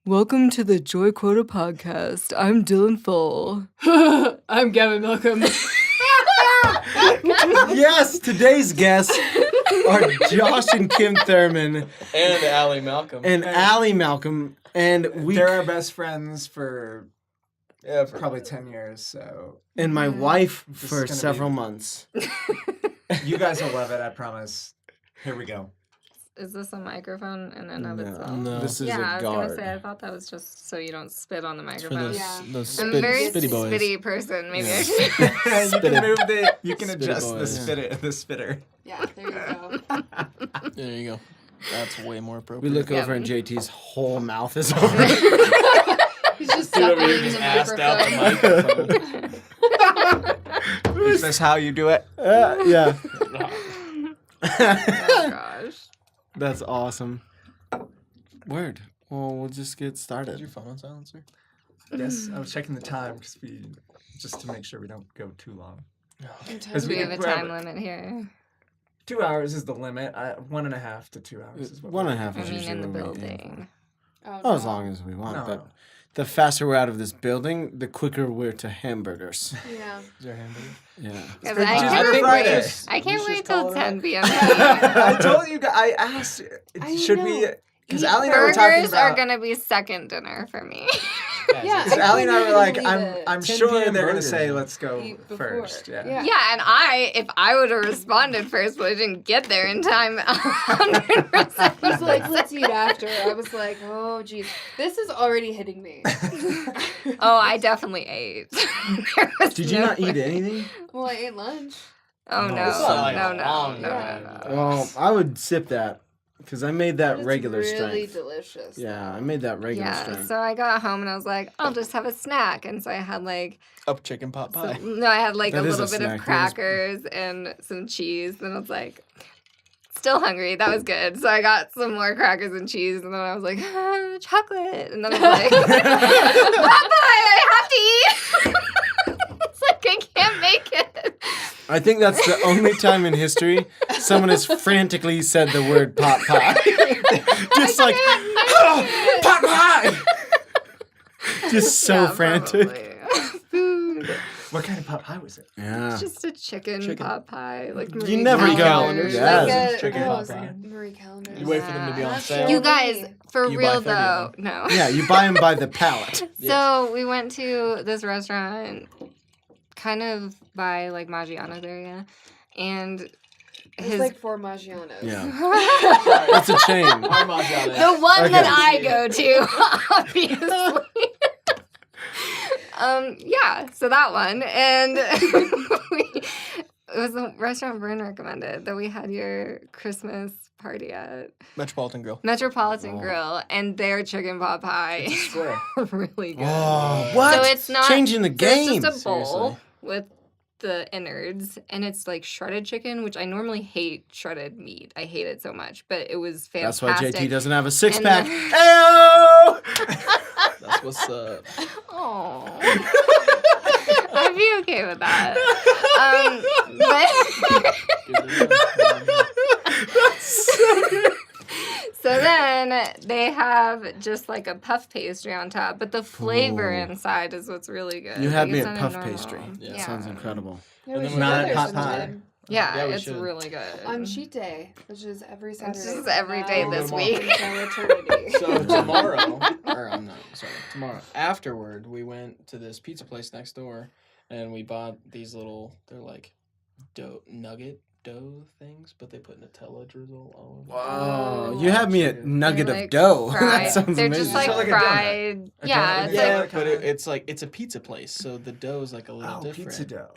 Welcome to the Joy Quota podcast. I'm Dylan Full. I'm Gavin Malcolm. Yes, today's guests are Josh and Kim Thurman. And Allie Malcolm. And Allie Malcolm. And they're our best friends for probably 10 years, so... And my wife for several months. You guys will love it, I promise. Here we go. Is this a microphone in and of itself? No, this is yeah, a guard. I was going to say, I thought that was just so you don't spit on the microphone. Those I'm a very spitty boys. spitty person. Maybe I should. You can adjust the spitter. Yeah, there you go. There you go. That's way more We appropriate. look over and JT's whole mouth is over. He's just Dude over here sucking just the assed out the microphone. Is this how you do it? Yeah. Oh, gosh. That's awesome. Word. Well, we'll just get started. Is your phone on silencer? Yes, I was checking the time just to make sure we don't go too long. Do we have a time limit here? 2 hours is the limit. 1.5 to 2 hours is what 1.5 I is mean, usually in the what we aim building. for. Oh, as long as we want. No. But the faster we're out of this building, the quicker we're to hamburgers. Yeah. Is there a hamburger? Yeah. Because I can't wait till 10 p.m. I told you guys, I asked, should we... Because Allie and I were talking Burgers about... are going to be second dinner for me. Yeah. So Allie and I were like, believe I'm 10 sure p.m. they're going to burgers. say, let's go Eat before. first. Yeah. Yeah, and if I would have responded first, but I didn't get there in time, 100%. He's like, let's eat after. I was like, oh, geez. This is already hitting me. Oh, I definitely ate. Did you not eat anything? Well, I ate lunch. Oh, no. It's not like No. long, Well, I would sip that because I made that It's regular really strength. delicious. Yeah, I made that regular Yeah, strength. so I got home and I was like, I'll just have a snack. And so I had like, Up chicken pot pie. I had like That a is a little bit snack. of crackers and some cheese. And I was like, still hungry. That was good. So I got some more crackers and cheese. And then I was like, chocolate. And then I was like, Popeye, I have to eat. It's like, I can't make it. I think that's the only time in history someone has frantically said the word pot pie. Just like, oh, pot pie! Just so Yeah, frantic. probably. Food. What kind of pot pie was it? Yeah. It's just a chicken pot pie. Like Marie never go. Callender's. Yes. Like a, Chicken oh, pot it's pie. like Marie Calendar. You wait for them to be on That's sale. You so guys, funny. for You real buy 30 of though, no. Yeah, you buy them by the pallet. So we went to this restaurant kind of by like Maggiano's area, and It's like 4 Maggiano's. Yeah. That's a chain. the one Okay. that I go to, obviously. Yeah, so that one, and it was a restaurant Vern recommended that we had your Christmas party at. Metropolitan Grill. Metropolitan Grill, and their chicken pot pie Swear. is really good. Oh, what? So it's not Changing the so game. It's just a bowl Seriously. with the innards, and it's like shredded chicken, which I normally hate shredded meat. I hate it so much, but it was That's fantastic. why JT doesn't have a six And pack. then- Ayo! That's what's up. Oh, I'd be okay with that. So then they have just like a puff pastry on top, but the flavor Ooh. inside is what's really good. You had Like, me it's at not puff normal. pastry. Yeah. That sounds incredible. Yeah, And we then should not go a there pot pie. sometime. Yeah, Yeah, we it's should. really good. On cheat day, which is every Saturday. just every day Now this and week. until eternity. So tomorrow, or I'm not, sorry, tomorrow, afterward, we went to this pizza place next door, and we bought these little, they're like nugget dough things, but they put Nutella drizzle all over Oh, you have me at nugget They're of like dough. fried. That sounds They're amazing. just like So like a donut. fried. A Yeah, donut. it's Yeah, like, but it's like, it's a pizza place, so the dough's like a little Oh, different. pizza dough.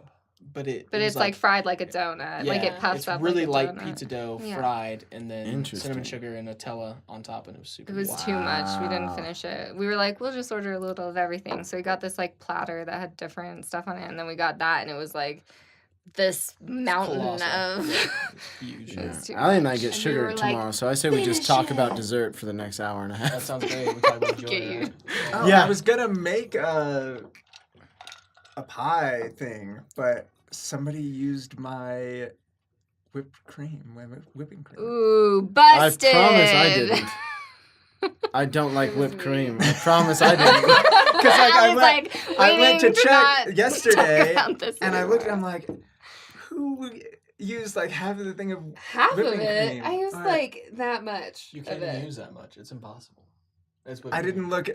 But it but was it's like fried like a donut. Like it yeah, puffs it's up really like a light donut. pizza dough Yeah. fried, and then Interesting. cinnamon sugar and Nutella on top, and it was super It was good. too much. We didn't Wow. finish it. We were like, we'll just order a little of everything. So we got this like platter that had different stuff on it, and then we got that, and it was like this mountain colossal. of. Huge. It was too Allie and I much. get And we sugar were like, tomorrow, so I say we just "Finish talk it." about dessert for the next hour and a That half. sounds great. We talk about Get joy. you. Right? Oh, Yeah. I was gonna make a pie thing, but somebody used my whipped cream, my whipping cream. Ooh, I busted. promise I didn't. I don't like It was whipped weird. cream. I promise I didn't. Because I went to waiting not check yesterday, talk about this and I looked. anymore. I'm like, who used like half of the thing of Half of whipping it. cream? I used like that much You of can't it. use that much. It's impossible. It's I didn't look.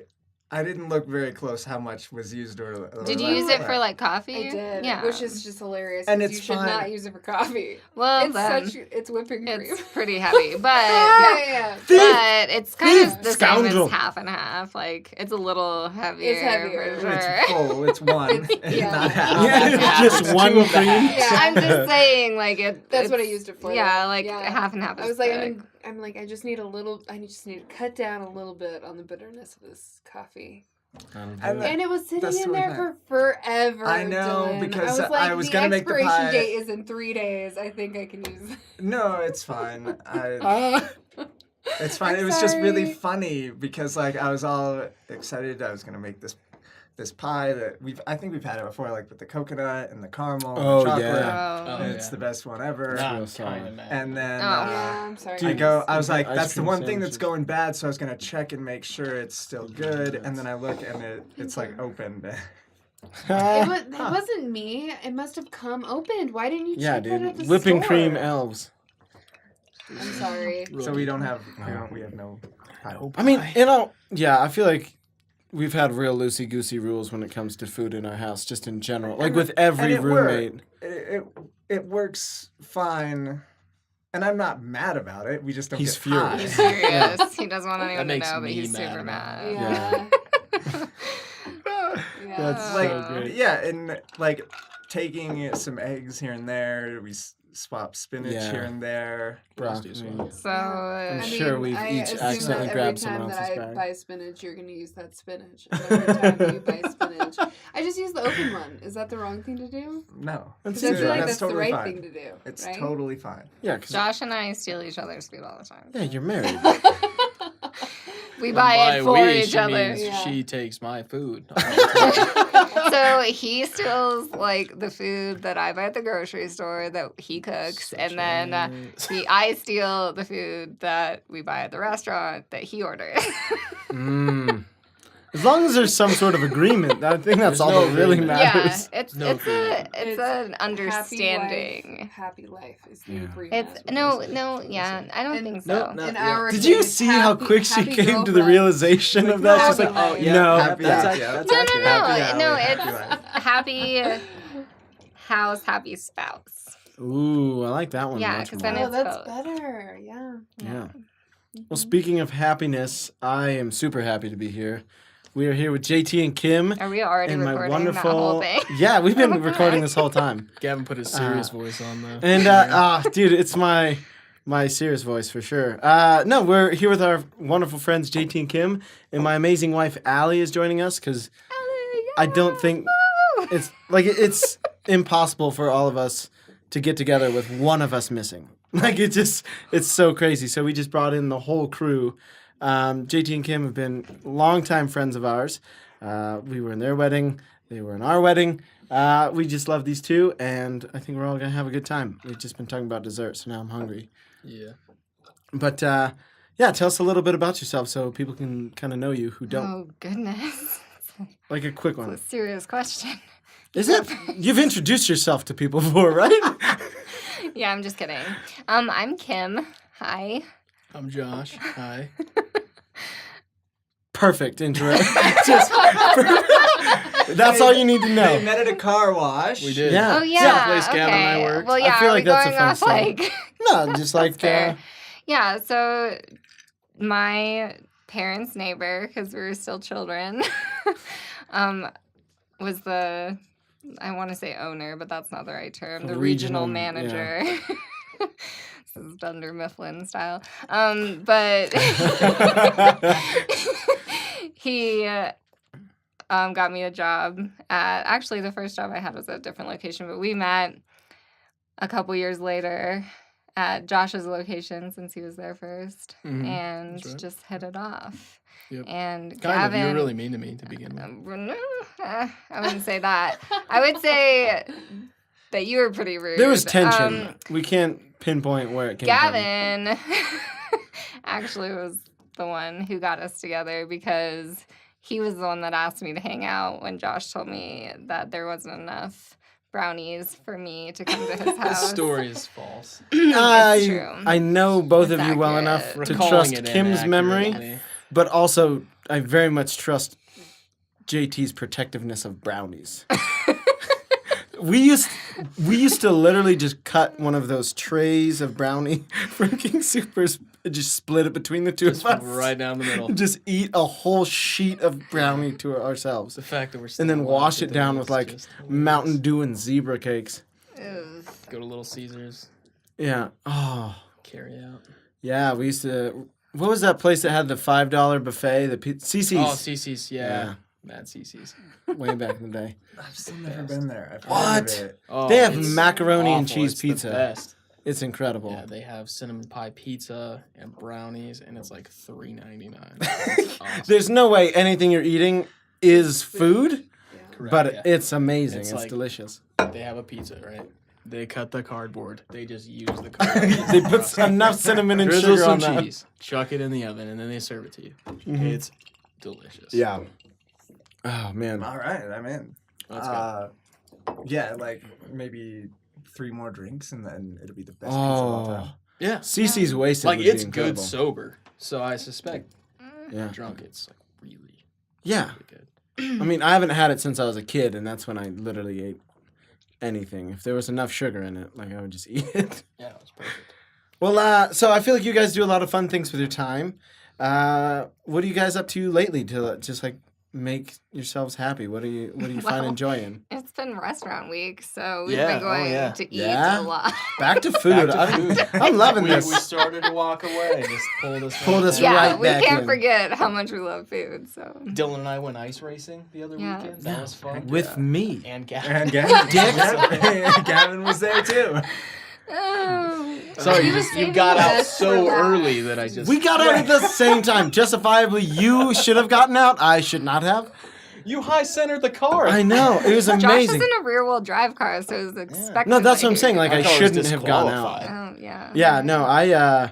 I didn't look very close how much was used or. Did you less, use it but- for like coffee? I did, Yeah. which is just hilarious. And 'cause it's you should fine. not use it for coffee. well, It's then it's whipping cream. it's pretty heavy, but yeah. but it's kind of the Scoundrel. same as half and half. Like it's a little heavier. heavier. For sure. It's full. It's one, Yeah. not half. Yeah, it's just one two of the cream. halves. Yeah. I'm just saying, like it. That's what I it's- used it for. Yeah, though. like Yeah. half and half. I is was like, thick. I'm like, I just need a little. I just need to cut down a little bit on the bitterness of this coffee. And And it was sitting That's in totally there fine. for forever. I know, Dylan. because I was, like, I was the gonna make the expiration pie. date is in 3 days. I think I can use. No, it's fine. Uh, It's fine. I'm It was just really sorry. funny because like I was all excited. I was gonna make this pie that I think we've had it before, like with the coconut and the caramel Oh, and chocolate. yeah. Oh. Oh, It's yeah. the best one ever. Nah, real I'm solid. kinda mad. And then Oh. Yeah, I'm sorry. I was like, Ice that's the cream one thing that's sandwiches. going bad. So I was gonna check and make sure it's still good. And then I look and it's like opened. It wasn't me. It must have come opened. Why didn't you Yeah, check that at dude. the Whipping store? cream elves. I'm sorry. So we don't have we have no pie. I mean, yeah, I feel like we've had real loosey-goosey rules when it comes to food in our house, just in general. Like with every it roommate. It works fine. And I'm not mad about it. We just don't He's get pie. He's furious. furious. He doesn't want anyone to makes know, but me he's mad super about mad. Yeah. Yeah. That's like so great. yeah, and like taking some eggs here and there. We swap spinach Yeah. here and there. Broccoli. So I'm I sure mean, we've I each assume accidentally that grabbed every someone time else's that I bag. buy spinach, you're going to use that spinach. And every time you buy spinach, I just use the open one. Is that the wrong thing to do? No, That's Because I feel like that's that's totally the right fine. thing to do. It's right? totally fine. Yeah, because Josh and I steal each other's food all the time. yeah, you're married. We And buy by it for we, each she other. means Yeah. she takes my food. So he steals like the food that I buy at the grocery store that he cooks, Such and then I steal the food that we buy at the restaurant that he orders. Mm. As long as there's some sort of agreement, I think that's There's all no that really agreement. yeah, matters. it's No it's agreement. it's an understanding. Happy life is the Yeah. agreement. It's no, yeah, I don't And- think No, so. no. In our Did you case, see how happy- quick she happy came to the girlfriend. realization of that? She's like, Happy life. no, Happy that's life. ac- that's No, accurate. Happy no, hour, it's happy life. happy house, happy spouse. Ooh, I like that one Yeah, much 'cause more. then Oh, it's that's both. better. Yeah. Yeah. Well, speaking of happiness, I am super happy to be here. We are here with JT and Kim. Are we already And my recording that whole wonderful. thing? Yeah, we've been recording this whole time. Gavin put his serious voice on though. And dude, it's my serious voice for sure. No, we're here with our wonderful friends JT and Kim, and my amazing wife Allie is joining us because I don't think it's impossible for all of us to get together with one of us missing. Like it's so crazy. So we just brought in the whole crew. JT and Kim have been longtime friends of ours. We were in their wedding. They were in our wedding. We just love these two, and I think we're all gonna have a good time. We've just been talking about dessert, so now I'm hungry. Yeah. But yeah, tell us a little bit about yourself so people can kind of know you who don't. Oh goodness, Like a quick it's a one. serious question. Is it? You've introduced yourself to people before, right? Yeah, I'm just kidding. I'm Kim. Hi. I'm Josh. Hi. Perfect intro. Just that's all you need to They know. met at a car wash. We did. Yeah. Oh yeah. place Gavin and I okay. worked. Well, I yeah. feel Are like we that's a going fun off story. like? No, just like fair. Yeah. So my parents' neighbor, because we were still children, was the I want to say owner, but that's not the right term. The regional Regional, manager. This is Dunder Mifflin style. But he got me a job at, actually the first job I had was at a different location, but we met a couple years later at Josh's location since he was there first, Mhm. and That's right. just hit it off. Yep. And Kind Gavin, of. You were really mean to me to begin with. no, I wouldn't say that. I would say that you were pretty rude. There was tension. We can't pinpoint where it came from. Gavin actually was the one who got us together because he was the one that asked me to hang out when Josh told me that there wasn't enough brownies for me to come to his This house. story is false. It's true. I know both It's of you well accurate. enough to Recalling trust it Kim's memory, inaccurately. but also I very much trust JT's protectiveness of brownies. We used to literally just cut one of those trays of brownie from King Supers and just split it between the two Just of us. right down the middle. Just eat a whole sheet of brownie to ourselves. The fact that we're still And then alive wash it today down is with like just Mountain Dew and zebra cakes. Ugh. Go to Little Caesars, Yeah. Oh. carry out. Yeah, we used to. What was that place that had the $5 buffet? The CC's. Oh, CC's, yeah. Yeah. Mad CC's. Way back in the day. I've still never been there. I've What? heard of it. Oh, They have it's macaroni and awful. cheese It's the pizza. best. It's incredible. Yeah, they have cinnamon pie pizza and brownies, and it's like $3.99. It's awesome. There's no way anything you're eating is food, Correct, but yeah. it's amazing. It's It's like- delicious. They have a pizza, right? They cut the cardboard. They just use the cardboard. They put enough cinnamon and Drizzle sugar some on that. cheese, chuck it in the oven, and then they serve it to you. Mhm. It's delicious. Yeah. Oh man. All right, I'm in. Let's go. Yeah, like maybe 3 more drinks and then it'll be the best pizza of all Oh. time. Yeah. CC's wasted. Like, would be it's good incredible. sober. So I suspect Yeah. drunk, it's like really, Yeah. really good. I mean, I haven't had it since I was a kid, and that's when I literally ate anything. If there was enough sugar in it, like I would just eat it. Yeah, it was perfect. Well, so I feel like you guys do a lot of fun things with your time. What are you guys up to lately to just like make yourselves happy? What do you find Well, enjoying? It's been restaurant week, so we've Yeah, been oh, going yeah. to eat Yeah? a lot. Back to food. Back to food. I'm loving We this. started to walk away. Just pulled us Pulled right us back. Yeah, right we back can't in. forget how much we love food. So Dylan and I went ice racing the other Yeah. weekend. That was fun. With me. And Gavin. And Gavin, Gavin was there too. oh. Sorry, He you, was you saving got the out best so for last. early that I just... We got out at the same time. Justifiably, you should have gotten out. I should not have. You high-centered the car. I know. It was Josh is amazing. in a rear-wheel drive car, so it was expected. No, that's that what I'm he saying. would Like, go. I car was shouldn't have gone out. disqualified. Oh yeah. Yeah, no, I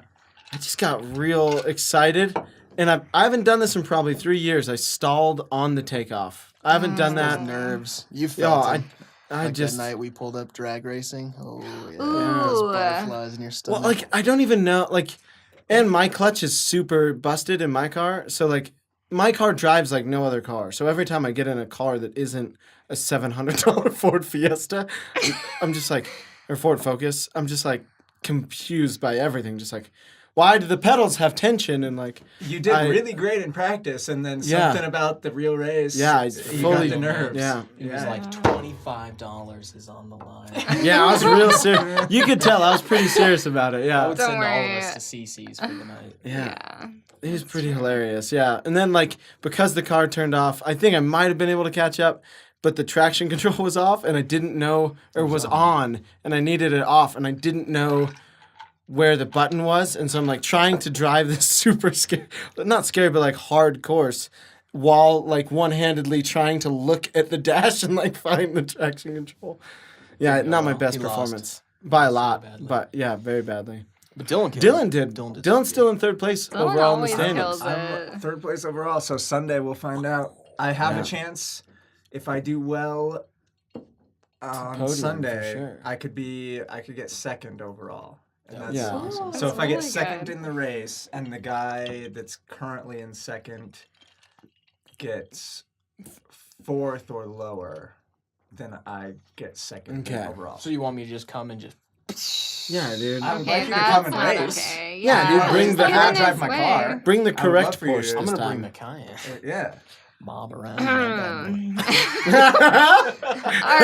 just got real excited, and I haven't done this in probably 3 years. I stalled on the takeoff. I haven't done Those that. nerves. You Yo, felt I them. Like just that night we pulled up drag racing. Oh, yeah. Ooh. Those butterflies in your stomach. well, like I don't even know, like, and my clutch is super busted in my car, so like my car drives like no other car. So every time I get in a car that isn't a $700 Ford Fiesta, I'm just like, or Ford Focus, I'm just like confused by everything. Just like, why do the pedals have tension? And like, You did really great in practice, and then Yeah. something about the real race. yeah, I you fully got the nerves. Yeah, It was Yeah. like $25 is on the line. yeah, I was real serious. You could tell I was pretty serious about it. I Yeah, would Don't send all worry. of us to CC's for the night. yeah. It was pretty hilarious, yeah. And then, like, because the car turned off, I think I might have been able to catch up, but the traction control was off, and I didn't know, or was on, and I needed it off, and I didn't know where the button was. And so I'm, like, trying to drive this super scary, not scary, but, like, hard course, while, like, one-handedly trying to look at the dash and, like, find the traction control. Yeah, not my well. best He lost. performance. By a lot, badly. but, yeah, very badly. But Dylan killed Dylan it. did. Dylan Dylan's still in third place Dylan overall in the always standings. kills I'm third place overall, so Sunday we'll find out. I have Yeah. a chance if I do well on podium, for Sunday. sure. I could get second overall. And Yeah. that's Yeah. Oh, So that's if I get really second good. in the race and the guy that's currently in second gets fourth or lower, then I get second Okay. overall. So you want me to just come and just... Yeah, dude. I would Okay, like you to that's come and not race. okay. Yeah, dude, bring just the- get I in drive his my way. car. Bring the I would correct love for you to- Porsche I'm this going to bring the time. Cayenne. Yeah. Mob around. in that bad boy. Are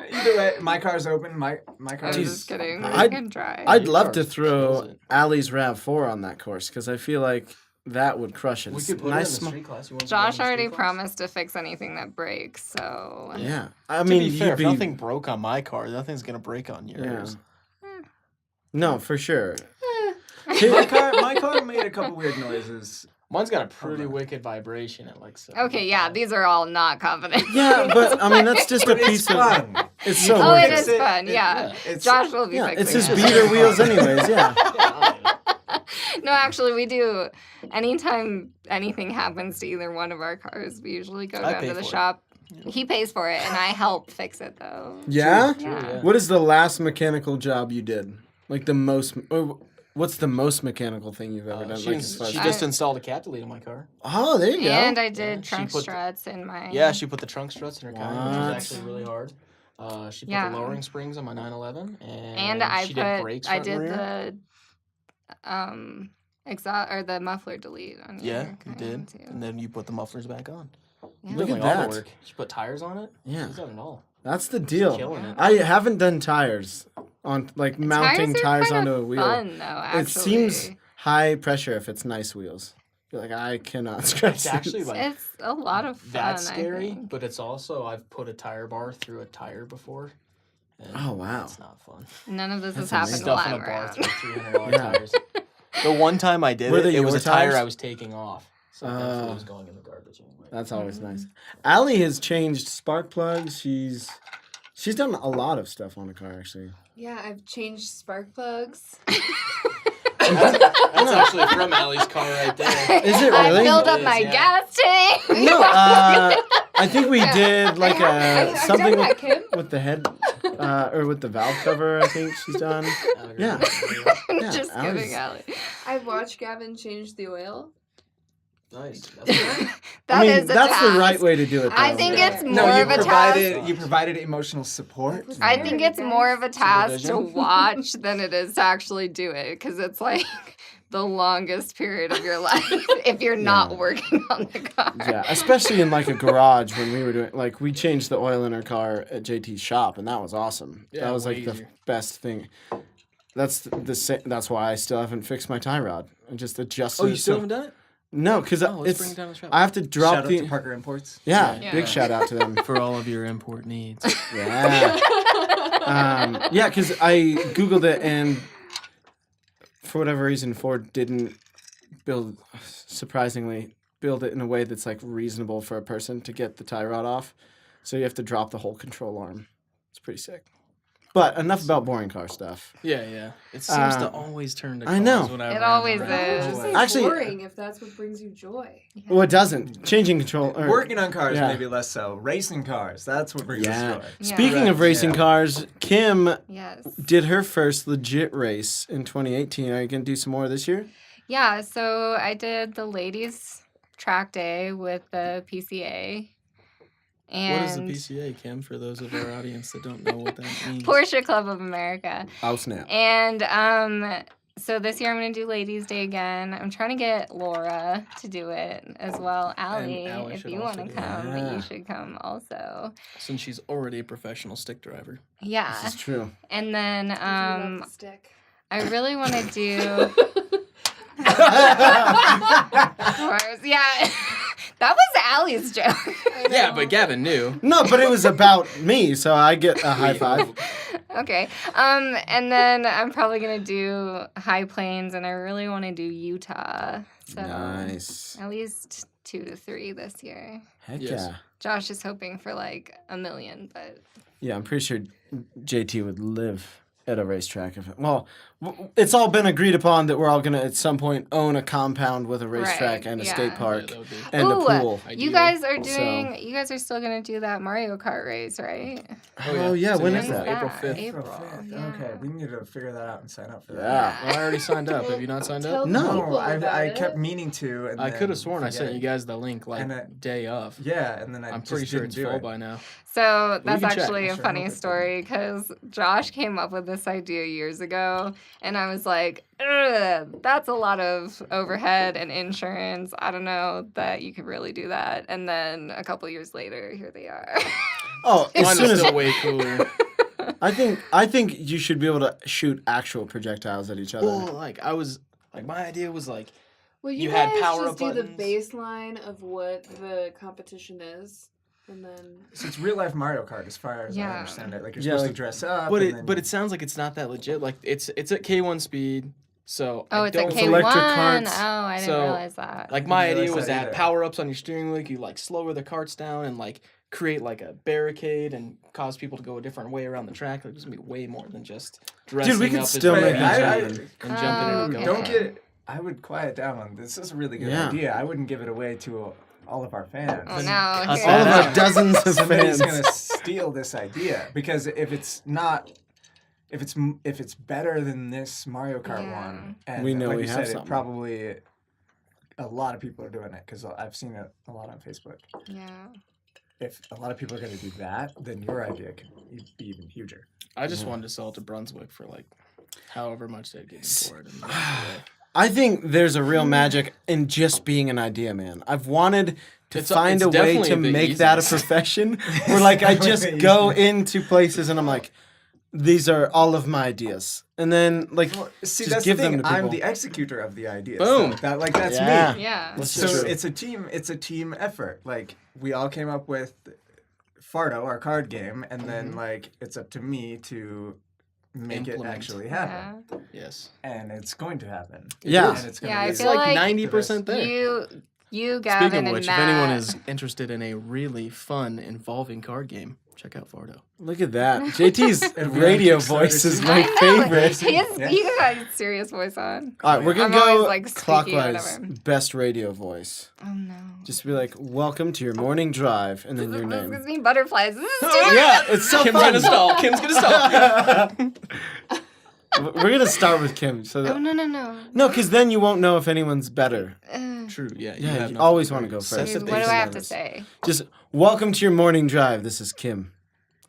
you? Either way, my car's open. My I'm car's just kidding. I'd- I can try. I'd Your love car to kills throw it. Allie's RAV4 on that course because I feel like that would crush it. We It's could put nice it in the sm- street class. You want to Josh go in the already street class? promised to fix anything that breaks, so Yeah, I To mean, be fair, you'd if be nothing broke on my car, nothing's going to break on yours. no for sure. my car made a couple weird noises. Mine's got a pretty wicked vibration at like 7. okay, yeah, these are all not confident. Yeah, but I mean that's just a But it's piece of. fun. It's so Oh, worth it is it. fun, It- yeah. It's Josh will be Yeah, fixing it's his it. beater wheels anyways. Yeah, No, actually, we do. Anytime anything happens to either one of our cars, we usually go I down pay to the for it. shop. He pays for it, and I help fix it, though. Yeah? True, Yeah. yeah. What is the last mechanical job you did? Like the most, or what's the most mechanical thing you've ever done? She, Like as far she as, just installed a cat delete in my car. oh, there you go. And I did Yeah, she trunk put the- struts in my. Yeah, she put the trunk struts in her car, which What? was actually really hard. She put Yeah. the lowering springs on my 911, And I she put. did brakes I front and did rear. the exhaust or the muffler delete on your Yeah, car you did. too. And then you put the mufflers back on. Yeah. Look Did, at like, all that. the work. She put tires on it. Yeah. She's done it all. That's the deal. Killing it. I haven't done tires on like mounting tires kind onto of a wheel. Fun though, actually. It seems high pressure if it's nice wheels. You're like, I cannot scratch It's actually these. like It's a lot of fun. that's I scary, think. but it's also I've put a tire bar through a tire before. And Oh, wow. It's not fun. None of this That's has happened amazing. while Stuffing I'm a bar around. through $300 Yeah. tires. The one time I did Were it, they it was your a tire tires? I was taking off. So thankfully it was going in the garbage anyway. That's always nice. Allie has changed spark plugs. She's done a lot of stuff on the car actually. Yeah, I've changed spark plugs. That's actually from Allie's car right there. Is it I really? filled up It is, my yeah. gas tank. No, I think we did like I've something done that, Kim. with the head or with the valve cover. I think she's done. Yeah. I'm Yeah, just I was- kidding, Allie. I've watched Gavin change the oil. Nice. That's good. That is a that's the task. right way to do it. Though. I think Yeah. it's No, more you of a task. provided emotional support. I think it's more of a task to Supervision. watch than it is to actually do it because it's like the longest period of your life if you're not working on the car. Yeah, especially in like a garage when we were doing like we changed the oil in our car at JT's shop and that was awesome. Yeah, that was way like the easier. best thing. That's why I still haven't fixed my tie rod. I just adjusted. Oh, you it still so- haven't done it? No, because Oh, let's it's bring it down to the shop. I have to drop Shout out the to Parker Imports. yeah, Yeah. big shout out to them. For all of your import needs. Yeah. Yeah, because I Googled it and for whatever reason, Ford didn't surprisingly build it in a way that's like reasonable for a person to get the tie rod off. So you have to drop the whole control arm. It's pretty sick. But enough about boring car stuff. Yeah, yeah. It seems to Um, always turn to I cars know. whenever It I'm always around. is. Just say Actually- boring if that's what brings you joy. Well, it doesn't. Changing control. Or, Working on cars, yeah. maybe less so. Racing cars, that's what brings Yeah. us joy. Yeah. Speaking of racing Yeah. cars, Kim Yes. did her first legit race in 2018. Are you going to do some more this year? Yeah, so I did the ladies track day with the PCA. What And is the PCA, Kim, for those of our audience that don't know what that means? Porsche Club of America. Oh, snap. And so this year I'm going to do Ladies' Day again. I'm trying to get Laura to do it as well. Allie, Allie if should you want also to do it. come, Yeah. you should come also. Since she's already a professional stick driver. Yeah. This is true. And then I do love the stick. I really want to do... Yeah. That was Allie's joke. Yeah, but Gavin knew. No, but it was about me, so I get a high five. Okay. And then I'm probably going to do High Plains, and I really want to do Utah. So Nice. at least 2 to 3 this year. Heck Yes. yeah. Josh is hoping for like 1 million, but Yeah, I'm pretty sure JT would live at a racetrack. It's all been agreed upon that we're all going to at some point own a compound with a racetrack Right, and a yeah. skate park Yeah, that would be- and a pool. you Ideal. guys are So- doing. You guys are still gonna do that Mario Kart race, right? Oh, yeah, when When's is that? April that? 5th. April. Yeah. Okay, we need to figure that out and sign up for that. Yeah. Well, I already signed up. Have you not signed up? Tell No. people No, about I it. kept meaning to. And I then could have sworn I sent forget. you guys the link like And day of. Yeah, and then I I'm just pretty sure didn't it's do full it. by now. So that's can check. actually a Sure, funny hope it story because Josh came up with this idea years ago, and I was like, "Ugh, that's a lot of overhead and insurance. I don't know that you could really do that." And then a couple years later, here they are. Oh, as Mine soon was as still way cooler. I think you should be able to shoot actual projectiles at each other. Well, my idea was like, Well, You you, had guys power-up just do the buttons. baseline of what the competition is, and then So it's real life Mario Kart, as far as I Yeah. understand it. Like you're Yeah, supposed like- to dress up. but and then- it sounds like it's not that legit. Like it's at K1 speed, so Oh, I it's a don't K1. electric Oh, carts. I didn't So, realize that. Like my didn't idea realize was to that add either. power ups on your steering wheel. You like slower the carts down and like create like a barricade and cause people to go a different way around the track. Like there's gonna be way more than just dressing Dude, we could up as still Luigi make that I- and jumping in a okay. go-kart. Don't get I would quiet down on this. Is a really good Yeah. idea. I wouldn't give it away to all of our fans. Oh no! All Here. of our dozens of Somebody's fans. gonna steal this idea because if it's better than this Mario Kart Yeah. one, and We know like we you have said, something. it probably a lot of people are doing it because I've seen it a lot on Facebook. Yeah. If a lot of people are gonna do that, then your idea can be even huger. I just wanted to sell it to Brunswick for like however much they'd give me for it. And I think there's a real magic in just being an idea, man. I've wanted to find it's a way definitely to the make that a easiest. profession where, like, I just go into places and I'm like, these are all of my ideas. And then, like, See, just that's give the them thing. to I'm people. the executor of the ideas. Boom. So that's Yeah. me. Yeah. That's So true. it's a team. It's a team effort. Like we all came up with Fardo, our card game, and then like it's up to me to make it Implement. actually happen. Yeah. yes. And it's going to happen. Yeah. And it's gonna Yeah, I be It's feel like like 90% there. You, Gavin, Speaking of which, and if Matt. anyone is interested in a really fun, involving card game, check out Fardo. look at that. JT's Every radio Kickstarter voice is season. my I know. favorite. Yeah. You got a serious voice on. All right, we're going to I'm always, go like, squeaky or clockwise. whatever. Best radio voice. Oh no. Just be like, welcome to your morning drive, and then your This name. gives me butterflies. This is stupid. Yeah, it's so Kim's fun. gonna stall. Kim's gonna stall. We're going to start with Kim. So that, Oh no. no, because then you won't know if anyone's better. True. Yeah. Yeah, have you nothing always to wanna worry. go Set first. the What do pace. I have to nervous. say? Just welcome to your morning drive. This is Kim.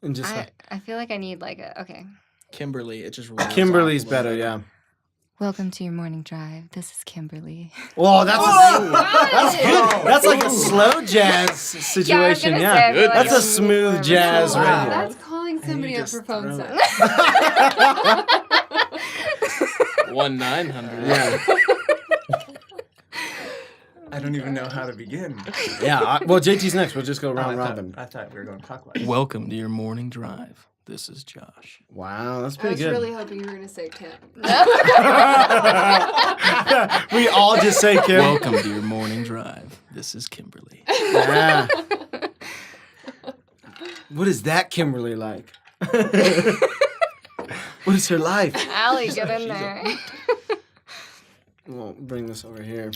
And just I feel like I need like a okay. Kimberly, it just rolls Kimberly's off a little better, yeah. Welcome to your morning drive. This is Kimberly. Whoa, that's that's good. That's like a Ooh. slow jazz situation, gonna yeah. say, I feel That's like a smooth jazz Wow. radio. That's calling somebody up just for phone throw sex. 1-900. Yeah. I don't even know how to begin. Yeah. Well, JT's next. We'll just go Oh, round robin. I thought we were going clockwise. Welcome to your morning drive. This is Josh. Wow, that's I pretty was good. really hoping you were going to say Kim. We all just say Kim. Welcome to your morning drive. This is Kimberly. Yeah. What is that Kimberly like? What is her life? Allie, get in there. We'll bring this over here.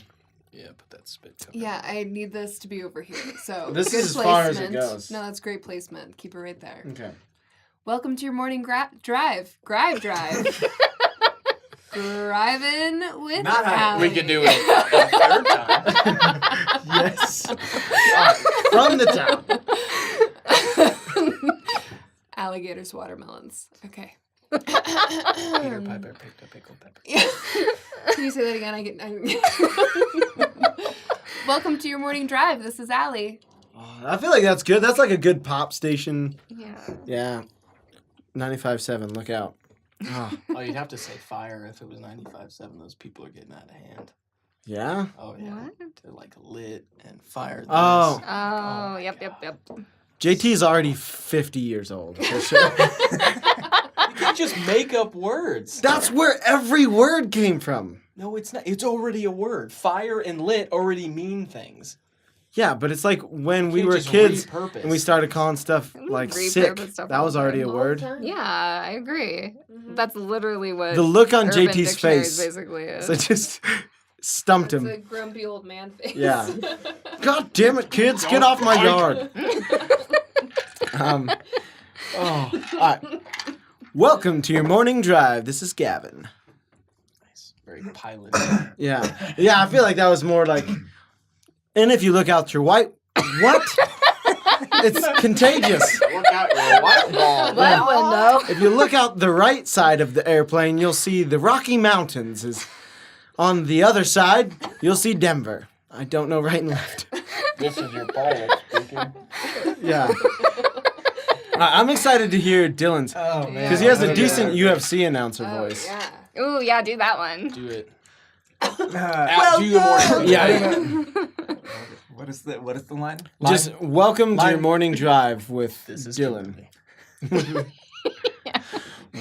Yeah, put that spit cover. Yeah, I need this to be over here. So This good is as far as it placement. goes. No, that's great placement. Keep it right there. Okay. Welcome to your morning drive. Drive. Driving with Not how- Allie. We could do it a third time. Yes. From the top. Alligators, watermelons. Okay. Peter Piper picked a pickled pepper. Can you say that again? Welcome to your morning drive. This is Allie. Oh, I feel like that's good. That's like a good pop station. Yeah. Yeah. 95.7. Look out. Oh, Oh, you'd have to say fire if it was 95.7. Those people are getting out of hand. yeah. Oh, yeah. What? They're like lit and fire. This. Oh. Oh, my yep. God. JT's already 50 years old. For sure. You can't just make up words. That's where every word came from. No, it's not. It's already a word. Fire and lit already mean things. Yeah, but it's like when we can't were just kids repurpose. and we started calling stuff like Repurpose sick. stuff That all was the already a time. word. Yeah, I agree. That's literally what The look on Urban JT's Dictionaries face. basically is. So it just stumped That's him. a grumpy old man face. Yeah. God damn it, kids, get off my yard. All right. Welcome to your morning drive. This is Gavin. Nice. Very pilot. Yeah. Yeah, I feel like that was more like, and if you look out your what? It's contagious. Look out your white ball. What window? If you look out the right side of the airplane, you'll see the Rocky Mountains. On the other side, you'll see Denver. I don't know right and left. This is your pilot speaking. Yeah. I'm excited to hear Dylan's. Oh man. Because he has a Oh, decent yeah. UFC announcer Oh, voice. yeah. Ooh, yeah, do that one. Do it. Well, do the morning. Yeah. What is the line? Just welcome to your Line- morning drive with This is Dylan. Kimberly.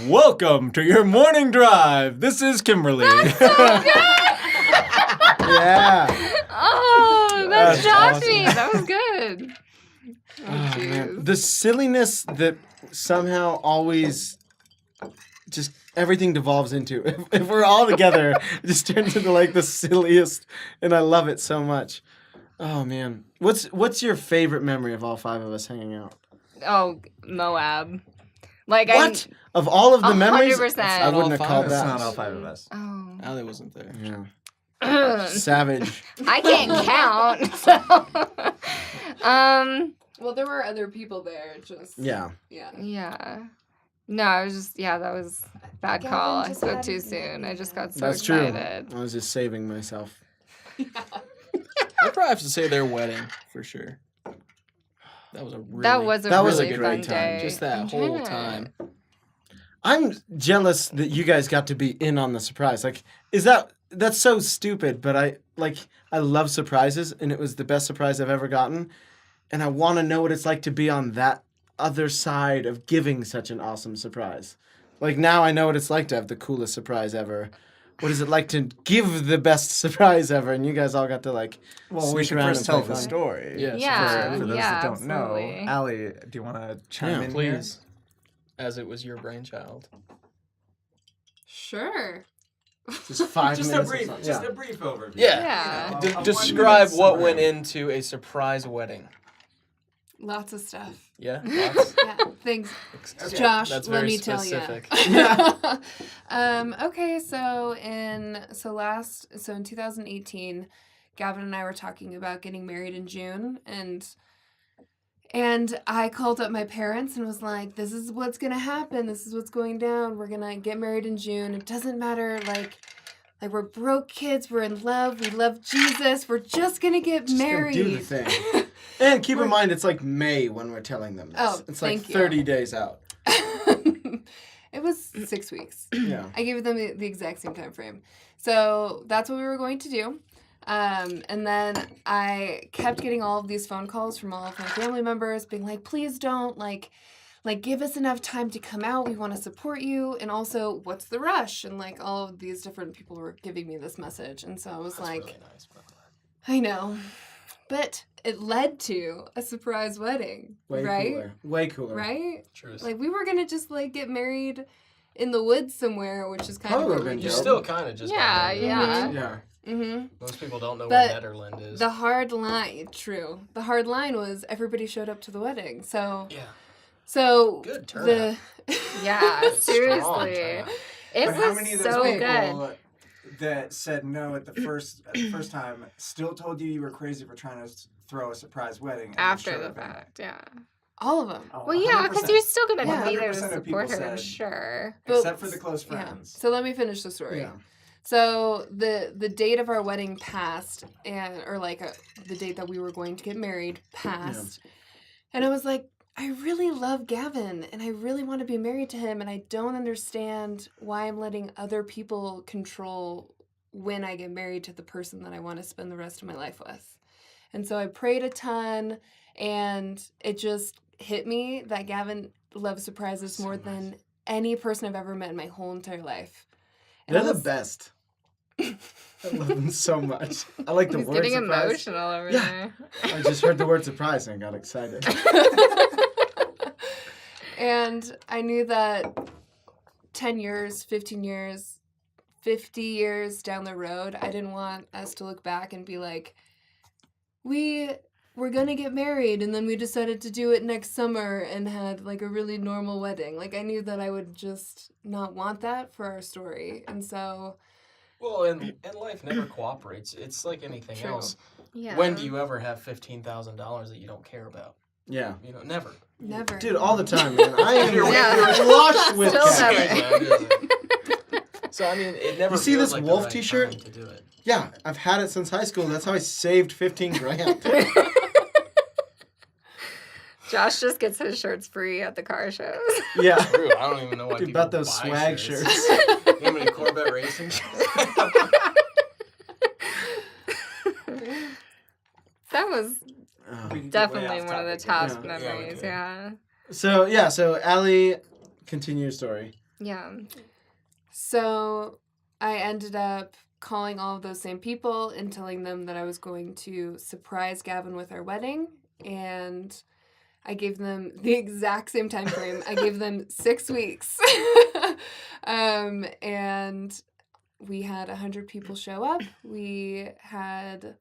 Welcome to your morning drive. This is Kimberly. Yeah. Oh, that That's shocked awesome. me. That was good. Oh, Man, jeez. the silliness that somehow always just everything devolves into. If we're all together, it just turns into like the silliest, and I love it so much. Oh man, what's your favorite memory of all 5 of us hanging out? Oh, Moab. Like What of all of the memories? 100%. I wouldn't have called That's that. not all 5 of us. Oh. Allie wasn't there. Yeah, savage. I can't count. So, Well, there were other people there. Just Yeah. yeah. No, I was just that was a bad Gavin call. I just spoke had too it. soon. I just got so That's true. excited. I was just saving myself. I probably have to say their wedding for sure. That was a really, That was a That was a really great fun time. day. just that whole time. I'm jealous that you guys got to be in on the surprise. Like, that's so stupid, but I love surprises, and it was the best surprise I've ever gotten. And I want to know what it's like to be on that other side of giving such an awesome surprise. Like, now I know what it's like to have the coolest surprise ever. What is it like to give the best surprise ever? And you guys all got to, like, Well, we sneak should around first and tell play the fun. story. Yes, Yeah, For those yeah, that don't know, absolutely. Allie, do you want to chime in here? please. As it was your brainchild. sure. Just 5 Just a minutes. brief, of fun. just Yeah. a brief overview. Yeah. You know, D- a 1 describe minute what went summary. into a surprise wedding. Lots of stuff. Yeah? Lots? Yeah, thanks. Okay. Josh, That's let very me specific. tell you. Okay, so in 2018, Gavin and I were talking about getting married in June, and I called up my parents and was like, "This is what's gonna happen. This is what's going down. We're gonna get married in June. It doesn't matter, like we're broke kids. We're in love. We love Jesus. We're just gonna get Just gonna married." do the thing. And keep in mind, it's like May when we're telling them this. Oh, it's like thank you. 30 days out. It was 6 weeks. Yeah. I gave them the exact same time frame. So that's what we were going to do. And then I kept getting all of these phone calls from all of my family members being like, please don't, like give us enough time to come out. We want to support you. And also, what's the rush? And like all of these different people were giving me this message. And so I was like, Really nice, by the way. I know. But it led to a surprise wedding, Way right? cooler. Way cooler. Right? Truth. Like we were going to just like get married in the woods somewhere, which is kind Probably of would've been You dope. still kind of just Yeah, got married. yeah. Yeah. Mm-hmm. Most people don't know But where Netherland is. The hard line, true. The hard line was everybody showed up to the wedding. So Good turnout. the Yeah, Strong seriously. turnout. It But how was many of those so people good. that said no at the first time still told you were crazy for trying to throw a surprise wedding and then After showed the up and- fact, yeah. all of them. Oh, Well, yeah, because 100%. you're still gonna Yeah. be there to 100% of support people her, I'm said- sure. except for the close Yeah. friends. So let me finish the story. Yeah. So the date of our wedding passed, the date that we were going to get married passed, and I was like, I really love Gavin, and I really want to be married to him, and I don't understand why I'm letting other people control when I get married to the person that I want to spend the rest of my life with. And so I prayed a ton, and it just hit me that Gavin loves surprises more than any person I've ever met in my whole entire life. And They're I the was- best. I love them so much. I like the He's word getting surprise. emotional over Yeah. there. I just heard the word surprise and I got excited. And I knew that 10 years, 15 years, 50 years down the road, I didn't want us to look back and be like, we were going to get married and then we decided to do it next summer and had like a really normal wedding. Like I knew that I would just not want that for our story. And so Well, and life never cooperates. It's like anything True. else. Yeah. When do you ever have $15,000 that you don't care about? Yeah. You know, never. never. Dude, all the time, man. I am Yeah. flush with Still cash. never. So I mean, it never. You see feels this like the wolf right t-shirt? time to do it. Yeah, I've had it since high school. That's how I saved 15 grand. Josh just gets his shirts free at the car shows. Yeah. True. I don't even know why Dude, people about those buy swag shirts. shirts. You know how many Corvette racing shirts? That was Oh. We can get way definitely off one of the topic. top Yeah. memories, yeah. So Allie, continue your story. Yeah. So I ended up calling all of those same people and telling them that I was going to surprise Gavin with our wedding. And I gave them the exact same time frame. I gave them 6 weeks. And we had 100 people show up. We had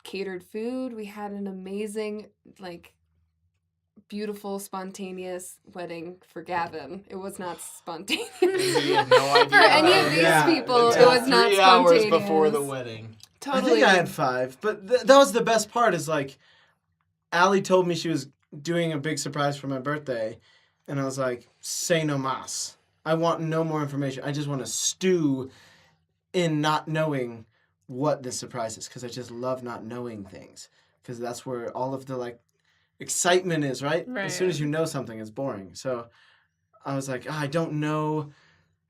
catered food. We had an amazing, like, beautiful, spontaneous wedding for Gavin. It was not spontaneous. You have no idea. For any of these Yeah. people, it Until was not 3 hours spontaneous. before the wedding. Totally. I think I had 5, but that was the best part. Is like, Allie told me she was doing a big surprise for my birthday, and I was like, "Say no mas. I want no more information. I just want to stew in not knowing what this surprise is, because I just love not knowing things, because that's where all of the like excitement is, right? As soon as you know something, it's boring. So I was like, I don't know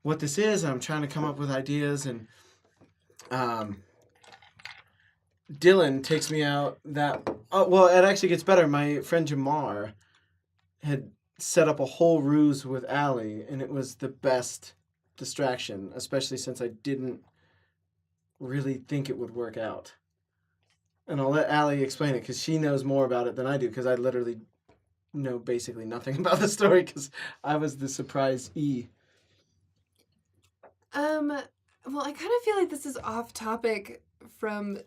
what this is. I'm trying to come up with ideas, and Dylan takes me out that... Oh, well, it actually gets better. My friend Jamar had set up a whole ruse with Allie, and it was the best distraction, especially since I didn't really think it would work out. And I'll let Allie explain it, because she knows more about it than I do, because I literally know basically nothing about the story, because I was the surprise E. Well, I kind of feel like this is off topic from,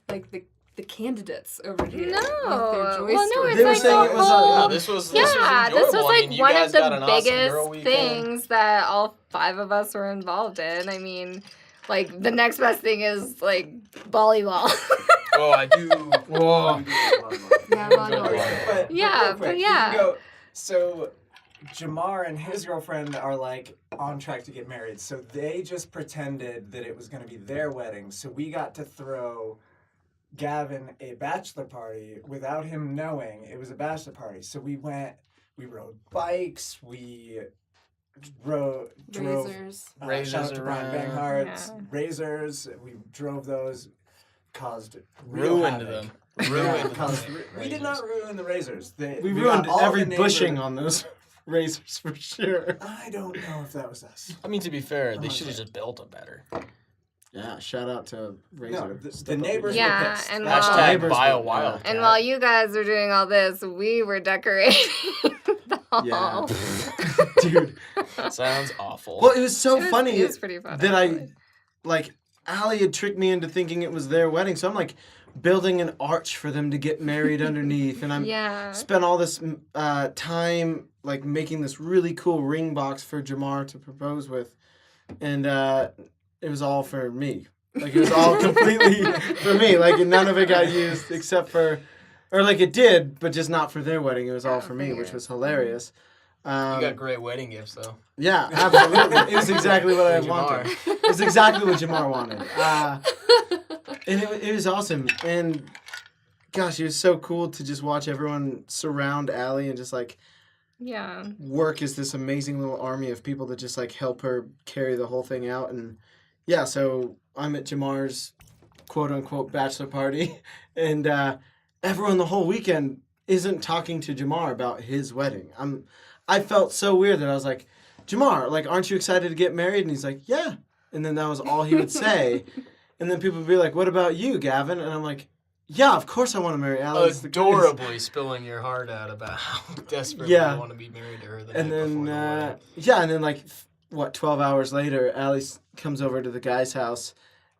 like, the candidates over here. No. with their joy Well, no, stories. it's They were like saying the it was whole... No, this was Yeah, this was enjoyable. I like mean, you one guys of the got an awesome girl biggest weekend. things that all 5 of us were involved in. I mean, like, the next best thing is, like, volleyball. Oh, I do. Whoa. Yeah, volleyball. But Yeah, real quick, but you yeah. can go- so Jamar and his girlfriend are like on track to get married. So they just pretended that it was going to be their wedding. So we got to throw Gavin a bachelor party without him knowing it was a bachelor party. So we rode bikes, we drove Razors. Razors shout out to Brian around. Banghart's Yeah. razors. We drove those, caused real Ruined havoc. them. Ruined Caused them. we did not ruin the razors. We got ruined all every the bushing neighbor- on those razors for sure. I don't know if that was us. I mean, to be fair, they Oh, should have okay. just built them better. Yeah, shout out to Razor. No, the Step up neighbors your game. Yeah, were pissed. and That's while- all. Hashtag Neighbors buy a were- wild. And while you guys were doing all this, we were decorating the hall. Yeah. Dude. Sounds awful. Well, it was so It was- funny it was pretty fun, that actually. like, Allie had tricked me into thinking it was their wedding. So I'm like building an arch for them to get married underneath. And I'm Yeah. spent all this time like making this really cool ring box for Jamar to propose with. And it was all for me. Like, it was all completely for me. Like, none of it got used except for, or like it did, but just not for their wedding. It was all for me, which was hilarious. You got great wedding gifts, though. Yeah, absolutely. It was exactly what I Jamar. wanted. It was exactly what Jamar wanted. And it was awesome. And gosh, it was so cool to just watch everyone surround Allie and just like Yeah. work as this amazing little army of people that just like help her carry the whole thing out. And yeah, so I'm at Jamar's quote unquote bachelor party, and everyone the whole weekend isn't talking to Jamar about his wedding. I felt so weird that I was like, Jamar, like, aren't you excited to get married? And he's like, yeah. And then that was all he would say. And then people would be like, what about you, Gavin? And I'm like, yeah, of course I want to marry Allie. It's the greatest." Adorably spilling your heart out about how desperately Yeah. you want to be married to her the And night then, before the wedding. yeah, and then like, 12 hours later, Allie comes over to the guy's house,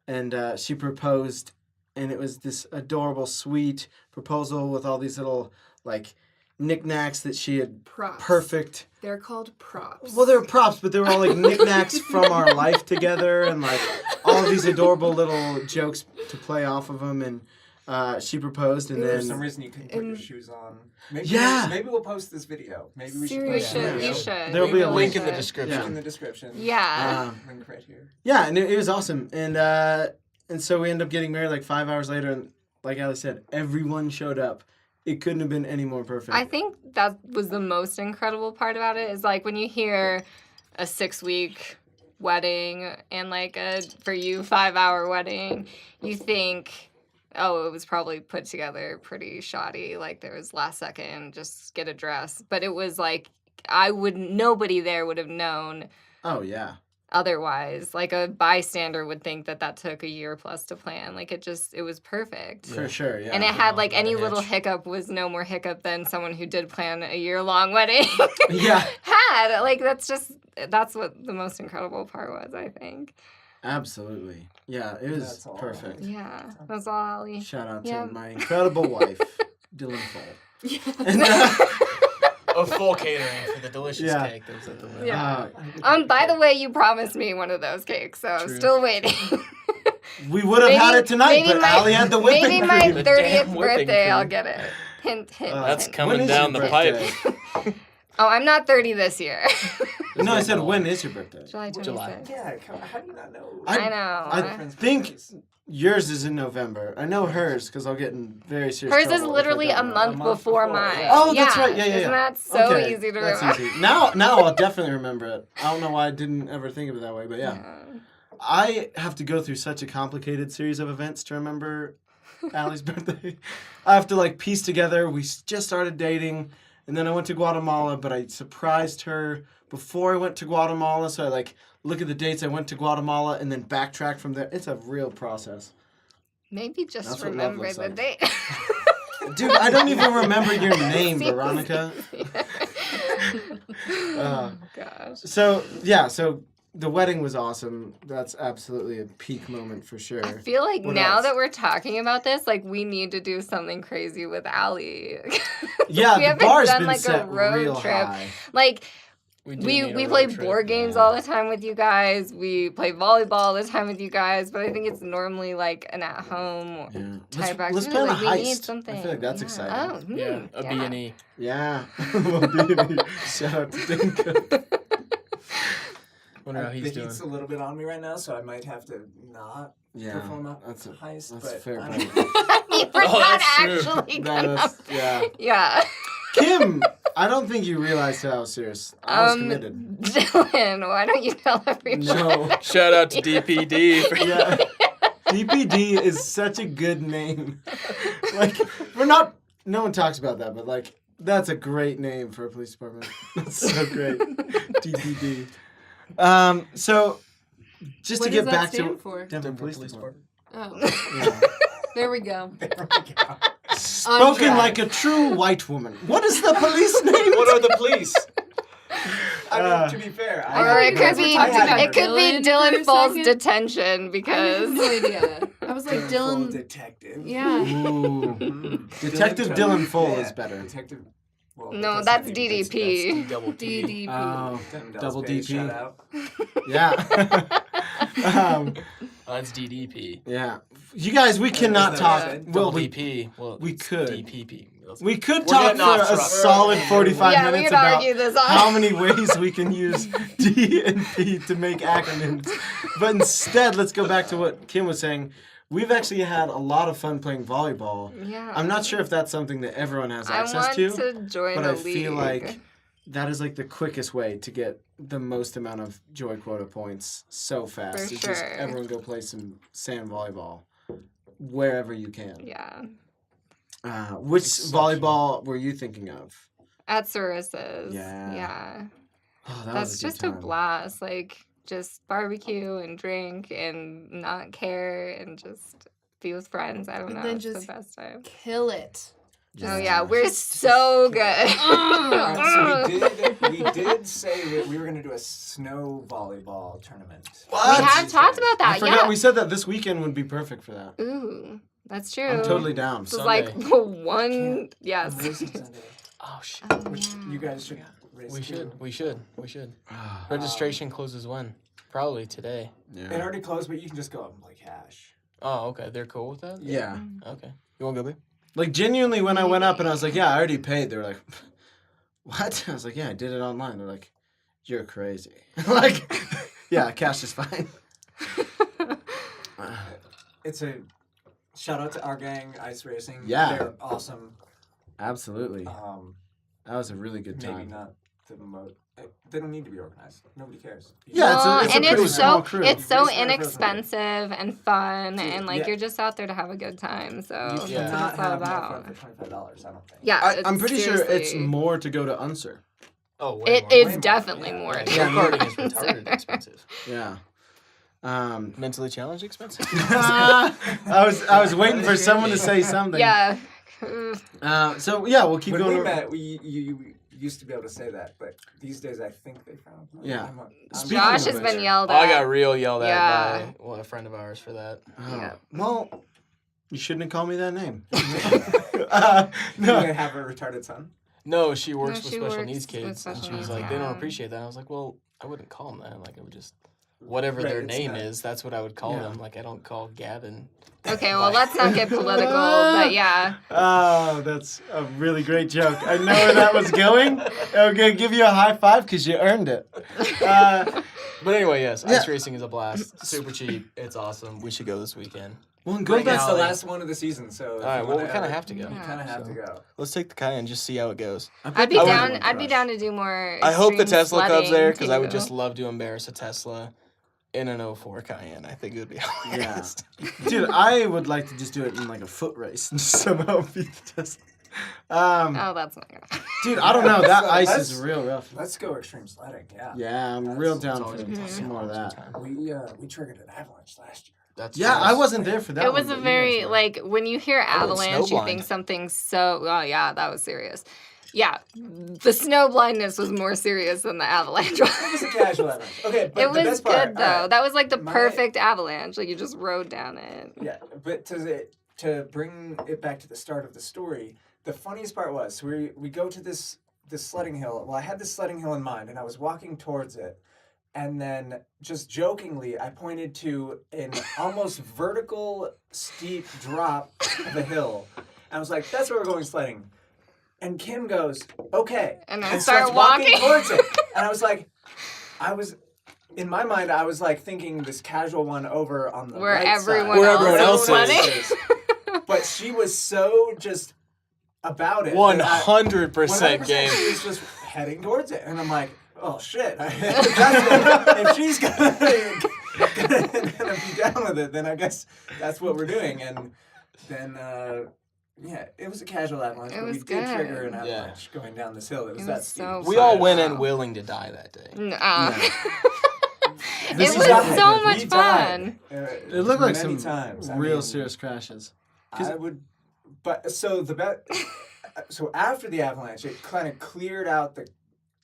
and she proposed, and it was this adorable, sweet proposal with all these little, like, knickknacks that she had Props. perfect. They're called props. Well, they were props, but they were all like knickknacks from our life together, and like all of these adorable little jokes to play off of them. And she proposed, and For some then reason you couldn't put your And- shoes on. Maybe Yeah. maybe we'll post this video. Maybe we should Seriously. You post should. it. You Yeah. should. There'll You be a really Link in the should. description. In the description. Yeah. Link right here. yeah, and it was awesome, and so we ended up getting married like 5 hours later, and like Allie said, everyone showed up. It couldn't have been any more perfect. I think that was the most incredible part about it is like when you hear a 6-week wedding and like a for you 5-hour wedding, you think, oh, it was probably put together pretty shoddy. Like there was last second, just get a dress. But it was like nobody there would have known Oh yeah. otherwise. Like a bystander would think that took a year plus to plan. Like it was perfect. For sure, yeah. And it had like Not a any little hitch. hiccup was no more hiccup than someone who did plan a year-long wedding Yeah. had. Like that's what the most incredible part was, I think. Absolutely. Yeah, it was That's all. perfect. Yeah, that's all, Allie. Shout out Yeah. to my incredible wife, Dylan Full. Yeah. And, A full catering for the delicious Yeah. cake that was at the wedding. Yeah. By the way, you promised me one of those cakes, so I'm True. still waiting. we would have had it tonight, but Allie had the whipping maybe my cream. The 30th damn whipping birthday, I'll cream. get it. Hint, hint. That's hint. coming When is down your the pipe. birthday? Oh, I'm not 30 this year. No, I said, when is your birthday? July 26th. July. Yeah, how do you not know? I know. I think yours is in November. I know hers because I'll get in very serious Hers trouble is if I literally don't a know. month month before before, mine. yeah. Oh, that's right. Yeah, yeah, Isn't yeah. that so Okay, easy to that's remember? easy. Now I'll definitely remember it. I don't know why I didn't ever think of it that way, but yeah. I have to go through such a complicated series of events to remember Allie's birthday. I have to like piece together. We just started dating, and then I went to Guatemala, but I surprised her before I went to Guatemala. So I like look at the dates. I went to Guatemala and then backtrack from there. It's a real process. Maybe just That's what love remember looks the like. date. Dude, I don't even remember your name, Seems Veronica. Oh, gosh. So the wedding was awesome. That's absolutely a peak moment for sure. I feel like What now else? that we're talking about this, like we need to do something crazy with Allie. Yeah, we the haven't bar's done been like set a road real trip. high. Like We we play board games all the time with you guys. We play volleyball all the time with you guys. But I think it's normally like an at home Yeah. type Let's activity. plan a Like, we need heist. something. I feel like that's Yeah. exciting. Oh, Yeah, a yeah. B&E. Yeah. Shout out to Dinka. Wonder how The he's doing. heat's a little bit on me right now, so I might have to not Yeah, perform a that's a heist. that's but a fair I point. don't know. You were Oh, not that's true. actually That gonna. is, yeah. Yeah. Kim, I don't think you realized how serious I was committed. Dylan, why don't you tell everybody? No. Shout out to DPD. For Yeah. DPD is such a good name. Like, no one talks about that, but like, that's a great name for a police department. That's so great. DPD. So, just What to get does that back stand to for? Denver Police Department. Oh, Yeah. there we go. Spoken track. like a true white woman. What is the police name? What are the police? I mean, to be fair, Or it could be I had it could be Dylan Dylan for a Falls second. detention I had because no idea. I was like, Full Dylan. detective. Yeah. Ooh. Detective Dylan Full Yeah, is better. Detective. Well, No, doesn't that's mean it's- DDP. Double T. DDP. Oh, That's double Pay, DP. Shout out. Yeah. That's DDP. Yeah. You guys, we cannot that talk. what I said? Well, Double we DP. Well, we could. DPP. we could We're talk getting for off a track. solid 45 Yeah, we minutes could about argue this on. how many ways we can use D and P to make acronyms. But instead, let's go back to what Kim was saying. We've actually had a lot of fun playing volleyball. Yeah. I'm not sure if that's something that everyone has I access want to, to join but a I league. feel like that is like the quickest way to get the most amount of Joy Quota points so fast. For It's just sure. everyone go play some sand volleyball wherever you can. Yeah. Which Exceptional. volleyball were you thinking of? At Sarissa's. Yeah. Yeah. Oh, that That's was just good a time. blast. Like just barbecue and drink and not care and just be with friends. I don't And know. then It's the just- best time. Kill it. Oh yeah, we're so good. Alright, so we did say that we were going to do a snow volleyball tournament. What? We have talked about I that. forgot Yeah. we said that this weekend would be perfect for that. Ooh, that's true. I'm totally down. This is like Sunday. the one. Yes. I'm racing Sunday, Oh shit. Oh, which yeah. you guys should race We too. should. We should. We should. Ah, Registration closes when? Probably today. It yeah. already closed, but you can just go up and play cash. Oh, okay. They're cool with that? Yeah. Okay. You want to go, babe? Like genuinely, when I went up and I was like, "Yeah, I already paid," they were like, "What?" I was like, "Yeah, I did it online." They're like, "You're crazy." Like, yeah, cash is fine. It's a shout out to our gang, Ice Racing. Yeah. They're awesome. Absolutely, that was a really good Maybe time. not the most. They don't need to be organized. Nobody cares. Yeah, it's a- Well, it's a and pretty it's small so crew. it's so Race for everyone. inexpensive and fun, Dude, and like yeah. you're just out there to have a good time. So You that's Yeah. what cannot it's all have more about. fun for $25. I don't think. Yeah, I'm pretty sure it's seriously- more to go to Unser. Oh, way It more. is Way more, definitely yeah. more. Yeah, go-karting is retarded expensive. Yeah. Mentally challenged expensive. I was waiting for someone to say something. Yeah. So yeah, we'll keep When going. we met, you used to be able to say that, but these days I think they found. Yeah. I'm Speaking Josh of has which- been yelled Oh, at. I got real yelled at Yeah. by a friend of ours for that. Oh, Yeah. well, you shouldn't have called me that name. You No. have a retarded son. No, she works No, with she special works needs with kids, and special she was needs, like, "They don't yeah. appreciate that." I was like, "Well, I wouldn't call them that. Like, I would just whatever Right, their it's name not- is. That's what I would call Yeah. them. Like, I don't call Gavin." Okay, well, let's not get political, but yeah. Oh, that's a really great joke. I know where that was going. I'm gonna give you a high five because you earned it. But anyway, yes, Yeah. ice racing is a blast. Super cheap. It's awesome. We should go this weekend. Well, go Right now, back. it's the Allie. last one of the season, so. All right, well, we kind of have to go. You kind of have to go. Let's take the kayak and just see how it goes. I'd be I would- down. I'd be down to do more. I hope the extreme Tesla comes sledding, there because I would too. just love to embarrass a Tesla in an 04 Cayenne. I think it would be hilarious. Dude, I would like to just do it in like a foot race and somehow beat the Tesla. Oh, that's not gonna. Dude, I don't know. That So ice let's- is real rough. Let's go extreme sledding. Yeah. Yeah, I'm That's- real it's down always for been some more of that. We triggered an avalanche last year. That's Yeah, I nice. wasn't there for that. It one, was but a you very guys were. like when you hear I went avalanche, you snowblind. think something so. Oh yeah, that was serious. Yeah, the snow blindness was more serious than the avalanche. It was a casual avalanche. Okay, but It the was best part, good though. all right, That was like the My- perfect avalanche. Like you just rode down it. Yeah, but to bring it back to the start of the story, the funniest part was so we go to this sledding hill. Well, I had this sledding hill in mind, and I was walking towards it, and then just jokingly, I pointed to an almost vertical, steep drop of a hill. I was like, "That's where we're going sledding." And Kim goes, "Okay," And I starts start walking. towards it, and I was like, in my mind, I was like thinking this casual one over on the Where right everyone side. Where everyone else else is is. sledding. But she was so just about it. 100% game. She was just heading towards it, and I'm like, "Oh shit!" If she's gonna be down with it, then I guess that's what we're doing. And then, yeah, it was a casual avalanche, It but we was did trigger good. an avalanche going down this hill. It was It that was steep. so We all fun. went in willing to die that day. It This was is what- so We much died, fun. It looked like many some times. I real mean, serious crashes. I would, but so so after the avalanche, it kind of cleared out the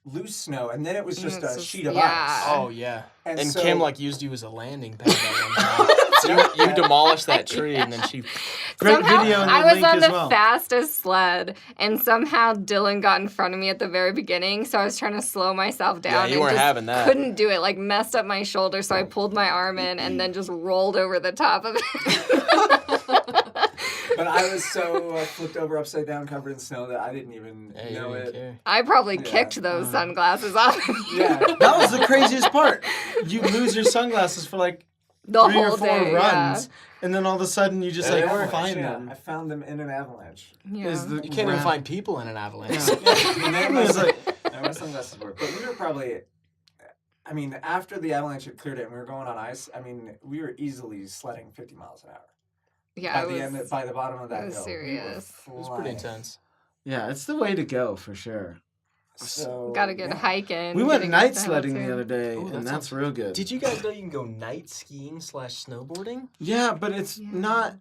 loose snow, and then it was just It's a just- sheet of yeah. ice. Oh, yeah. And And so- Kim, like, used you as a landing pad that one time. you demolished that tree, and then she... Great Somehow, video in the I was link on as the well. fastest sled, and somehow Dylan got in front of me at the very beginning. So I was trying to slow myself down. Yeah, you and weren't just having that. Couldn't do it. Like messed up my shoulder, so I pulled my arm in and then just rolled over the top of it. But I was so flipped over upside down, covered in snow that I didn't even Hey, know you didn't it. care. I probably Yeah. kicked those sunglasses off. Yeah. That was the craziest part. You lose your sunglasses for like the 3 or whole 4 day. runs, and then all of a sudden you just There like they were. find Yeah, them. I found them in an avalanche. Yeah. Is the You can't even ground- find people in an avalanche. And then It was like, my sunglasses were. But we were probably, I mean, after the avalanche had cleared it and we were going on ice, I mean, we were easily sledding 50 miles an hour. Yeah, By the bottom of that it was hill. serious. It was pretty intense. yeah, it's the way to go for sure. So, Got to yeah. hiking. We went getting night up the hill, sledding too. the other day, Ooh, that and that's sounds- real good. Did you guys know you can go night skiing / snowboarding? Yeah, but it's Yeah. not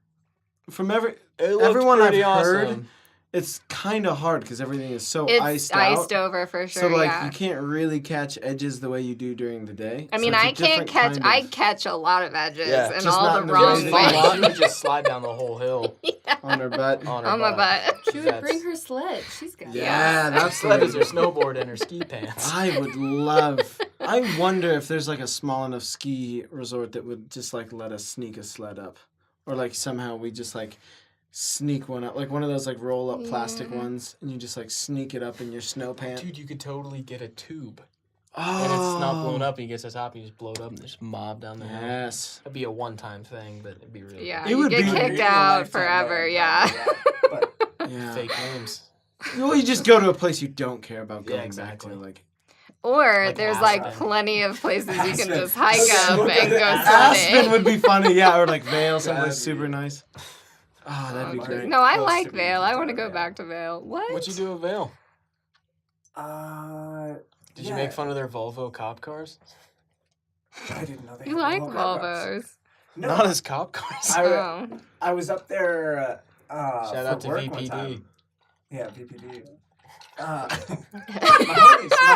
from It looked everyone I've pretty heard. awesome. It's kind of hard because everything is so It's iced iced out. over for sure. So like yeah. you can't really catch edges the way you do during the day. I So mean, it's a I can't different catch. kind I of catch a lot of edges Yeah, in just all not the in the wrong way Just they fall want. off, ways. you just slide down the whole hill on her butt. on her On my butt. She would bring her sled. She's got it. Yeah, that's the Sled way is to her do it. snowboard and her ski pants. I would love. I wonder if there's like a small enough ski resort that would just like let us sneak a sled up, or like somehow we just like sneak one up, like one of those like roll up plastic Yeah. ones, and you just like sneak it up in your snow pants. Dude, you could totally get a tube. Oh, And it's not blown up, and you get to the top, and you just blow it up, and there's mob down the hill. Yes. That'd be a one-time thing, but it'd be really Yeah, It you would get be- kicked Maybe a out lifetime forever. ban, Yeah. But Yeah. fake names. Well, you just go to a place you don't care about Yeah, going exactly. back to, like Or Like there's Aspen. like plenty of places you can Aspen. just hike Okay, up we'll and go to go Aspen sledding. would be funny, yeah, or like Vail, someplace That'd super be- nice. Oh, that'd be great. No, I Close like to Vale. I want to Utah, go yeah. back to Vale. What? What'd you do at Vail? Did you make fun of their Volvo cop cars? I didn't know they You had like Volvo cars. Volvos. No, Not as cop cars. I was up there Shout for out to work one VPD. time. Yeah, VPD. My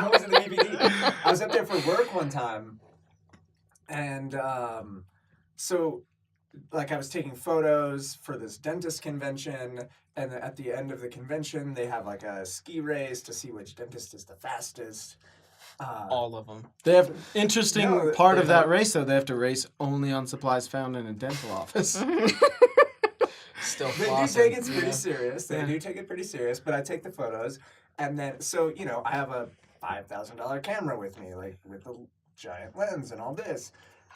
homies in the VPD. I was up there for work one time, and so like I was taking photos for this dentist convention, and at the end of the convention, they have like a ski race to see which dentist is the fastest. All of them. They have interesting No, part they of that don't. race though. They have to race only on supplies found in a dental office. Still They do flossing. take it pretty yeah. serious. They Yeah. do take it pretty serious, but I take the photos, and then so I have a $5,000 camera with me, like with the giant lens and all this,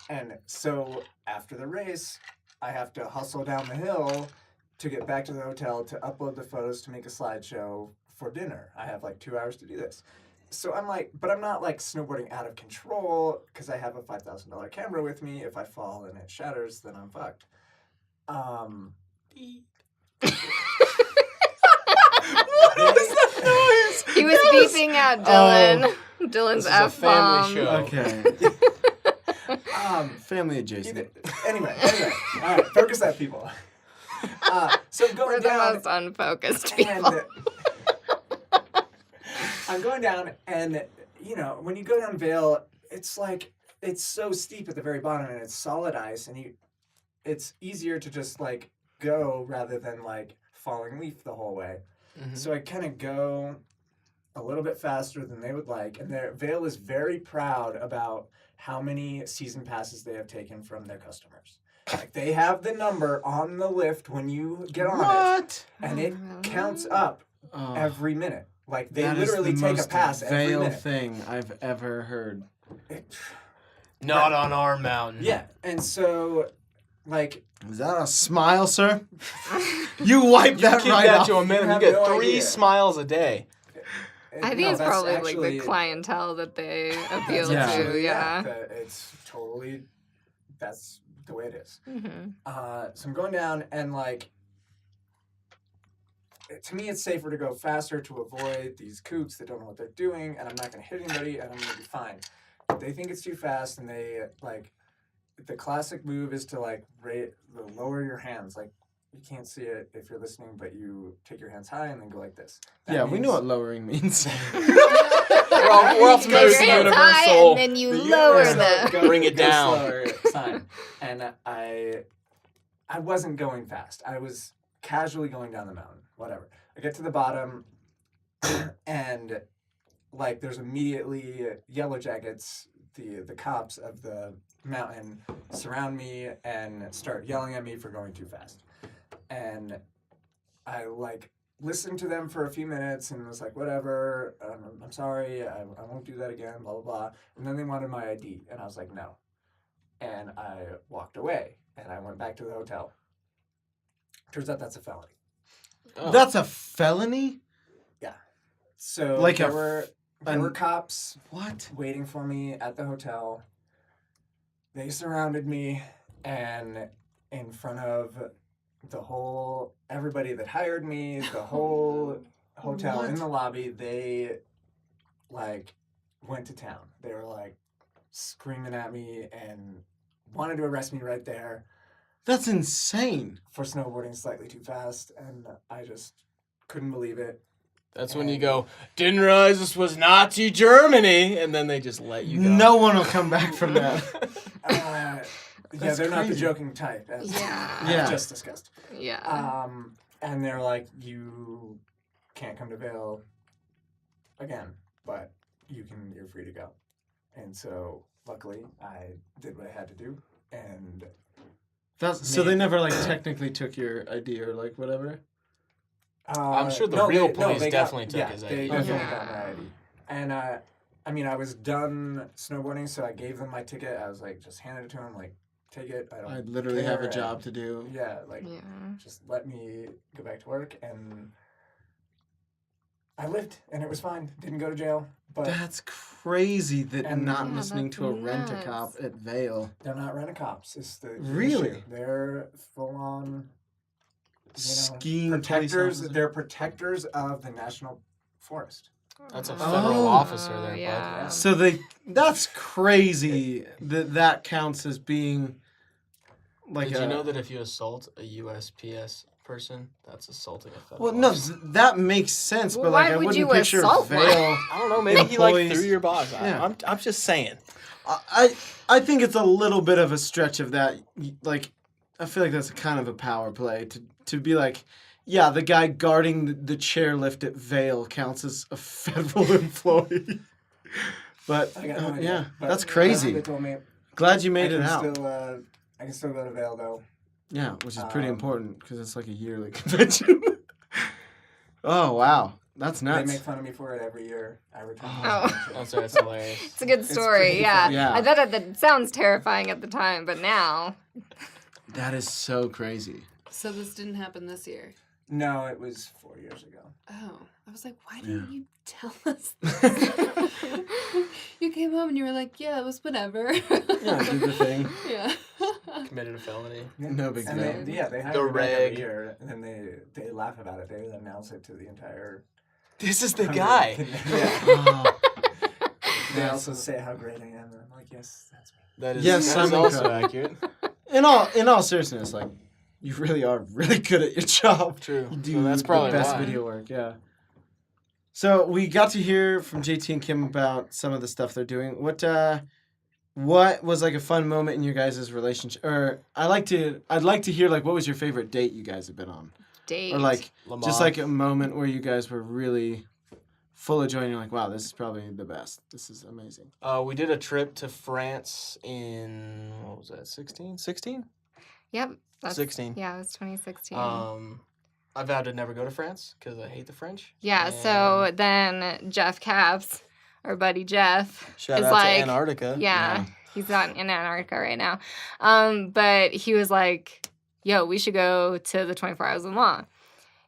and so after the race, I have to hustle down the hill to get back to the hotel to upload the photos to make a slideshow for dinner. I have like 2 hours to do this. So I'm like, but I'm not like snowboarding out of control because I have a $5,000 camera with me. If I fall and it shatters, then I'm fucked. What is that noise? He was beeping out Dylan. Dylan's This is a F-bomb. family show. Okay. Family adjacent. Anyway, all right, focus that people. So I'm We're going the down, most unfocused people. and I'm going down, and when you go down Vale, it's like it's so steep at the very bottom, and it's solid ice, and it's easier to just like go rather than like falling leaf the whole way. Mhm. So I kind of go a little bit faster than they would like, and Vale is very proud about how many season passes they have taken from their customers. Like they have the number on the lift when you get on it, What? and it counts up Oh, every minute. Like they that is literally the take a most pass every Vale minute. thing I've ever heard. Not on our mountain. Yeah, and so like Is that a smile, sir? You wipe You that keep right that off. to a minimum. You have get no 3 idea. smiles a day. I think no, it's that's probably actually, like the clientele that they appeal Yeah. to. Yeah. It's totally that's the way it is. Mm-hmm. So I'm going down, and like, to me, it's safer to go faster to avoid these kooks that don't know what they're doing, and I'm not going to hit anybody, and I'm going to be fine. But they think it's too fast, and they like, the classic move is to like lower your hands. Like, you can't see it if you're listening, but you take your hands high and then go like this. That Yeah, we means- know what lowering means. We're all Go familiar with the your hands high universal. and then you The lower universal them. Bring it go down. slower sign. And I wasn't going fast. I was casually going down the mountain. Whatever. I get to the bottom, and like there's immediately yellow jackets, the cops of the mountain surround me and start yelling at me for going too fast. And I like listened to them for a few minutes and was like, whatever, I'm sorry, I won't do that again, blah, blah, blah. And then they wanted my ID, and I was like, no. And I walked away, and I went back to the hotel. Turns out that's a felony. Oh. That's a felony? So Like there a were cops What? waiting for me at the hotel. They surrounded me, and in front of everybody that hired me, the whole hotel What? in the lobby, they like went to town. They were like screaming at me and wanted to arrest me right there That's insane. for snowboarding slightly too fast, and I just couldn't believe it. That's when you go, didn't realize this was Nazi Germany, and then they just let you go. No one will come back from that. Yeah, That's they're not the crazy. joking type, as Yeah. Yeah. I've just discussed. Yeah. And they're like, you can't come to Vail again, but you're free to go. And so, luckily, I did what I had to do, and So they never like technically took your ID or like whatever. I'm sure the real police they definitely took his They ID. definitely Yeah. got my ID. And I mean, I was done snowboarding, so I gave them my ticket. I was like, just handed it to them, like, take it. I don't. I literally have a care, job and- to do. Yeah, like, Yeah. just let me go back to work, and I lived, and it was fine. Didn't go to jail, but That's crazy that And- not Yeah, listening that's to a rent a nuts. cop at Vale. they're not rent-a-cops. It's the Really? issue. They're full-on Skiing police protectors. officer. They're protectors of the national forest. That's a federal officer there, yeah. bud. So that's crazy that counts as being like Did you know that if you assault a USPS person, that's assaulting a federal Well, no, officer? that makes sense, Well, but like why I would wouldn't you picture assault one? Vail. I don't know. Maybe he like employees- threw your box. Yeah. I'm just saying. I think it's a little bit of a stretch of that. Like, I feel like that's kind of a power play to be like, yeah, the guy guarding the chairlift at Vail counts as a federal employee. But I got no idea. yeah, But that's crazy. They told me Glad you I made it can out. still, I can still go to Vail though. Yeah, which is pretty Um, important because it's like a yearly convention. Oh wow, that's They nuts. make fun of me for it every year. I return. Oh. That's hilarious. It's a good story, pretty yeah. funny. Yeah. I thought that sounds terrifying at the time, but now. That is so crazy. So this didn't happen this year. No, it was 4 years ago. Oh, I was like, why Yeah. didn't you tell us this? You came home and you were like, yeah, it was whatever. Yeah, do the thing. Yeah. Committed a felony. No big And deal. they hire The me back every reg. year, and then they laugh about it. They announce it to the entire. This is the guy. Yeah. Oh, They also say how great I am, and I'm like, yes, that's me. That is, Yes, that is I'm also incredible. accurate. in all seriousness, like you really are really good at your job. True. You do Well, that's the probably best why. video work. Yeah. So we got to hear from JT and Kim about some of the stuff they're doing. What was like a fun moment in your guys' relationship? Or I'd like to hear like what was your favorite date you guys have been on, Date. or like Lamar. just like a moment where you guys were really full of joy and you're like, wow, this is probably the best. This is amazing. We did a trip to France in, what was that, 16? Yep. That's, 16. Yeah, it was 2016. I vowed to never go to France because I hate the French. yeah, And so then Jeff Caps, our buddy Jeff, shout is out like, to Antarctica. Yeah, he's not in Antarctica right now. But he was like, yo, we should go to the 24 Hours of Le Mans.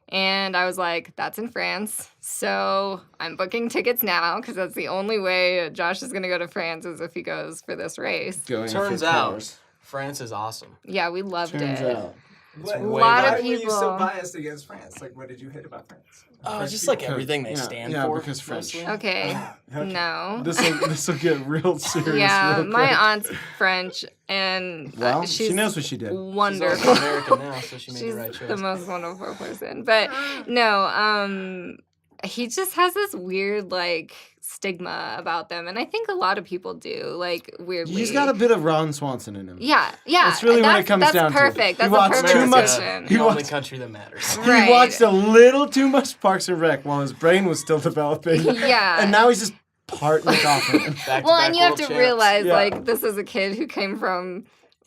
And I was like, that's in France. So I'm booking tickets now because that's the only way Josh is going to go to France is if he goes for this race. Going Turns for out, cars. France is awesome. Yeah, we loved Turns it. out. What, way lot of why were you so people- biased against France? Like, what did you hate about France? Oh, French just people? like everything they Yeah, stand yeah, for. because French. mostly. Okay. Okay. No. This will get real serious. Yeah, real my quick. aunt's French, and Well, she's she knows what she did. She's also wonderful. American now, so she made She's the right choice. the most wonderful person. But no, he just has this weird like stigma about them, and I think a lot of people do. Like weirdly, He's got a bit of Ron Swanson in him. yeah. That's really what it comes that's down to. perfect. He That's watched a perfect too much- description. he the only watched- country that matters. Right. He watched a little too much Parks and Rec while his brain was still developing. Yeah. And now he's just parting it off of him. Back Well, back and you have world to champs. realize, Yeah. like, this is a kid who came from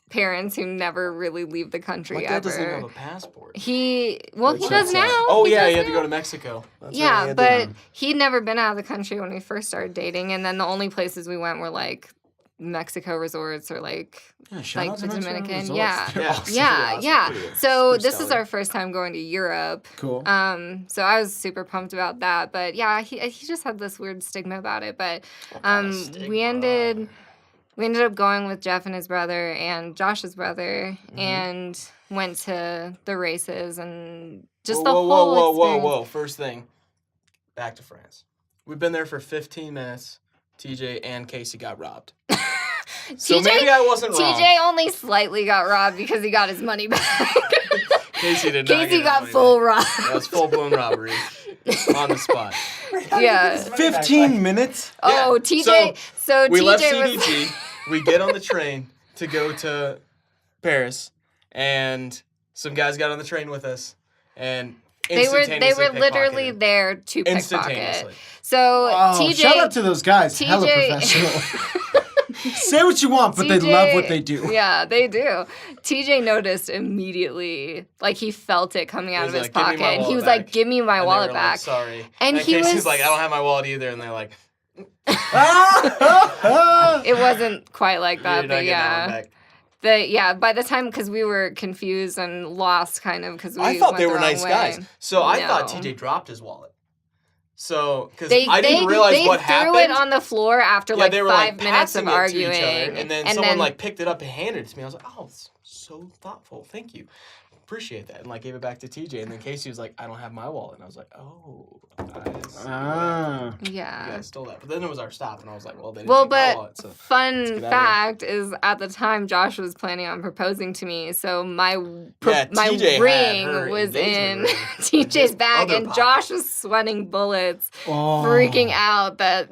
parents who never really leave the country My dad doesn't even ever. have a passport. He Which does checks out. now. Oh He yeah, does he had to now. go to Mexico. That's right, he Yeah, had but to- he'd never been out of the country when we first started dating, and then the only places we went were like Mexico resorts or like Yeah, shout Like out to the Mexico Dominican, Resorts. yeah. They're Yeah. awesome. yeah, awesome. yeah. Pretty- So pretty this is stellar. our first time going to Europe. Cool. So I was super pumped about that, but yeah, he just had this weird stigma about it. But we ended up going with Jeff and his brother and Josh's brother and went to the races and just the whole experience. Whoa. First thing, back to France. We've been there for 15 minutes. TJ and Casey got robbed. So maybe I wasn't wrong. TJ only slightly got robbed because he got his money back. Casey did not Casey get his got money full back. robbed. That was full-blown robbery on the spot. Yeah. 15 minutes? Oh, Yeah, TJ. So We TJ left was. CDG. We get on the train to go to Paris, and some guys got on the train with us, and They were instantaneously literally pickpocketed. there to pickpocket. Instantaneously. So Oh, TJ. shout out to those guys. Hella TJ professional. Say what you want, but they love what they do. Yeah, they do. TJ noticed immediately, like he felt it coming out He of was his like, "Give me pocket, my and he wallet was like, back." "Give me my And they wallet were back." Like, sorry. And he Casey's was like, I don't have my wallet either, and they're like, It wasn't quite like you that, did not but get that one yeah. back. By the time, because we were confused and lost, kind of, because we I thought went they the were wrong nice way. guys. So I thought No. TJ dropped his wallet. So, because They I didn't realize they what threw happened. it on the floor after Yeah, like they were 5 like minutes of passing it to arguing, each other, and then someone like picked it up and handed it to me. I was like, oh, it's so thoughtful. Thank you. appreciate that, and like gave it back to TJ. And then Casey was like, I don't have my wallet, and I was like, oh, guys, you Yeah. guys stole that. But then it was our stop, and I was like, well, they didn't Well, take my but wallet, so fun get outta fact is at the time Josh was planning on proposing to me, so my my TJ had ring her was in engagement ring in TJ's his bag, other and pocket. Josh was sweating bullets, Oh. freaking out that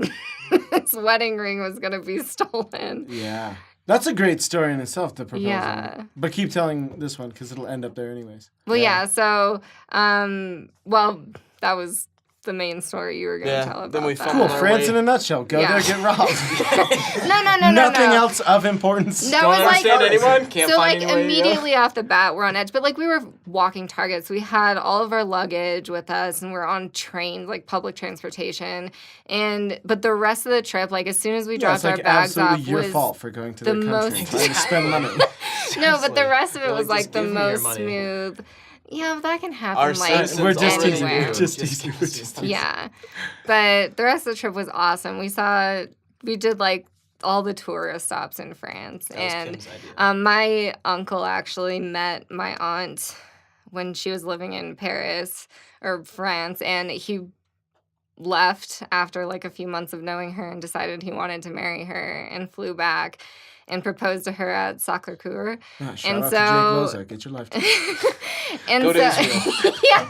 his wedding ring was gonna be stolen. Yeah. That's a great story in itself, the proposal. Yeah. But keep telling this one because it'll end up there anyways. Well, yeah. So, well, that was the main story you were gonna Yeah, tell about. then we that. Cool. fumbled our France way. in a nutshell. Go Yeah. there, get robbed. No. Nothing no. else of importance. That Don't was like understand anyone. Can't so find like any way to go. immediately off the bat we're on edge, but like we were walking Target, so we had all of our luggage with us, and we're on trains, like public transportation, but the rest of the trip, like as soon as we Yeah, dropped it's like our bags absolutely off, your was fault for going to the their country most- and trying to spend money. no, but the Seriously. rest of it They're was like, like "Just the give me your most money." smooth. Yeah, but that can happen Our like citizens We're just already teasing. anywhere. We're just teasing. Yeah, but the rest of the trip was awesome. We did like all the tourist stops in France, That was and Kim's idea. my uncle actually met my aunt when she was living in Paris or France, and he left after like a few months of knowing her and decided he wanted to marry her and flew back and proposed to her at Sacré-Cœur. Yeah, shout And out so- to Jake Loza. Get your life together. And Go to so, Israel. yeah,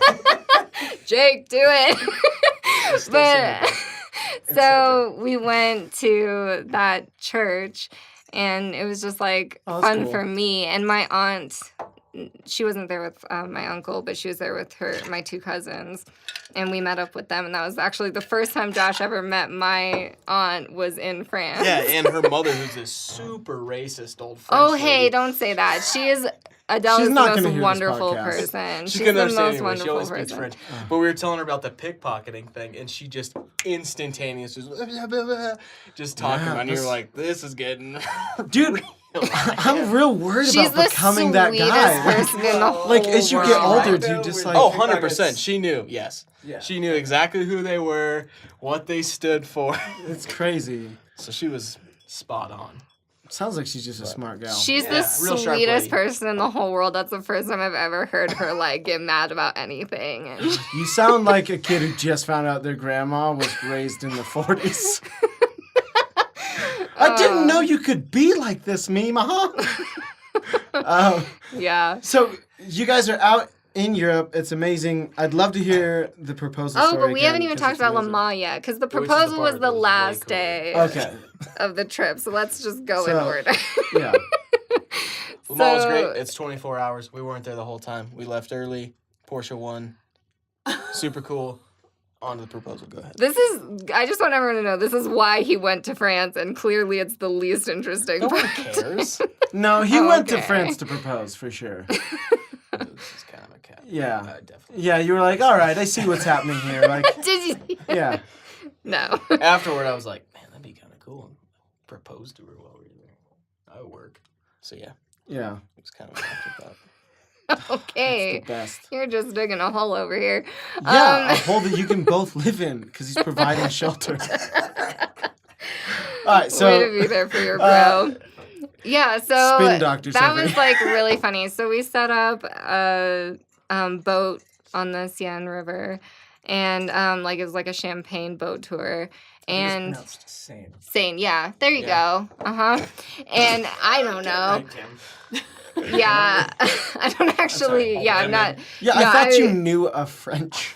Jake, do it. Still But It's so we went to that church, and it was just like Oh, that's fun cool. for me. And my aunt, she wasn't there with my uncle, but she was there with my two cousins, and we met up with them. And that was actually the first time Josh ever met my aunt was in France. Yeah, and her mother, who's this super racist old French Oh, hey, lady. don't say that. She is Adele She's is not the gonna most hear this wonderful podcast. person. She She's couldn't the understand most anyway. She wonderful always speaks person. French. But we were telling her about the pickpocketing thing, and she just instantaneous was just talking Yeah, about it. And you're this- like, this is getting Dude, I'm real worried She's about the becoming that sweetest guy. person in the whole Like, as you get world. older, do you just like... Oh, Pickpockets. 100%. She knew, yes. Yeah. She knew exactly who they were, what they stood for. It's crazy. So she was spot on. Sounds like she's just a smart gal. She's Yeah, the real sharp sweetest lady. person in the whole world. That's the first time I've ever heard her like get mad about anything. And You sound like a kid who just found out their grandma was raised in the 40s. I didn't know you could be like this, Mima. yeah. So you guys are out in Europe. It's amazing. I'd love to hear the proposal Oh, story but we again, haven't even 'cause talked it's about amazing. Lamar yet, because the Which is the proposal was part the that was last way cool. day Okay. of the trip. So let's just go in So- order. Yeah. The mall was So- great. It's 24 hours. We weren't there the whole time. We left early. Porsche won. Super cool. On to the proposal. Go ahead. I just want everyone to know, this is why he went to France, and clearly it's the least interesting No one part. cares. No, he Oh, went to okay. France to propose for sure. This is kind of a cat. Yeah. Definitely. Yeah, you were like, all right, I see what's happening here. Like, Did you? yeah. No. Afterward, I was like, man, that'd be kind of cool. Propose to her while we were there. That would work. So yeah, Yeah. it was kind of an afterthought. Okay. It's the best. You're just digging a hole over here. Yeah, a hole that you can both live in because he's providing shelter. All right, so Way to be there for your bro. Yeah, so Spin doctors that over was here. like really funny. So we set up a boat on the Seine River, and like it was like a champagne boat tour. And pronounced sane. Seine, yeah, there you Yeah. go. And I don't know. Yeah, I don't actually. sorry. Yeah, I'm not. yeah, no, I thought you knew a French.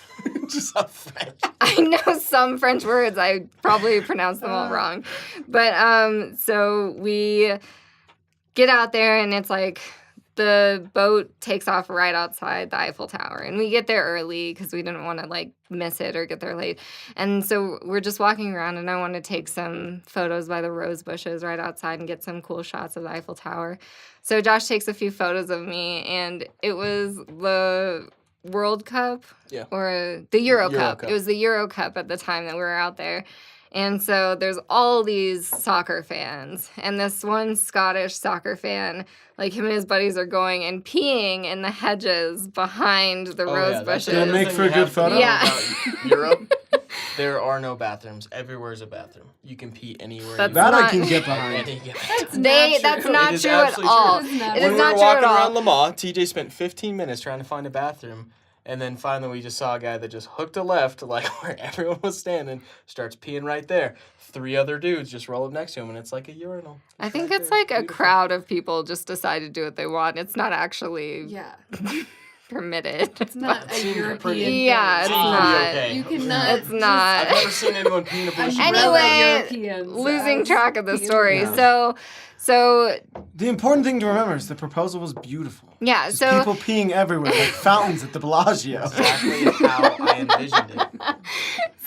Just a French. I know some French words. I probably pronounced them all wrong. But so we get out there, and it's like the boat takes off right outside the Eiffel Tower, and we get there early because we didn't want to like miss it or get there late. And so we're just walking around, and I want to take some photos by the rose bushes right outside and get some cool shots of the Eiffel Tower. So Josh takes a few photos of me, and it was the World Cup, Yeah. or the Euro Cup. Cup. It was the Euro Cup at the time that we were out there. And so there's all these soccer fans, and this one Scottish soccer fan, like him and his buddies are going and peeing in the hedges behind the rose bushes. Gonna make for a good photo? Yeah. Europe. There are no bathrooms. Everywhere is a bathroom. You can pee anywhere. That's you That not- I can get behind. That's That's not It is true at absolutely all. true. It is not It When is we not were true walking at all. around Lamar, TJ spent 15 minutes trying to find a bathroom. And then finally we just saw a guy that just hooked a left, like where everyone was standing, starts peeing right there. 3 other dudes just roll up next to him, and it's like a urinal. I think right it's there. like a Beautiful. crowd of people just decide to do what they want. It's not actually Yeah. permitted. It's not a Seemed European pretty- thing. Yeah, it's Seemed pretty not. okay. You cannot. It's not. I've never seen anyone pee in a bush. Anyway, losing track of the story. Yeah. So The important thing to remember is the proposal was beautiful. yeah, Just so people peeing everywhere, like fountains at the Bellagio. Exactly how I envisioned it.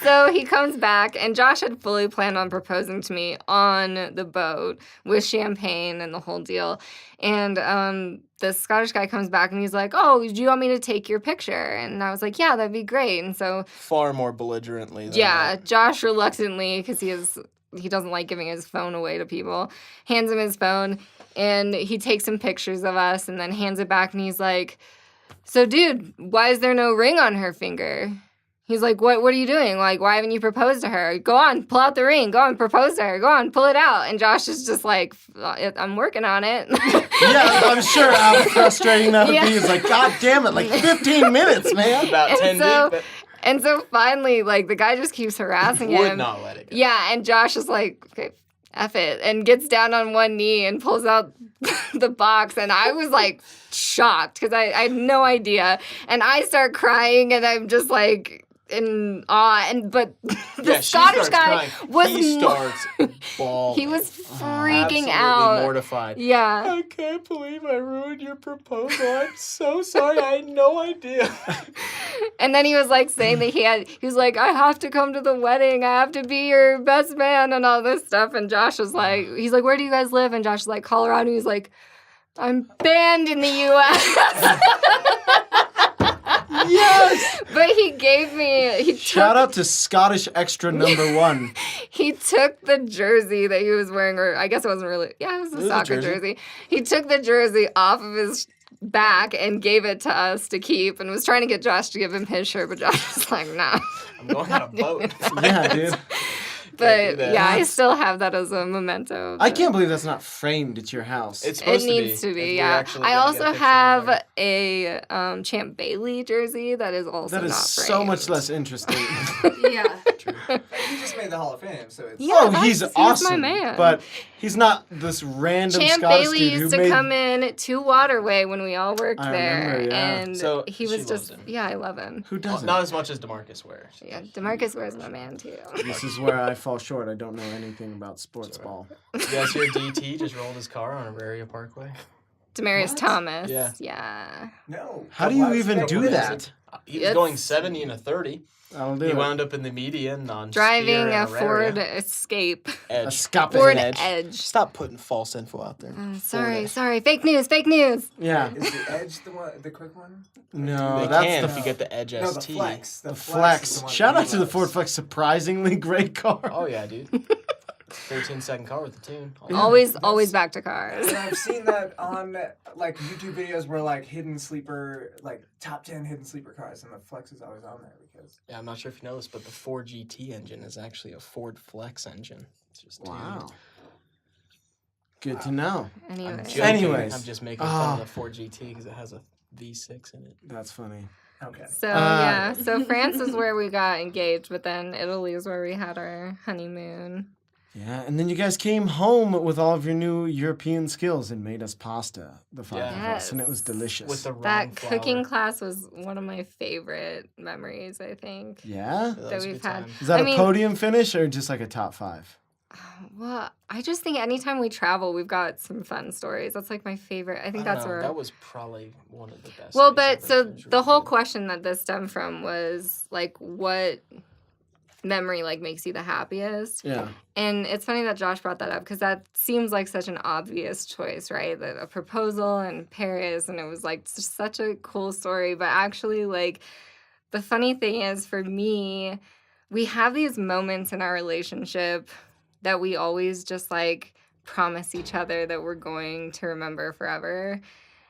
So he comes back, and Josh had fully planned on proposing to me on the boat with champagne and the whole deal. And the Scottish guy comes back, and he's like, "Oh, do you want me to take your picture?" And I was like, "Yeah, that'd be great." And so, Far more belligerently than yeah, that. Josh reluctantly, because he doesn't like giving his phone away to people, hands him his phone, and he takes some pictures of us, and then hands it back, and he's like, "So, dude, why is there no ring on her finger?" He's like, what are you doing? Like, why haven't you proposed to her? Go on, pull out the ring. Go on, propose to her. Go on, pull it out. And Josh is just like, I'm working on it. Yeah, I'm sure how frustrating that would Yeah. be. It's like, God damn it, like 15 minutes, man. About And 10 so- deep, And so finally, like, the guy just keeps harassing but would him. not let it go. Yeah, and Josh is like, okay, F it, and gets down on one knee and pulls out the box. And I was like shocked because I had no idea. And I start crying, and I'm just like in awe. But the Yeah, she Scottish starts guy crying. was He mo- starts bawling. he was freaking Absolutely out. mortified. Yeah. I can't believe I ruined your proposal. I'm so sorry. I had no idea. And then he was like saying that he was like, I have to come to the wedding. I have to be your best man and all this stuff. And Josh was like, he's like, where do you guys live? And Josh is like, Colorado. He's like, I'm banned in the U.S. Yes! But he gave me, Shout out to Scottish Extra #1. he took the jersey that he was wearing, or I guess it wasn't really, yeah, it was It a was a soccer jersey. jersey. He took the jersey off of his back and gave it to us to keep and was trying to get Josh to give him his shirt, but Josh was like, nah. I'm going on a boat. Yeah, dude. But do that. yeah, I That's- still have that as a memento. I but- can't believe that's not framed at your house. It's It supposed needs to If be, we're yeah. actually I gonna also get a picture, have like- a Champ Bailey jersey that is also that is not so framed. much less interesting. Yeah. He just made the Hall of Fame, so it's. Yeah, Oh, that's- he's he's awesome. my man. But he's not this random Champ Scottish Bailey dude used who to made... come in to Waterway when we all worked I there, remember, yeah. and So, he she was loves just him. yeah, I love him. Who doesn't? Not as much as DeMarcus wears. Yeah, Demarcus wears my man too. This is where I fall short. I don't know anything about sports ball. You guys hear DT just rolled his car on Auraria Parkway? Demarius What? Thomas. Yeah. Yeah. No. How do you Why even would do they- that? He was It's- going 70 and a 30. I'll do He it. wound up in the median on Driving Spear a and Ford Auraria. Escape. A Edge. scop Ford edge. Edge. Stop putting false info out there. Sorry, Ford sorry. Fake news, fake news. Yeah. Is the Edge the quick one? No, They that's can the if you get the Edge No, the ST. Flex. The is Flex. the one Shout that out he to the loves. Ford Flex. Surprisingly great car. Oh yeah, dude. 13-second car with the tune. Always back to cars. And I've seen that on like YouTube videos where like hidden sleeper, like top 10 hidden sleeper cars, and the Flex is always on there because. Yeah, I'm not sure if you know this, but the Ford GT engine is actually a Ford Flex engine. It's just Wow. Good to know. I'm Anyway. joking. Anyways. I'm just making fun Ah. of the Ford GT because it has a V6 in it. That's funny. Okay. So yeah, so France is where we got engaged, but then Italy is where we had our honeymoon. Yeah, and then you guys came home with all of your new European skills and made us pasta, the five of us, and it was Yes. delicious. With the wrong That flour. cooking class was one of my favorite memories, I think. Yeah? That that was a we've good had. time. Is that I a mean- podium finish or just like a top 5? Well, I just think anytime we travel, we've got some fun stories. That's like my favorite. I think I don't that's know, where. that was probably one of the best. Well, days but ever. so It was the really whole good. question that this stemmed from was like, what memory like makes you the happiest? Yeah. And it's funny that Josh brought that up because that seems like such an obvious choice, right? That a proposal in Paris, and it was like just such a cool story. But actually, like, the funny thing is for me, we have these moments in our relationship that we always just like promise each other that we're going to remember forever.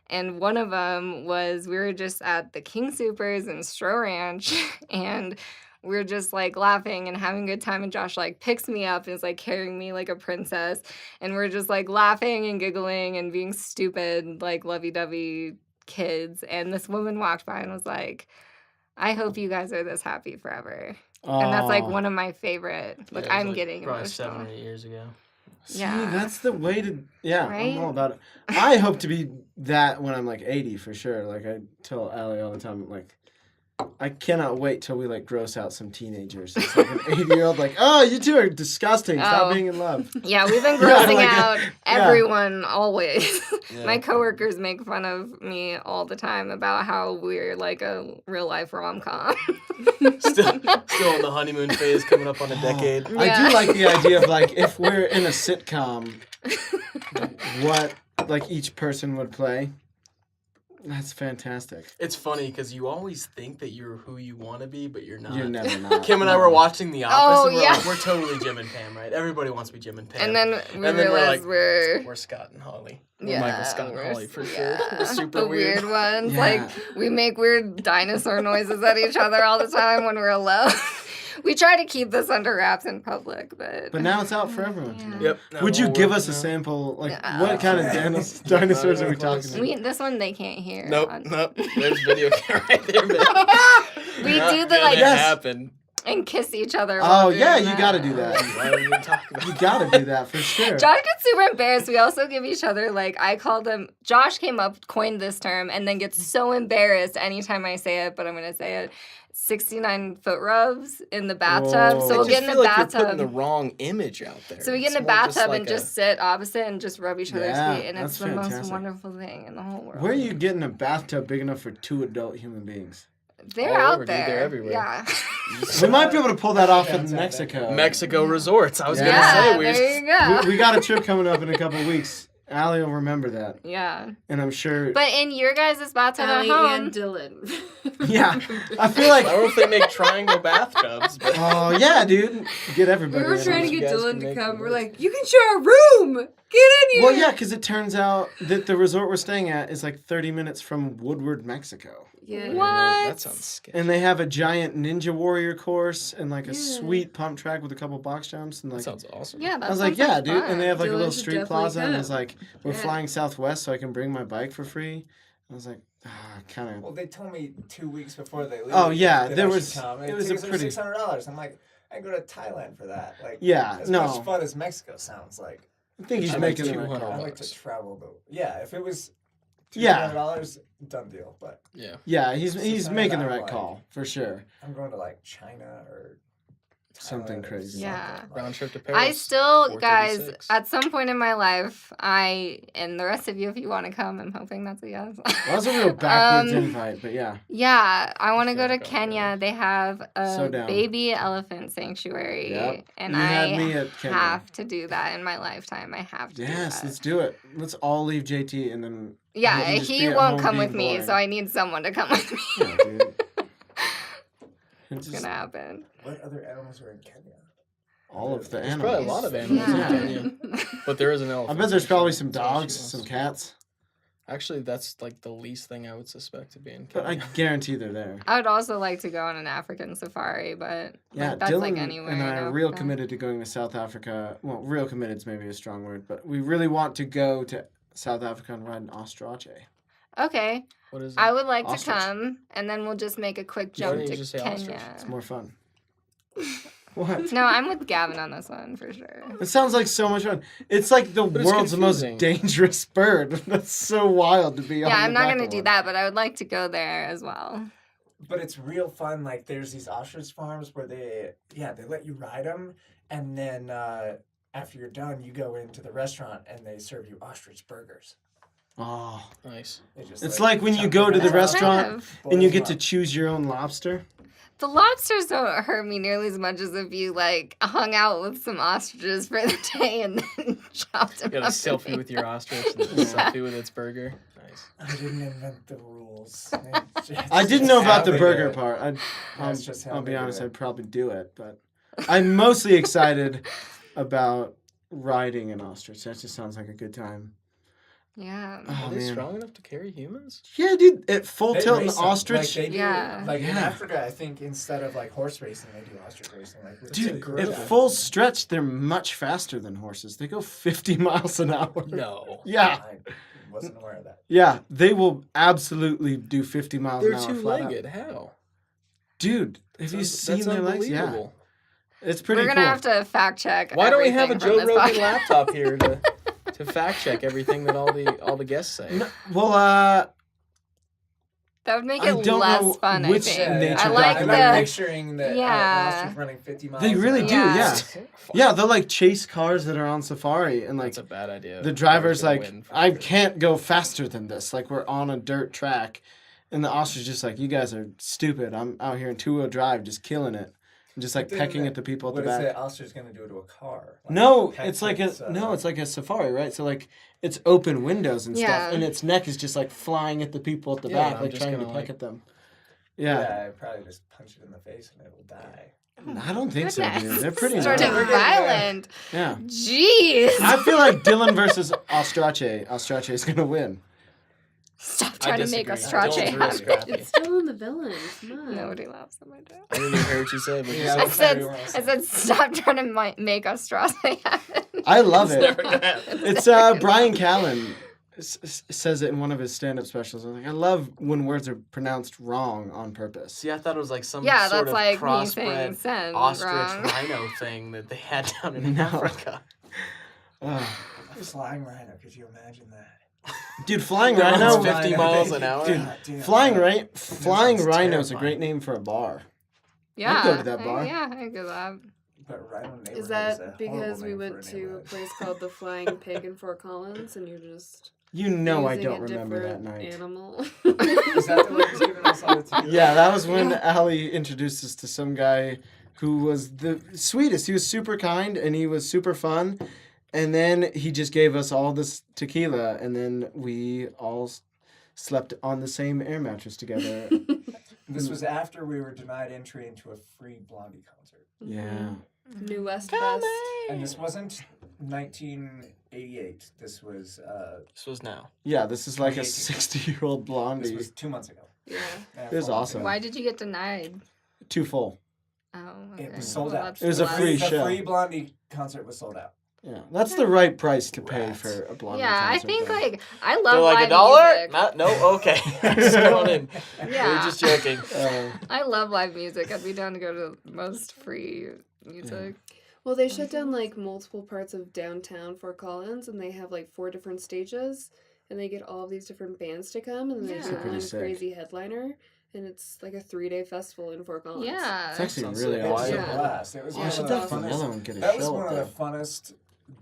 And one of them was we were just at the King Soopers in Stro Ranch, and we're just like laughing and having a good time, and Josh like picks me up and is like carrying me like a princess, and we're just like laughing and giggling and being stupid like lovey-dovey kids. And this woman walked by and was like, I hope you guys are this happy forever. And that's like Aw. one of my favorite. Look, Yeah, it was, I'm like, getting probably emotional. 7 or 8 years ago. See, Yeah. that's the way to. Yeah, Right? I'm all about it. I hope to be that when I'm like 80 for sure. Like I tell Allie all the time, like I cannot wait till we like gross out some teenagers. It's like an 80-year-old like, oh, you two are disgusting. Stop Oh. being in love. Yeah, we've been Yeah, grossing like, out everyone always. Yeah. My coworkers make fun of me all the time about how we're like a real life rom-com. Still in the honeymoon phase, coming up on a decade. I Yeah. do like the idea of like if we're in a sitcom, what like each person would play. That's fantastic. It's funny because you always think that you're who you want to be, but you're not. You're never not. Kim and I were watching The Office, Oh, and we're yeah. like, we're totally Jim and Pam, right? Everybody wants to be Jim and Pam. And then we And then we're realize like, we're we're Scott and Holly. yeah, Michael Scott and we're Holly s- for sure. yeah, We're super the weird. ones. Yeah. Like we make weird dinosaur noises at each other all the time when we're alone. We try to keep this under wraps in public, but But now it's out for everyone to Yeah. know. Yep. Would you give us a sample? sample? Like, Yeah. what kind of dinosaurs are we Close. talking about? this one they can't hear. Nope, on- nope. There's video camera right there, man. We Not do the gonna like Yes. happen. and kiss each other. while Oh, doing yeah, you gotta do that. Why don't we even talk about You that? gotta do that for sure. Josh gets super embarrassed. We also give each other like I call them. Josh came up, coined this term, and then gets so embarrassed anytime I say it. But I'm gonna say it. 69 foot rubs in the bathtub. Whoa. So I we'll just get in feel the like you're putting bathtub. the wrong image out there. So we get in It's the more just bathtub like and just sit opposite and just rub each other's Yeah, feet, and it's that's the most fantastic. wonderful thing in the whole world. Where are you getting a bathtub big enough for 2 adult human beings? They're all out over, dude. there. They're everywhere. Yeah. We might be able to pull that off in Downtown Mexico. Mexico resorts. I was Yeah. gonna say we there you go. We got a trip coming up in a couple weeks. Allie will remember that. Yeah. And I'm sure. But in your guys' bathtub at Allie home, and Dylan. Yeah. I feel I like. don't know if they make triangle bathtubs, but Oh, yeah, dude. Get We everybody. were in trying on to it. get You guys Dylan can to make come. it We're work. like, you can share a room. Get in here. Well, yeah, because it turns out that the resort we're staying at is like 30 minutes from Woodward, Mexico. Yeah. What? That sounds scary. And they have a giant Ninja Warrior course and like a Yeah. sweet pump track with a couple box jumps. And That like, sounds awesome. yeah, that I was like, sounds yeah, dude. fun. And they have like a Dylan little should street definitely plaza. And come. it's like, we're Yeah. flying Southwest so I can bring my bike for free. I was like, kind Well, of. they told me 2 weeks before they leave. Oh, yeah, that there I should was- come. it was a tickets are pretty- $600. I'm like, I can go to Thailand for that. Like, Yeah, as no. much fun as Mexico sounds like. I think he's I making like the right 200. call. I like to travel though. Yeah, if it was Yeah. $200, done deal. But Yeah. Yeah, he's $600 making the right like- call for sure. I'm going to like China or Something Thailand or crazy. Yeah. something, Round like- trip to Paris. I still, guys, 436. at some point in my life, and the rest of you, if you want to come, I'm hoping that's a yes. That was a real backwards Um, invite, but yeah. Yeah, I want to go to Go, Kenya. They have a So down. baby elephant sanctuary, Yep. and You I had me at Kenya. have to do that in my lifetime. I have to. Yes, do let's that. do it. Let's all leave JT and then. Yeah, you can just he be at won't home come with being me, boring. so I need someone to come with me. Yeah, dude. It's Just gonna happen. What other animals are in Kenya? all of the There's animals. probably a lot of animals in Yeah. Kenya, but there is an I elephant. bet there's probably some That's all she dogs, wants. some cats, Actually, that's like the least thing I would suspect to be in but I Kenya. guarantee they're there. I would also like to go on an African safari, but Yeah, like, that's Dylan like anywhere. and I in are real Africa. committed to going to South Africa. Well, real committed is maybe a strong word, but we really want to go to South Africa and ride an ostrich. Okay, What is it? I would like Ostrich. to come, and then we'll just make a quick Why jump don't you to just say Kenya. ostrich? It's more fun. What? No, I'm with Gavin on this one for sure. It sounds like so much fun. It's like the But it's world's most confusing. dangerous bird. That's so wild to be on Yeah, the I'm not back gonna of do one. that, but I would like to go there as well. But it's real fun. Like there's these ostrich farms where they let you ride them, and then after you're done, you go into the restaurant and they serve you ostrich burgers. Oh, Nice. They just, it's like when you chop go it to the up, restaurant Kind of. and you boil get them to choose your own lobster. The lobsters don't hurt me nearly as much as if you like hung out with some ostriches for the day and then chopped them You got a up. selfie with your ostrich and a selfie with its burger. Nice. I didn't invent the rules. I didn't know about the How they burger do it. part. That's just how I'll they be do honest, it. I'd probably do it, but I'm mostly excited about riding an ostrich. That just sounds like a good time. Yeah. Oh, Are they man. strong enough to carry humans? Yeah, dude. At full They tilt, an race 'em. ostrich. Like, they do, Yeah. like in Yeah. Africa, I think instead of like horse racing, they do ostrich racing. Like with Dude, the- at full stretch, they're much faster than horses. They go 50 miles an hour. No. Yeah. I wasn't aware of that. Yeah, they will absolutely do 50 miles They're an hour flat out. two-legged. How? Dude, have you seen their legs? Yeah. unbelievable. It's pretty We're cool. gonna have to fact check. Why don't we have a everything Joe from this Rogan podcast. laptop here to fact check everything that all the guests say? No, well, That would make I it don't less know fun. which I think. nature I like I'm documentary. picturing that Yeah. an ostrich running 50 miles. They really an do, hour. yeah. Yeah, they'll like chase cars that are on safari and like That's a bad idea. the driver's Gonna like, win for I sure. can't go faster than this. Like we're on a dirt track. And the ostrich just like, you guys are stupid. I'm out here in two-wheel drive just killing it. And just like Then pecking that- at the people at the What is back. the ostrich going to do to a car? Like, No, peck it's like its, it's like a safari, right? So like it's open windows and Yeah. stuff, and its neck is just like flying at the people at the Yeah, back, I'm like just trying to gonna, peck like- at them. Yeah, Yeah. I probably just punch it in the face and it will die. I don't think so, Goodness. dude. They're pretty Started gnarly. violent. Yeah. Jeez. I feel like Dylan versus Ostrache. Ostrache is gonna win. Stop I trying to make disagree. a strache Dylan's real happen. scrappy. It's still in the villain. Come on. Nobody laughs at my joke. I didn't even hear what you said. But Yeah, I that's said, not what I said, stop trying to make a strache happen. I love it's it. never gonna happen. It's Brian Callen says it in one of his stand-up specials. I'm like, I love when words are pronounced wrong on purpose. See, I thought it was like some Yeah, sort that's of like me saying crossbred sen ostrich wrong. rhino thing that they had down in No. Africa. Flying rhino, could you imagine that? Dude, flying That rhino. runs 50 miles an hour. Dude, Flying sounds rhino is a terrifying. great name for a bar. Yeah. go to that bar. Yeah, I go to that. But rhino neighborhood Is a that horrible because we name went for a to a neighborhood. place called the Flying Pig in Fort Collins and you're just You know I using don't a remember that different night. animal? Is that the one that's giving us all the tequila? Yeah, that was when Allie introduced us to some guy who was the sweetest. He was super kind and he was super fun. And then he just gave us all this tequila, and then we all slept on the same air mattress together. This was after we were denied entry into a free Blondie concert. Yeah. New West Fest. And this wasn't 1988. This was This was now. Yeah, this is like a 2018. 60-year-old this blondie. was 2 months ago. Yeah. It was awesome. Why did you get denied? Too full. Oh, okay. It was sold out. that's It was a less- free The show. free Blondie concert was sold out. Yeah, that's the right price to pay Rats. for a blondie Yeah, I concert, think though. like I love They're like live $1? music. Not, no, okay. Just going in. Yeah. We're just joking. I love live music. I'd be down to go to most free music. Well, they shut down like multiple parts of downtown Fort Collins, and they have like 4 different stages, and they get all of these different bands to come, and then they Yeah. do Pretty one sick. crazy headliner, and it's like a 3-day festival in Fort Collins. Yeah. It's actually Sounds really sick. It was awesome. a Yeah. blast. It was Oh, one I should of the definitely funnest. go and get a That was show one up of the there. funnest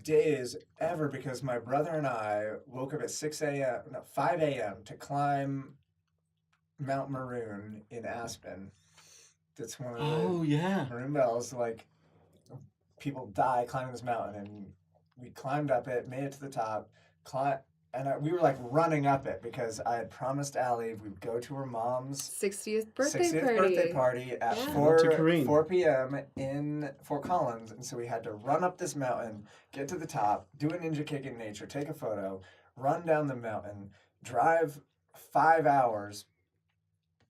days ever because my brother and I woke up at 5 a.m. to climb Mount Maroon in Aspen. That's one of the Oh, yeah. Maroon Bells. Like, people die climbing this mountain, and we climbed up it, made it to the top, we were like running up it because I had promised Allie we'd go to her mom's 60th birthday 60th party. birthday party at Yeah. 4 To Kareen. 4 p.m. in Fort Collins, and so we had to run up this mountain, get to the top, do a ninja kick in nature, take a photo, run down the mountain, drive 5 hours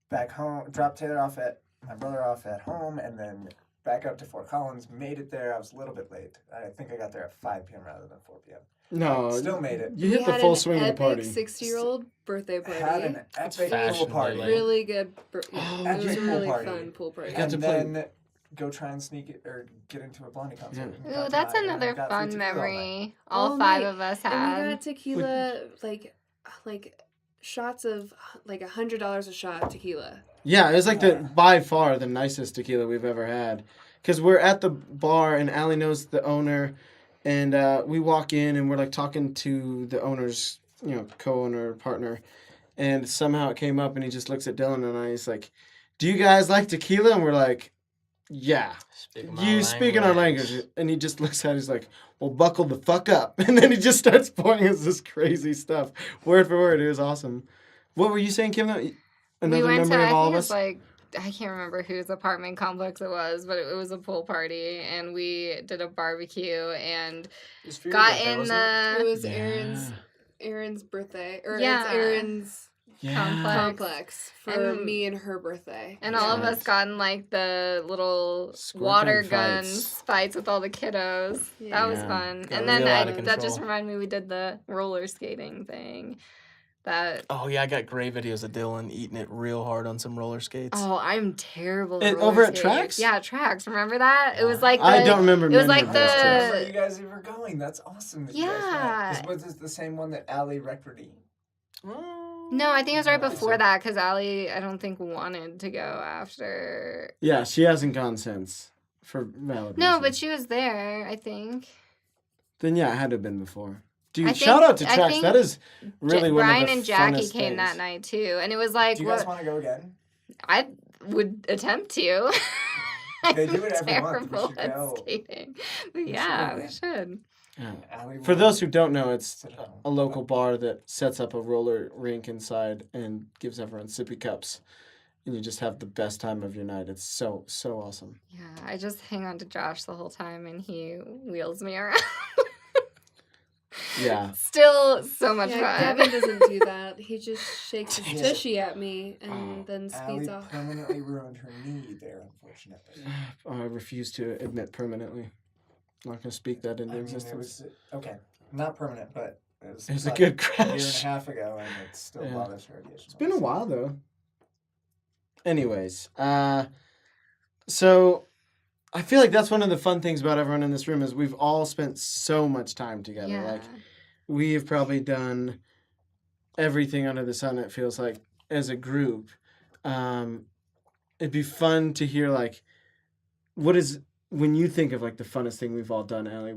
back home, drop Taylor off at my brother off at home, and then back up to Fort Collins. Made it there. I was a little bit late. I think I got there at 5 p.m. rather than 4 p.m. No, Still made it. you We hit the had full an swing of the epic party. 60-year-old birthday party. Had an epic pool fashionably party. late. Really good. Oh, it was epic a pool really party. fun pool party. got to And play- then go try and sneak it or get into a Blondie concert. and Ooh, got that's denied, and another got free fun tequila all night. memory. All All 5 night. of us And we had. got tequila, like shots of like $100 a shot tequila. Yeah, it was like the by far the nicest tequila we've ever had. Because we're at the bar and Allie knows the owner, and we walk in and we're like talking to the owner's, co-owner, partner, and somehow it came up and he just looks at Dylan and I. He's like, "Do you guys like tequila?" And we're like, "Yeah." You speak in our language, and he just looks at it. He's like, "Well, buckle the fuck up," and then he just starts pouring us this crazy stuff, word for word. It was awesome. What were you saying, Kim? Another We went to, memory of I all think of it's us. like, I can't remember whose apartment complex it was, but it was a pool party, and we did a barbecue and got in It the. was Aaron's Aaron's birthday, or Yeah. it's Aaron's complex for And- me and her birthday. And all of us Nice. got in like the little Squirt water gun guns fights. fights with all the kiddos. That was Yeah. fun. Got And then real out of that just control. reminded me we did the roller skating thing. That Oh yeah, I got great videos of Dylan eating it real hard on some roller skates. I'm terrible. It- at over roller at skates. Tracks? Yeah, Tracks. Remember that? It was like I don't remember It was many like of those I the- trips. remember you guys were going. That's awesome. That you guys Yeah. went. Was this the same one that Ali Recorded? No, I think it was right No, before so- that because Allie, I don't think wanted to go after. Yeah, she hasn't gone since for valid No, reasons. but she was there. I think. Then yeah, it had to have been before. Dude, I shout think- out to I Tracks. think That is really one Brian of the and Jackie funnest came that days. night too, and it was like Do you guys what want to go again? I would attempt to. They do I'm it every month. We terrible should at go. skating. But We yeah, should go we should. Yeah. Ali For will those who don't know, it's sit home. a local bar that sets up a roller rink inside and gives everyone sippy cups, and you just have the best time of your night. It's so awesome. Yeah, I just hang on to Josh the whole time, and he wheels me around. Yeah. Still so much Yeah, fun. Gavin doesn't do that. He just shakes his Jeez. tushy at me and Oh. then Ali speeds off. permanently ruined her knee there, unfortunately. I refuse to admit permanently. I'm not gonna speak that into I mean, it existence. was okay, not permanent, but it was. It was a about good a year and a crash. half ago, and it still Yeah. bothers her occasionally. It's been a while though. Anyways, so I feel like that's one of the fun things about everyone in this room is we've all spent so much time together. Yeah. Like we've probably done everything under the sun, it feels like, as a group. It'd be fun to hear like when you think of like the funnest thing we've all done, Allie,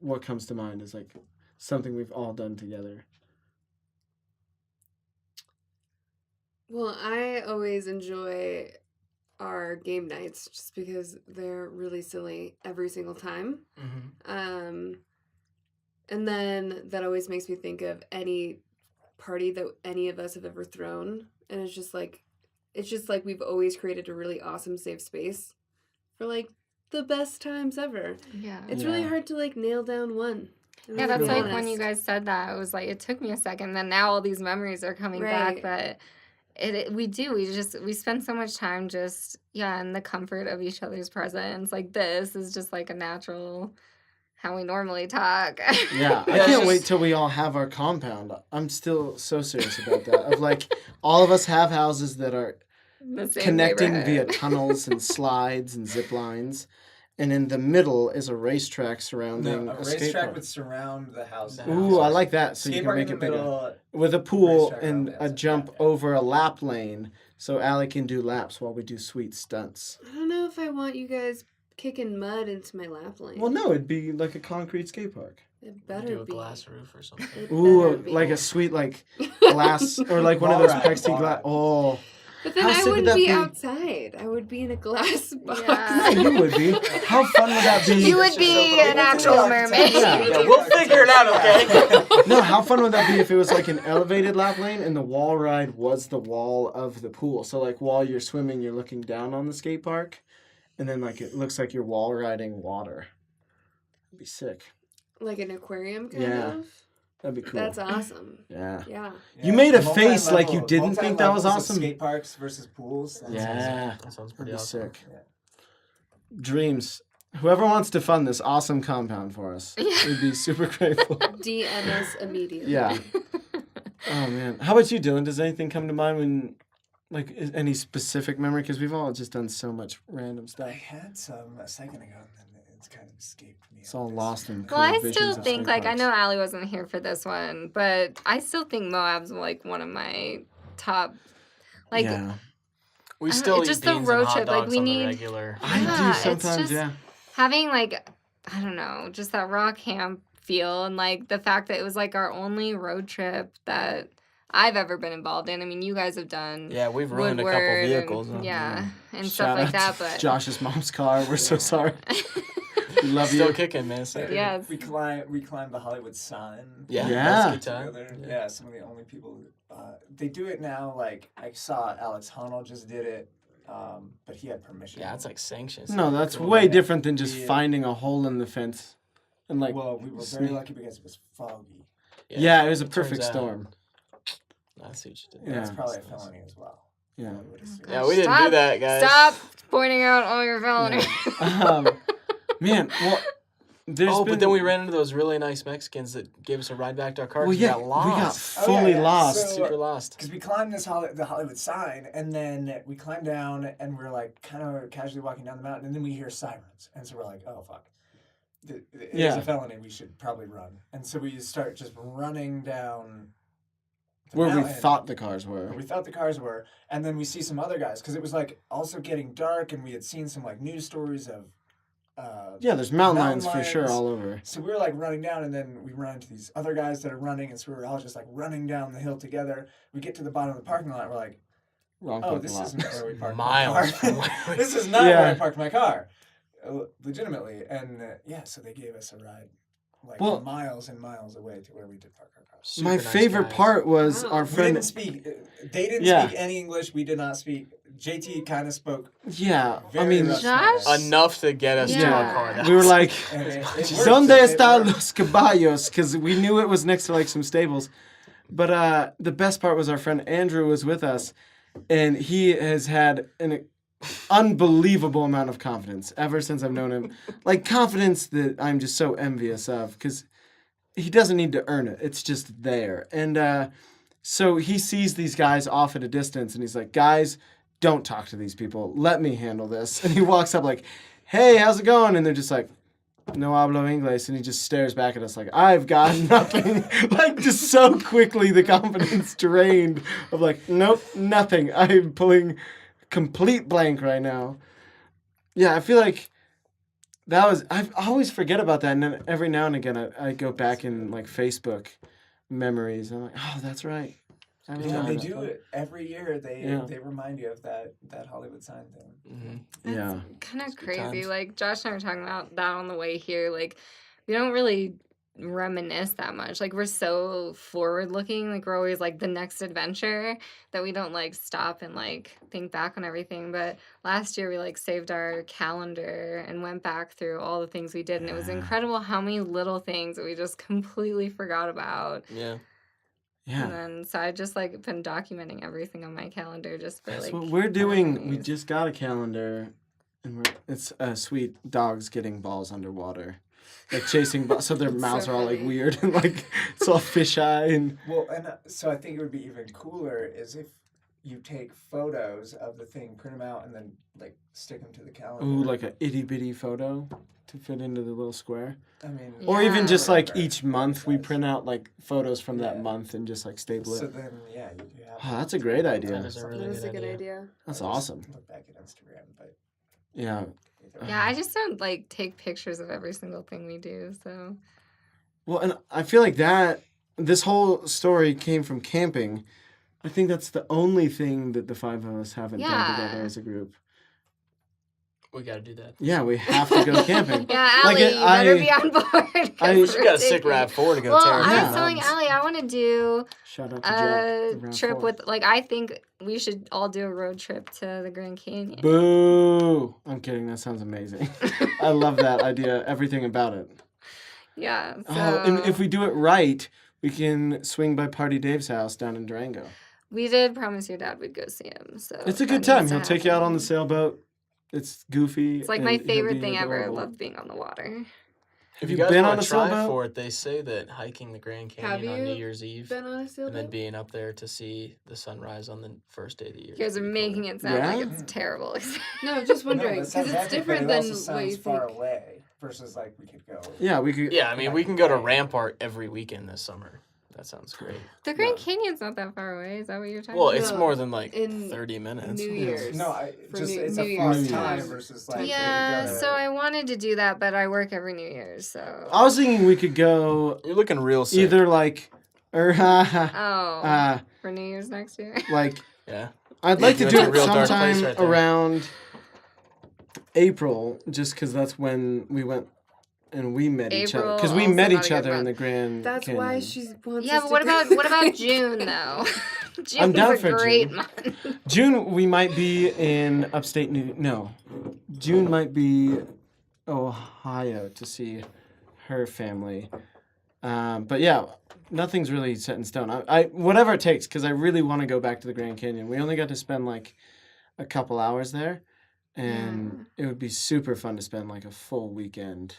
what comes to mind is like something we've all done together. Well, I always enjoy our game nights just because they're really silly every single time. Mm-hmm. And then that always makes me think of any party that any of us have ever thrown. And it's just like we've always created a really awesome safe space for like the best times ever. Yeah. It's really Yeah. hard to like nail down one. I'm Yeah, gonna that's be like when honest. you guys said that. It was like it took me a second. Then now all these memories are coming back. Right. But we spend so much time just in the comfort of each other's presence. Like this is just like a natural how we normally talk. Yeah, I Yeah, can't it's wait just- till we all have our compound. I'm still so serious about that. Of like, all of us have houses that are The same connecting via neighborhood. tunnels and slides and zip lines, and in the middle is a racetrack surrounding No, a a skate racetrack park. would surround the house. Ooh, I like that. So Skate you can park make in it the bigger middle. with a pool racetrack and around the a outside. jump Yeah. over a lap lane, so Allie can do laps while we do sweet stunts. I don't know if I want you guys kicking mud into my lap lane. Well, no, it'd be like a concrete skate park. It better Do a be. glass roof or something. It Ooh, better be. like a sweet like glass or like one of those Wall ride, wall plexiglass. ride. Oh. But then How I sick would wouldn't that be be? outside. I would be in a glass box. Yeah. Yeah, you would be. How fun would that be? You would be an actual mermaid. Yeah. Yeah, we'll figure it out, okay? No, how fun would that be if it was like an elevated lap lane and the wall ride was the wall of the pool? So like while you're swimming, you're looking down on the skate park, and then like it looks like you're wall riding water. That'd be sick. Like an aquarium kind Yeah. of. That'd be cool. That's awesome. Yeah. Yeah. You made a Multi-level- face like you didn't think that was multi-levels of awesome. Skate parks versus pools. That's Yeah. That sounds That'd pretty be awesome. sick. Yeah. Dreams. Whoever wants to fund this awesome compound for us, we'd be super grateful. DM us immediately. Yeah. Oh man, how about you, Dylan? Does anything come to mind when, like, any specific memory? Because we've all just done so much random I stuff. had some a second ago, and then it's kind of escaped me. It's all This- lost in. Well, I cool still visions of think, skate like, I parks. know Allie wasn't here for this one, but I still think Moab's, like, one of my top, like, Yeah, We I don't- still it's eat just the beans road and hot trip, like, dogs we on the need- regular. I Yeah, do it's sometimes. just- Yeah, having, like, I don't know, just that raw camp feel and, like, the fact that it was, like, our only road trip that I've ever been involved in. I mean, you guys have done Yeah, we've ruined a couple Woodward vehicles. and, huh? yeah, and Shout stuff like out that, to but... Josh's mom's car. We're so sorry. We love Still you. kicking, man. So Yes. We climbed the Hollywood sign. Yeah. Yeah. That's a good time. Together. Yeah, some of the only people. They do it now. Like I saw Alex Honnold just did it, but he had permission. Yeah, it's like sanctions. No, that's Cool. way different than just Yeah. finding a hole in the fence, and like. Well, we were very sneak- lucky because it was foggy. Yeah, it was a it turns perfect out- storm. I see what you did. Yeah. That's probably a felony as well. Yeah. I would assume. Yeah, we didn't do Stop- that, guys. Stop pointing out all your felonies. Man, well, there's Oh, been... but then we ran into those really nice Mexicans that gave us a ride back to our car. Well, 'cause yeah, we got lost. fully lost. So- Super lost. Because we climbed the Hollywood sign, and then we climbed down, and we're like kind of casually walking down the mountain, and then we hear sirens, and so we're like, oh fuck, it is Yeah. a felony. We should probably run, and so we start just running down. The Where we mountain, thought the cars were. where we thought the cars were, and then we see some other guys because it was like also getting dark, and we had seen some like news stories of. Yeah, there's mountain Mountain lions for sure lions. all over. So we were like running down, and then we run into these other guys that are running, and so we were all just like running down the hill together. We get to the bottom of the parking lot, we're like, Wrong oh, parking this lot. isn't where we parked Miles my from car. where we- This is not where I Yeah. parked my car. Legitimately. And yeah, so they gave us a ride like Well- miles and miles away to where we did park our car. Super My nice favorite guys. part was Wow. our We friend. didn't speak, they didn't Yeah. speak any English, we did not speak. JT kind of spoke Yeah, I very mean, rough Josh? Spanish. Enough to get us to Yeah. our car. That we were was- like, And it worked. "Donde It están worked. los caballos?" Because we knew it was next to like some stables. But the best part was our friend Andrew was with us, and he has had an unbelievable amount of confidence ever since I've known him. Like confidence that I'm just so envious of, because he doesn't need to earn it. It's just there. And so he sees these guys off at a distance, and he's like, "Guys, don't talk to these people. Let me handle this." And he walks up like, "Hey, how's it going?" And they're just like, "No hablo inglés." And he just stares back at us like, "I've got nothing." Like, just so quickly the confidence drained of like, "Nope, nothing. I'm pulling complete blank right now." Yeah, I feel like that was... I always forget about that. And then every now and again, I go back in like Facebook memories. And I'm like, oh, that's right. I Yeah, remember they that. do it every year. They Yeah. they remind you of that Hollywood sign thing. Mhm. Yeah. Kind of good crazy. times. Like Josh and I were talking about that on the way here. Like we don't really reminisce that much. Like we're so forward looking. Like we're always like the next adventure that we don't like stop and like think back on everything. But last year we like saved our calendar and went back through all the things we did, and it was Yeah. incredible how many little things that we just completely forgot about. Yeah. And Yeah. then so I just like been documenting everything on my calendar just for That's like what we're doing. We memories. just got a calendar, and it's sweet dogs getting balls underwater, like chasing balls. So their That's mouths so are all like funny. weird and like it's all fisheye and Well, and so I think it would be even cooler is if you take photos of the thing, print them out, and then like stick them to the calendar. ooh, like a itty bitty photo to fit into the little square. I mean, Or even Yeah. just like whatever. each month we Size. print out like photos from that Yeah. month and just like staple So it. then, yeah, you have. Oh, that's a great idea. That is a really That is good a good idea. idea. That's I'll just awesome. Look back at Instagram, but Yeah. either Yeah, I just don't like take pictures of every single thing we do. So Well, and I feel like this whole story came from camping. I think that's the only thing that the five of us haven't done Yeah. together as a group. We got to do that. Yeah, we have to go camping. yeah, Like Allie, it- you better I- be on board. 'cause I- we're We got a sick taking- rap 4 to go Well, tear I Yeah. was telling Allie I want to do Shout out to a Jack. round trip four. with like I think we should all do a road trip to the Grand Canyon. Boo! I'm kidding. That sounds amazing. I love that idea. Everything about it. Yeah. So Oh, and if we do it right, we can swing by Party Dave's house down in Durango. we did promise your dad we'd go see him, so It's a that good time. needs to He'll take you out on the happen. sailboat. It's goofy. It's like and my he'll favorite be thing ever. I adorable. love being on the water. If you you guys been want on a to try sailboat? for it, they say that hiking the Grand Have Canyon on New you Year's Eve Been on a and then sailboat? being up there to see the sunrise on the first day of the year. You guys are making it sound like Yeah? it's terrible. No, just No, wondering that because sounds it's epic, different but it than also what you sounds far think. away versus like we could go. Yeah, we could. Yeah, I mean, we can go to Rampart every weekend this summer. That sounds great. The Grand Canyon's not that far away. Is that what you're talking Well, about? it's No, more than like in 30 minutes. New Year's. No, For just New- it's New a far Year's time time. versus like. Yeah, we go to- so I wanted to do that, but I work every New Year's, so. I was thinking we could go You're looking real sick. either like, or Oh, for New Year's next year? like Yeah. I'd like to You do went it to a real dark place sometime right there. around April, just because that's when we went and we met each other. April Because we also met not a each good other in month. the Grand That's Canyon. why she wants. Yeah, us but to what go. about June though? June's down a for great June. month. June, we might be in upstate New. No, June might be Ohio to see her family. But yeah, nothing's really set in stone. I whatever it takes, because I really want to go back to the Grand Canyon. We only got to spend like a couple hours there, and it would be super fun to spend like a full weekend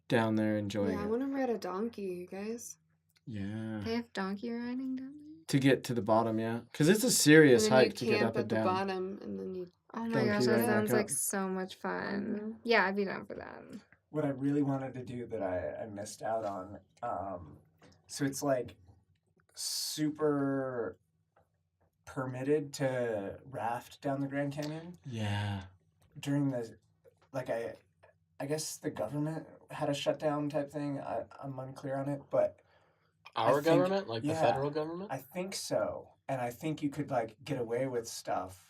down there enjoying I it. want to ride a donkey, you guys. Yeah. They have donkey riding down there? To get to the bottom, yeah. Because it's a serious And then you hike to get camp up at and the down. bottom, and then you. Oh my Donkey gosh, that ride back sounds up. like so much fun. Yeah, I'd be down for that. What I really wanted to do that I missed out on, so it's like super permitted to raft down the Grand Canyon Yeah. during the, like I guess the government had a shutdown type thing. I'm unclear on it, but Our think- government, like the yeah. federal government. I think so. And I think you could like get away with stuff.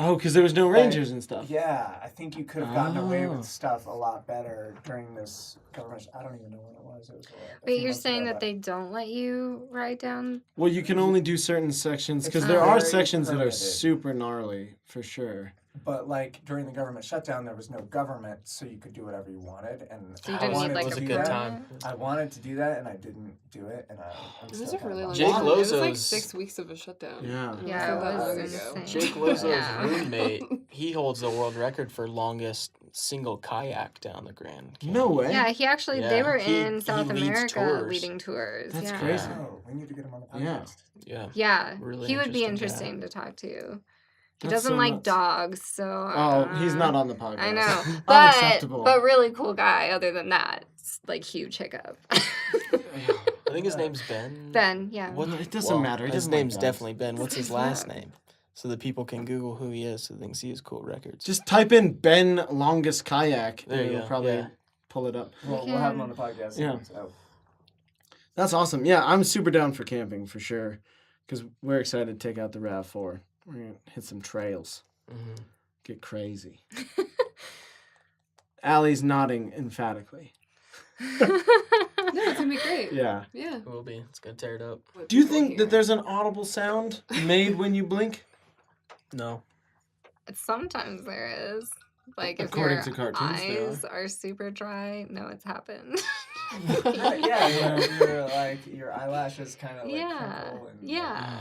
Oh, because there was no rangers and stuff. Yeah, I think you could have gotten away Oh. with stuff a lot better during this government. I don't even know when it was. It was a Wait, few you're months saying ago, that but- they don't let you ride down? Well, you can only do certain sections, because It's there are very sections that are permitted. super gnarly, for sure. But like during the government shutdown, there was no government, so you could do whatever you wanted. And So you I didn't wanted need like to was a a do good that. time. I wanted to do that, and I didn't do it. And I'm It was still a kinda really long bummed. Jake time. It was like Lozo's- 6 weeks of a shutdown. Yeah. And Yeah, wasn't it that was long insane. ago. Jake Lozo's Yeah. roommate, he holds the world record for longest single kayak down the Grand Canyon. No way. Yeah, he actually, they Yeah, were he in South leads America tours. leading tours. That's yeah. crazy. Oh, we need to get him on the podcast. Yeah. Yeah. Yeah, Really he would be interesting interesting to talk to. He That's doesn't so like nuts. dogs, so. Oh, he's not on the podcast. I know, Unacceptable. but really cool guy. Other than that, it's like huge hiccup. I think his name's Ben. Ben, yeah. Well, it doesn't matter. He His doesn't like name's dogs. definitely Ben. What's his last Yeah. name? So that people can Google who he is, so they can see his cool records. Just type in Ben longest kayak, There and you it'll go, probably yeah. pull it up. Well, we'll have him on the podcast. Yeah. Soon, so. That's awesome. Yeah, I'm super down for camping for sure, because we're excited to take out the RAV4. We're gonna hit some trails, Mhm. get crazy. Allie's nodding emphatically. No, it's gonna be great. Yeah. Yeah. It will be. It's gonna tear it up. What Do you people think hear. that there's an audible sound made when you blink? No. Sometimes there is. Like if According your to cartoons, there eyes are super dry, no, it's happened. Right, yeah, your eyelashes kind of like Yeah, crinkle and yeah.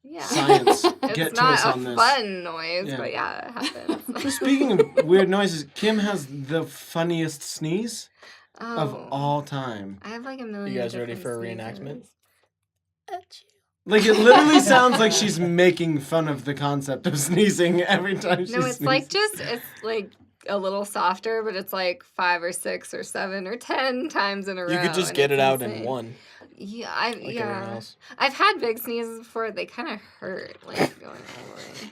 Yeah. Science, It's get to not us a on this. fun noise, Yeah. but yeah, it happens. Speaking of weird noises, Kim has the funniest sneeze of Oh, all time. I have like a million. You guys ready different for a reenactment? sneezes. Like, it literally sounds like she's making fun of the concept of sneezing every time she No, it's like sneezes. it's like a little softer, but it's like 5 or 6 or 7 or 10 times in a row. You could just and get it's it out insane. in one, Yeah, like everyone yeah. else. I've had big sneezes before. They kind of hurt, like going all the way.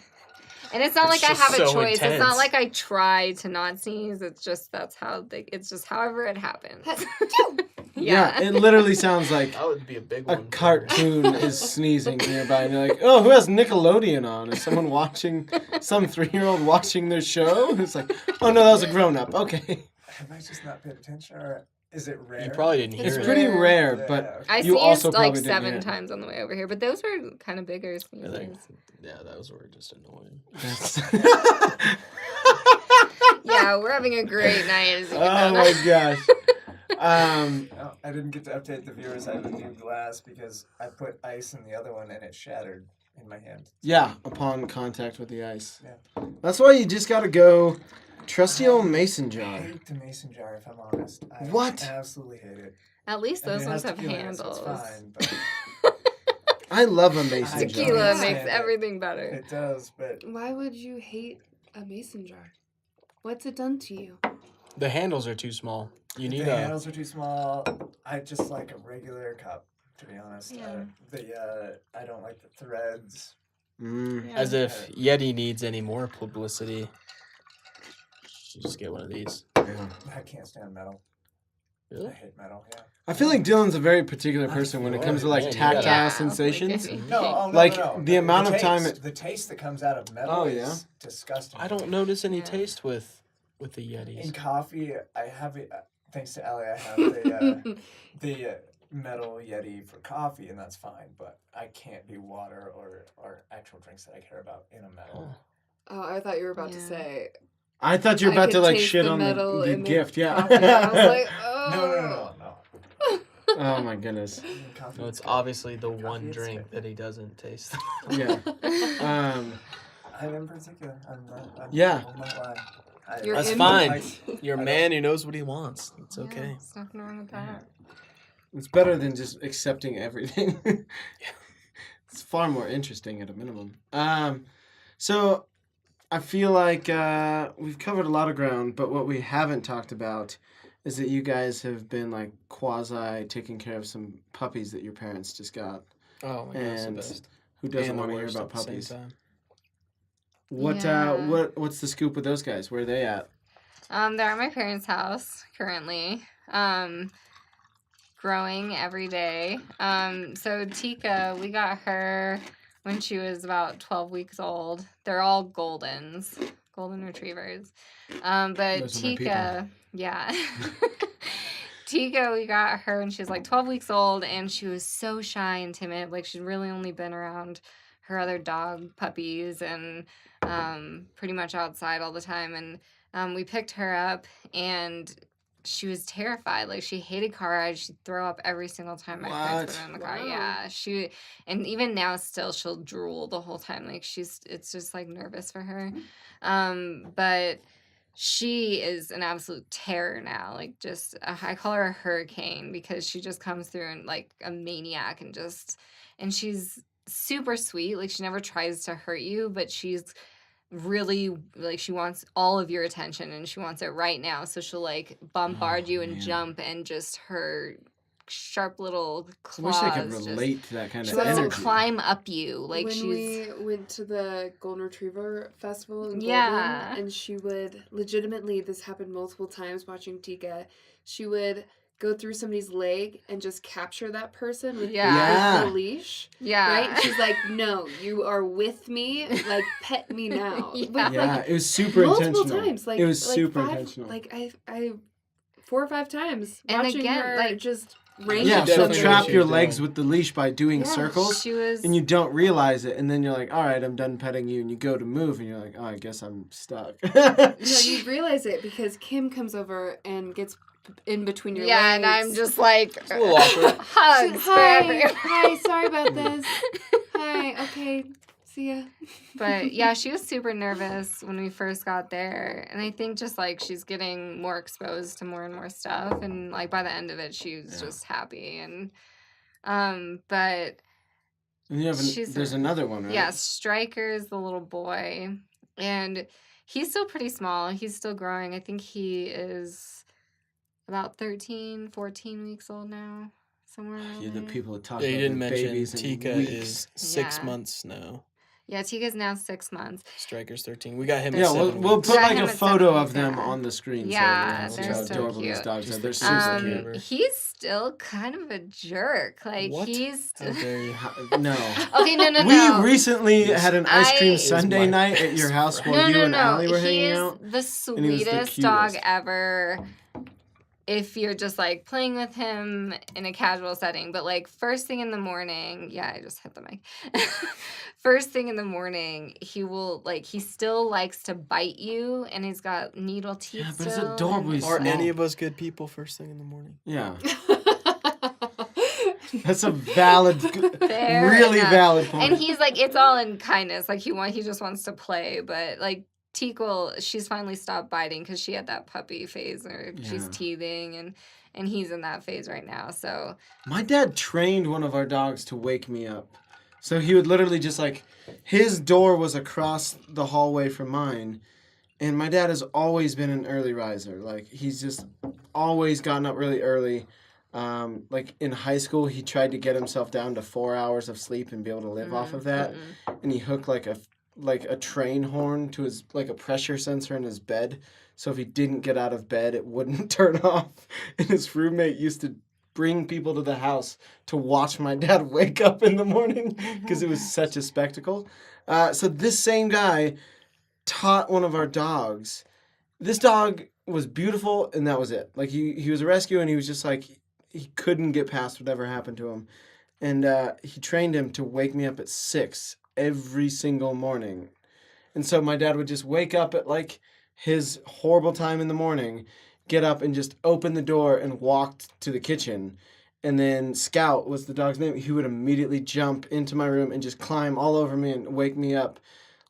And it's not It's like I just have a so choice. It's intense. not like I try to not sneeze. It's just that's how they. It's just however it happens. Yeah, it literally sounds like That would be a big a one. for- cartoon is sneezing nearby, and you're like, oh, who has Nickelodeon on? Is someone watching, some 3-year-old watching their show? It's like, oh no, that was a grown-up. Okay. Have I just not paid attention, or is it rare? You probably didn't hear It's It's it. pretty rare. rare, Yeah, but okay. I You sneezed also like probably didn't 7 hear it. times on the way over here, but those were kind of bigger Yeah, they- sneezes. yeah, those were just annoying. that's... Yeah, we're having a great night. As you Oh can my tell. gosh. Oh, I didn't get to update the viewers. I have a new glass because I put ice in the other one and it shattered in my hand. Yeah, upon contact with the ice. Yeah. That's why you just gotta go trusty old mason I jar. hate the mason jar, if I'm honest. I What? absolutely hate it. At least I mean, those it ones has have tequila in it, handles. so it's fine, but I love a mason I jar. Tequila don't makes understand it. everything better. it does. But Why would you hate a mason jar? What's it done to you? The handles are too small. You need the a. handles are too small. I just like a regular cup, to be honest. Yeah. I don't like the threads. Mm. As if Yeti needs any more publicity. You just get one of these. I can't stand metal. I Really? hate metal. Yeah. I feel like Dylan's a very particular person when it comes to like Man, you gotta- tactile Yeah, sensations. like, No, oh, no, Like, no, no. the amount of taste, time the taste that comes out of metal Oh, is yeah? disgusting. I don't notice any Yeah. taste with the In Yetis. coffee, I have it. Thanks to Ellie, I have the metal Yeti for coffee, and that's fine. But I can't do water or actual drinks that I care about in a metal. Oh, I thought you were about to Yeah. say. I thought you were I about could to like taste shit the on metal the in the gift, yeah. coffee. I was like, oh. No. Oh my goodness. No, it's obviously the one drink that he doesn't taste. Yeah. I am particular. Yeah. I'll not lie. You're That's in- fine. You're a I man who knows what he wants. It's Yeah, okay. there's nothing wrong with that. It's better than just accepting everything. It's far more interesting at a minimum. So I feel like we've covered a lot of ground, but what we haven't talked about is that you guys have been like quasi taking care of some puppies that your parents just got. Oh my gosh, the And best. who doesn't And the want to hear worst about at the same puppies? time. What's the scoop with those guys? Where are they at? They're at my parents' house currently. Growing every day. So Tika, we got her when she was about 12 weeks old. They're all golden retrievers. But Those are my Tika, yeah. Tika, we got her when she was like 12 weeks old, and she was so shy and timid. Like, she'd really only been around her other dog puppies and pretty much outside all the time. And we picked her up, and she was terrified. Like, she hated car rides. She'd throw up every single time my parents put her in the car. Wow. Yeah, and even now still she'll drool the whole time. Like, it's just like nervous for her. But she is an absolute terror now. Like, just I call her a hurricane because she just comes through and like a maniac and she's super sweet. Like, she never tries to hurt you, but she's really like, she wants all of your attention and she wants it right now, so she'll like bombard you and man. jump, and just her sharp little I claws wish I could relate to that kind she of wants to energy. climb up you. Like, when she's we went to the Golden Retriever Festival in Golden, Yeah. and she would legitimately, this happened multiple times watching Tika, she would go through somebody's leg and just capture that person with Yeah. the leash. yeah Right? She's like, no, you are with me. Like, pet me now. Yeah. But, Yeah, like, it was super multiple intentional. times. Like, it was like super five, intentional. Like, I 4 or 5 times And watching again, her like- just range Yeah, up she'll definitely somebody. trap what your she's legs doing. with the leash by doing Yeah. circles, she was and you don't realize it, and then you're like, all right, I'm done petting you, and you go to move, and you're like, oh, I guess I'm stuck. No, you realize it because Kim comes over and gets in between your legs. and I'm just like It's a little awkward. hugs She's, for hi, everyone. hi, sorry about this. Hi, okay, see ya. But yeah, she was super nervous when we first got there. And I think just like she's getting more exposed to more and more stuff. And like by the end of it, she was just happy. And but And you have She's there's another one, right? yeah, Striker's the little boy. And he's still pretty small. He's still growing. I think he is about 13, 14 weeks old now. Somewhere around You're the there. people that talk Yeah, you about didn't their mention babies in Tika weeks. is 6 Yeah. months now. Yeah, Tika's now 6 months. Striker's 13. We got him at Yeah, 7 we'll weeks. put Got like him a at photo 7 of them yeah. on the screen. Yeah, so they're everyone knows so how adorable these cute. dogs Just are. They're the super cutest cute. ever. He's still kind of a jerk. Like What? he's How dare you? No. okay. No. We recently Yes. had an ice cream I- Sunday my night at your best house friend. while you and no. Allie were He hanging is out. the he was the sweetest dog cutest. ever. If you're just like playing with him in a casual setting, but like first thing in the morning, yeah, I just hit the mic. First thing in the morning, he will like he still likes to bite you, and he's got needle teeth. Yeah, but it's still, adorable. and- He's Are small. any of us good people first thing in the morning? Yeah. That's a valid, Fair really enough. valid point. And he's like, it's all in kindness. Like he just wants to play. But like Teakle, she's finally stopped biting because she had that puppy phase where she's Yeah. teething, and he's in that phase right now. So My dad trained one of our dogs to wake me up. So he would literally just like, his door was across the hallway from mine. And my dad has always been an early riser. Like, he's just always gotten up really early. Like, in high school, he tried to get himself down to 4 hours of sleep and be able to live off of that. And he hooked like a train horn to his, like a pressure sensor in his bed. So if he didn't get out of bed, it wouldn't turn off. And his roommate used to bring people to the house to watch my dad wake up in the morning because it was such a spectacle. So this same guy taught one of our dogs. This dog was beautiful, and that was it. Like, he was a rescue, and he was just like, he couldn't get past whatever happened to him. And he trained him to wake me up at 6 every single morning. And so my dad would just wake up at like his horrible time in the morning, get up and just open the door and walk to the kitchen. And then Scout was the dog's name. He would immediately jump into my room and just climb all over me and wake me up.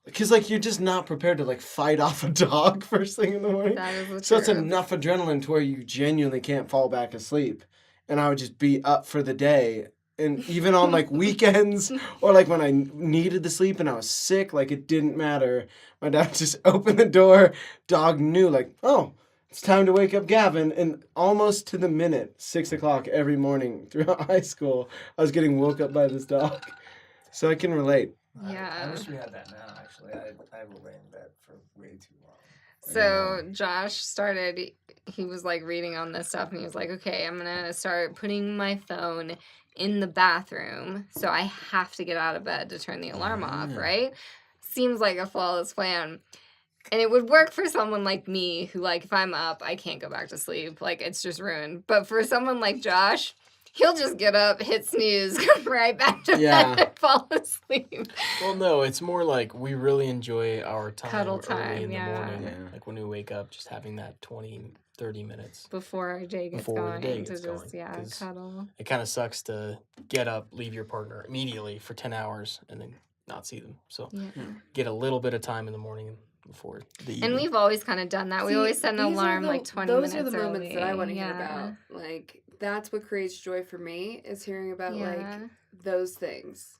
Because, like, you're just not prepared to, like, fight off a dog first thing in the morning. That is the So it's truth. enough adrenaline to where you genuinely can't fall back asleep. And I would just be up for the day. And even on, like, weekends or, like, when I needed to sleep and I was sick, like, it didn't matter. My dad would just opened the door. Dog knew, like, oh, it's time to wake up Gavin. And almost to the minute, 6 o'clock every morning throughout high school, I was getting woke up by this dog. So I can relate. Yeah. I wish we had that now, actually. I will lay in bed for way too long. So Josh started, he was like reading on this stuff and he was like, okay, I'm going to start putting my phone in the bathroom. So I have to get out of bed to turn the alarm off, right? Seems like a flawless plan. And it would work for someone like me who, like, if I'm up, I can't go back to sleep. Like, it's just ruined. But for someone like Josh, he'll just get up, hit snooze, come right back to bed and fall asleep. Well, no, it's more like we really enjoy our time Cuddle early time, in the yeah. morning. Yeah. Like when we wake up, just having that 20, 30 minutes. Before our day gets Before the going. day to gets just, going, 'cause cuddle. It kind of sucks to get up, leave your partner immediately for 10 hours and then not see them. So Yeah. get a little bit of time in the morning before the evening. And we've always kind of done that. We See, always set an these are alarm the- like 20 minutes Those are the moments early. that I want to hear Yeah. about. Like, that's what creates joy for me, is hearing about, Yeah. like, those things.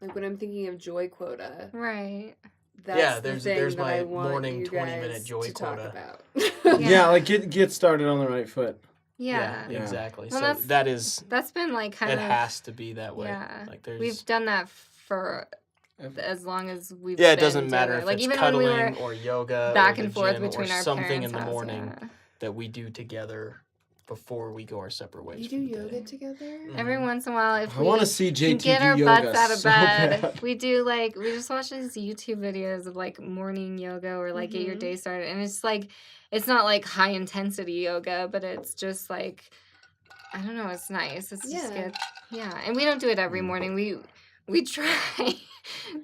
Like, when I'm thinking of joy quota, Right. that's Yeah, the there's- thing there's that my I want morning you 20-minute guys joy to talk quota. about. Yeah, like get started on the right foot. Yeah. Yeah. Exactly. Well, so that's- that is, That's been like kind it of. has to be that way. Yeah. Like there's, We've done that for as long as we've yeah, it been doesn't matter together. if Like it's even cuddling when we were or yoga back or and the forth gym between or our something parents' in the house, morning yeah. that we do together before we go our separate ways. You for do the yoga day. together? Every once in a while, if I we want to see can JT get do our yoga butts out of so bed, bad. we do like we just watch these YouTube videos of like morning yoga or like get your day started, and it's like it's not like high intensity yoga, but it's just like I don't know, it's nice. It's just Yeah. good. Yeah, and we don't do it every morning. We try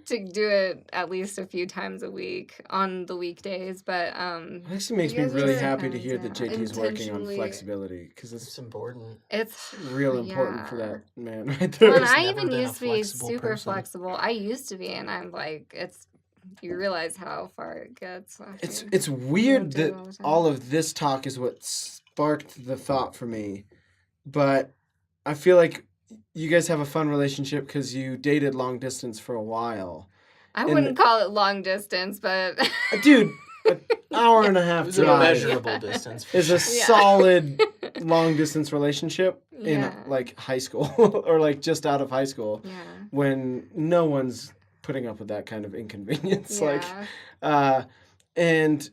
to do it at least a few times a week on the weekdays, but It actually makes You me guys really are happy to hear that Yeah. JT's working on intentionally- flexibility because it's It's important. it's real important for yeah. that man right there. Well, and There's I never even been a used to be flexible super person. flexible. I used to be, and I'm like, it's you realize how far it gets. after It's you weird do it that all the time. all of this talk is what sparked the thought for me, but I feel like you guys have a fun relationship because you dated long distance for a while. I and- wouldn't call it long distance, but Dude, an hour and a It half was a drive measurable distance. For is a sure. solid long distance relationship in Yeah. like high school or like just out of high school yeah, when no one's putting up with that kind of inconvenience. yeah. Like, and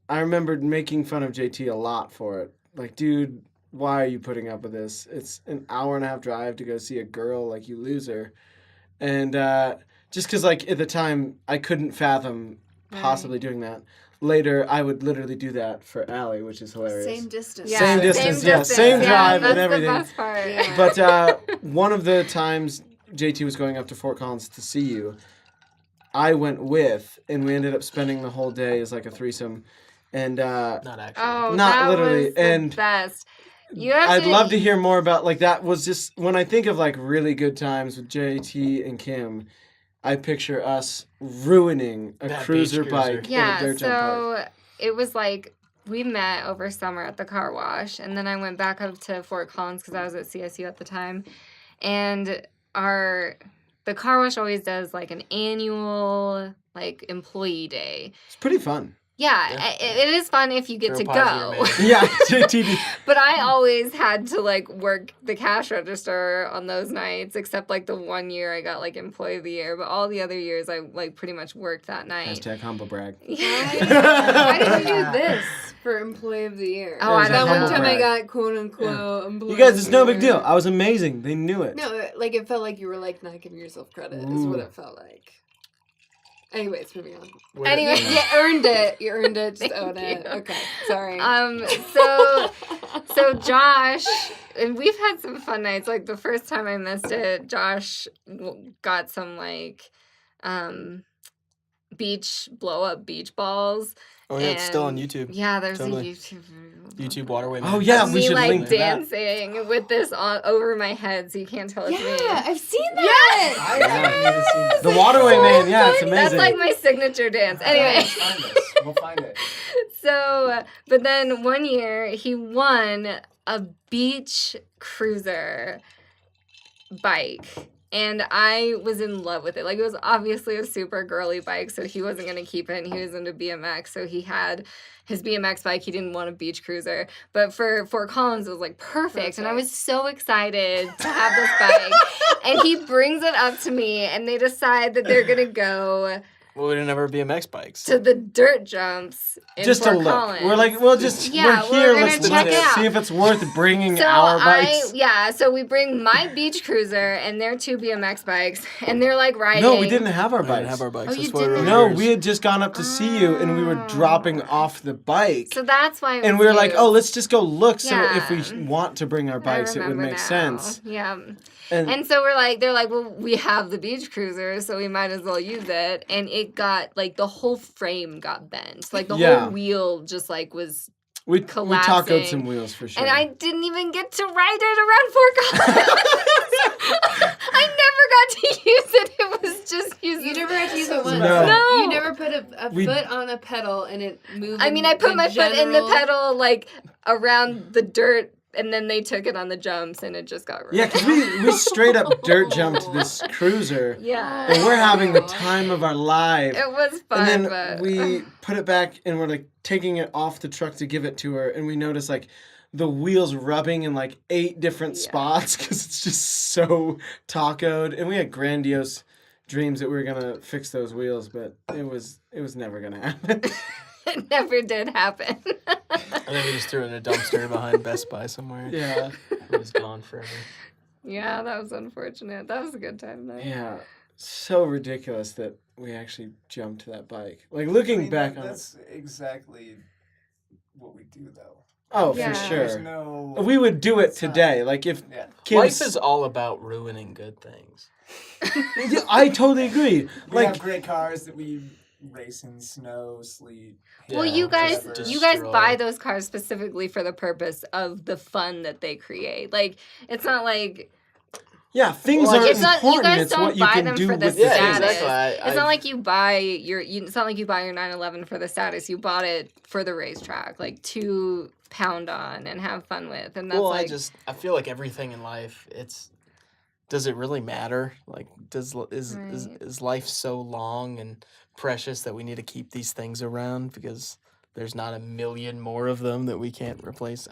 I remembered making fun of JT a lot for it. Like, dude, why are you putting up with this? It's an hour and a half drive to go see a girl, like, you loser. And just because, like, at the time, I couldn't fathom possibly doing that. Later, I would literally do that for Allie, which is hilarious. Same distance. Yeah, Same distance, yeah, same drive and that's everything. The best part. Yeah. But one of the times JT was going up to Fort Collins to see you, I went with, and we ended up spending the whole day as like a threesome. And Not actually. Oh, Not that literally, was the and best. You have I'd love to hear more about, like, that was just, when I think of like really good times with JT and Kim, I picture us ruining a That beach cruiser cruiser. bike in a Yeah, dirt jump park. so it was like we met over summer at the car wash, and then I went back up to Fort Collins because I was at CSU at the time, and the car wash always does like an annual like employee day. It's pretty fun. Yeah, Yeah. it is fun if you get Girl to pause your go. man. Yeah, JT. But I always had to like work the cash register on those nights, except like the one year I got like employee of the year. But all the other years I like pretty much worked that night. Hashtag humble brag. Why did you do this for Employee of the Year? Oh, I It was a That don't one humble time brag. I got quote unquote Employee You guys, of it's the no big Year. deal. I was amazing. They knew it. No, like it felt like you were like not giving yourself credit is what Ooh. it felt like. Anyways, moving on. Where- Anyway, You earned it. You earned it. Just Thank own it. you. Okay, sorry. So Josh, and we've had some fun nights. Like the first time I missed it, Josh got some like beach blow up beach balls. Oh yeah, it's still on and- YouTube. Yeah, there's Totally. a YouTube YouTube waterway. Oh, yeah, we me should like link to that. dancing with this on over my head, so you can't tell it's me. Yeah, I've seen that. I haven't even seen that. The Waterway Man, yeah, it's That's amazing. like my signature dance. Anyway. Let's find this. We'll find it. So, but then one year he won a beach cruiser bike. And I was in love with it. Like, it was obviously a super girly bike, so he wasn't going to keep it, and he was into BMX. So he had his BMX bike. He didn't want a beach cruiser. But for Fort Collins, it was, like, perfect. And I was so excited to have this bike. And he brings it up to me, and they decide that they're going to go Well, we didn't have our BMX bikes. to the dirt jumps in Just Fort to look. Collins. We're like, we're here. we're gonna Let's check it out. see if it's worth bringing So our bikes. so we bring my beach cruiser and their 2 BMX bikes, and they're like riding. No, we didn't have our We bikes. didn't have our bikes. Oh, That's you why we were didn't? No, yours. we had just gone up to see you, and we were dropping off the bike. So that's why. It And was we were like, you. oh, let's just go look. So if Yeah. we want to bring our I bikes, it would remember make now. sense. Yeah. And, And so they're like, well, we have the beach cruiser, so we might as well use it. And it got, like, the whole frame got bent. Like, the Yeah. whole wheel just, like, was... we tacoed collapsing. some wheels for sure. And I didn't even get to ride it around Fort Collins. I never got to use it. It was just using... You never had to use it once. No. You never put a We- foot on a pedal and it moved. I mean, I put in my foot in the general. pedal, like, around the dirt, and then they took it on the jumps, and it just got ruined. Yeah, because we straight up dirt jumped this cruiser, Yeah. and we're having the time of our life. It was fun, And then but... we put it back, and we're like taking it off the truck to give it to her, and we notice like the wheels rubbing in like 8 different spots because it's just so tacoed. And we had grandiose dreams that we were gonna fix those wheels, but it was never gonna happen. It never did happen. And then we just threw it in a dumpster behind Best Buy somewhere. Yeah, It was gone forever. Yeah, that was unfortunate. That was a good time, though. yeah, so ridiculous that we actually jumped that bike. Like looking back on it. That's exactly what we do, though. Oh, Yeah. for There's sure. no. We would do it It's not- today. Like if Yeah. kids, Life is all about ruining good things. Yeah, I totally agree. We Like have great cars that we race in snow, sleet. Well, Yeah, you guys, whatever. you guys destroy. buy those cars specifically for the purpose of the fun that they create. Like, it's not like yeah, things Well, aren't it's not- you important. guys It's don't what you buy can them do for the with status. the things. exactly. it's not like you buy it's not like you buy your 911 for the status. You bought it for the racetrack, like to pound on and have fun with. And that's Well, like I feel like everything in life, does it really matter? Like, is Right. life so long and precious that we need to keep these things around because there's not a million more of them that we can't replace?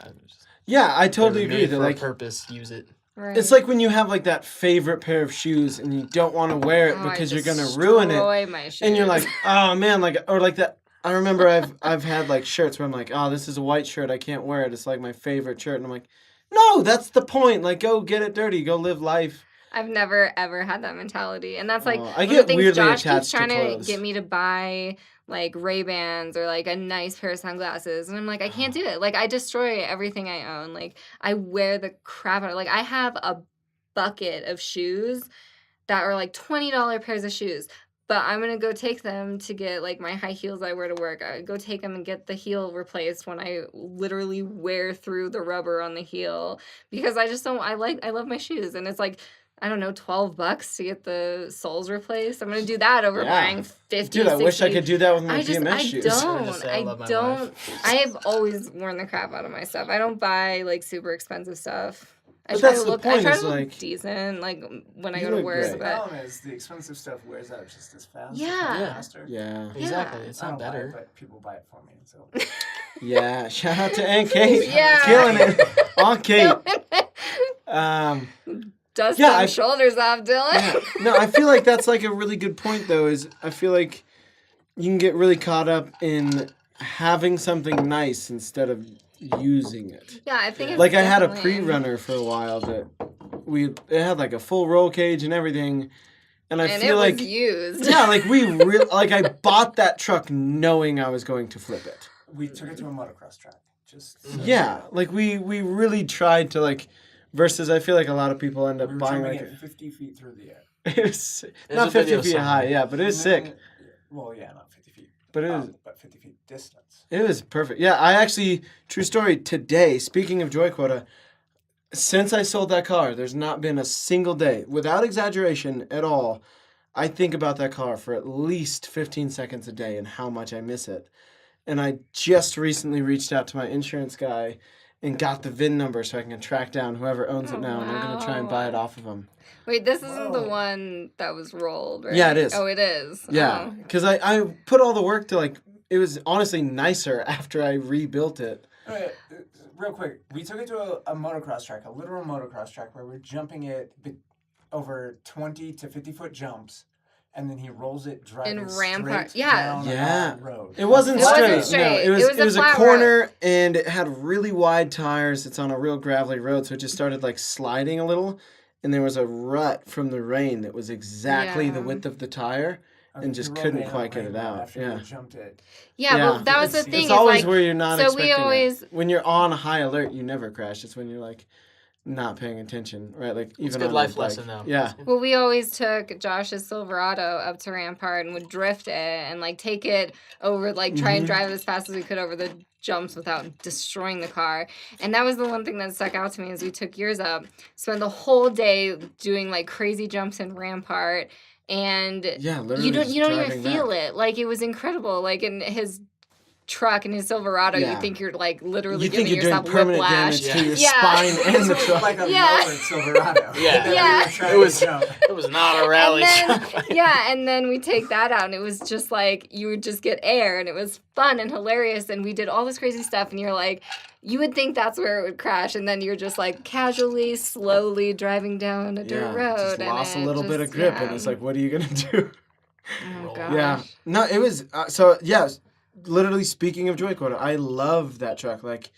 Yeah, I They totally were agree. made That for like a purpose, use it. right. it's like when you have like that favorite pair of shoes and you don't want to wear it Oh, I because you're gonna ruin it, destroy my and you're shoes. like, oh man, like or like that. I remember I've had like shirts where I'm like, oh, this is a white shirt, I can't wear it. It's like my favorite shirt, and I'm like, no, that's the point. Like, go get it dirty, go live life. I've never ever had that mentality, and that's like Oh, I one of get the things weirdly Josh keeps attached to trying to clothes. get me to buy, like Ray-Bans or like a nice pair of sunglasses, and I'm like, I can't do it. Like, I destroy everything I own. Like, I wear the crap out of. Like, I have a bucket of shoes that are like $20 pairs of shoes. But I'm gonna go take them to get like my high heels I wear to work. I go take them and get the heel replaced when I literally wear through the rubber on the heel because I just don't. I love my shoes, and it's like I don't know, $12 to get the soles replaced. I'm gonna do that over Yeah. buying 50. Dude, I wish I 60. could do that with my I BMX shoes. I just say I love my wife. I have always worn the crap out of my stuff. I don't buy like super expensive stuff. I But try that's to the look. point, I try is, to look like, decent, like when I you go to look work. great. The But problem is the expensive stuff wears out just as fast. Yeah. Yeah. Faster. Yeah. Exactly. Yeah. It's I not don't buy it, better. but people buy it for me. So Yeah. Shout out to Aunt Kate. Yeah. Killing it. Aunt Kate. Dust Yeah, them I- shoulders off, Dylan. Yeah. No, I feel like that's like a really good point though, is I feel like you can get really caught up in having something nice instead of using it. Yeah, I think it's Like I had a definitely- pre-runner for a while that it had like a full roll cage and everything, and I and feel it like was used. yeah, like I bought that truck knowing I was going to flip it. we took it to a motocross track. Just so Yeah, like we really tried to like. Versus, I feel like a lot of people end up we were buying jumping like at 50 feet through the air. it was There's not a 50 video feet somewhere. high, yeah, but it was And then- sick. Well, yeah, not 50 feet. But it was But 50 feet distance. it was perfect. Yeah, I actually, true story, today, speaking of Joy Quota, since I sold that car, there's not been a single day, without exaggeration at all, I think about that car for at least 15 seconds a day and how much I miss it. And I just recently reached out to my insurance guy and got the VIN number so I can track down whoever owns it now, and I'm going to try and buy it off of him. Wait, this isn't the Whoa. one that was rolled, right? Yeah, it is. Oh, it is. Yeah, Oh. because I put all the work to, like, it was honestly nicer after I rebuilt it. Alright, real quick, we took it to a motocross track, a literal motocross track, where we're jumping it over 20 to 50 foot jumps, and then he rolls it driving In Rampart, straight yeah. down Yeah. a road. It wasn't It straight. wasn't straight. No, It was it a was a flat corner, and it had really wide tires. It's on a real gravelly road, so it just started like sliding a little, and there was a rut from the rain that was exactly the Yeah. width of the tire, Okay, and just you rolled couldn't it quite on get it Rainbow out. After Yeah. you jumped it. Yeah, well, that was the It's- thing. It's is, always like, where you're not so expecting we always. it. When you're on high alert, you never crash. It's when you're like not paying attention, right? Like even It's a good on life the bike. lesson, though. Yeah. Well, we always took Josh's Silverado up to Rampart and would drift it and like take it over, like try and drive as fast as we could over the jumps without destroying the car. And that was the one thing that stuck out to me as we took yours up. Spent the whole day doing like crazy jumps in Rampart, and Yeah, literally. you don't just even driving feel back. it. Like it was incredible. Like in his truck and his Silverado, Yeah. you think you're like literally You think giving you're doing yourself permanent whiplash. damage to your Yeah. spine and This the was truck. like a Yeah. lowered Silverado. Yeah. that Yeah. we were trying It was- to jump. It was not a rally. And then, yeah, and then we take that out, and it was just like you would just get air, and it was fun and hilarious, and we did all this crazy stuff, and you're like, you would think that's where it would crash, and then you're just like casually, slowly driving down a dirt road. Just and lost a it little bit of just- grip, yeah. and it's like, what are you gonna do? Oh, Roll. gosh. Yeah. No, it was so. Yeah, literally speaking of Joy Quota, I love that truck. Like,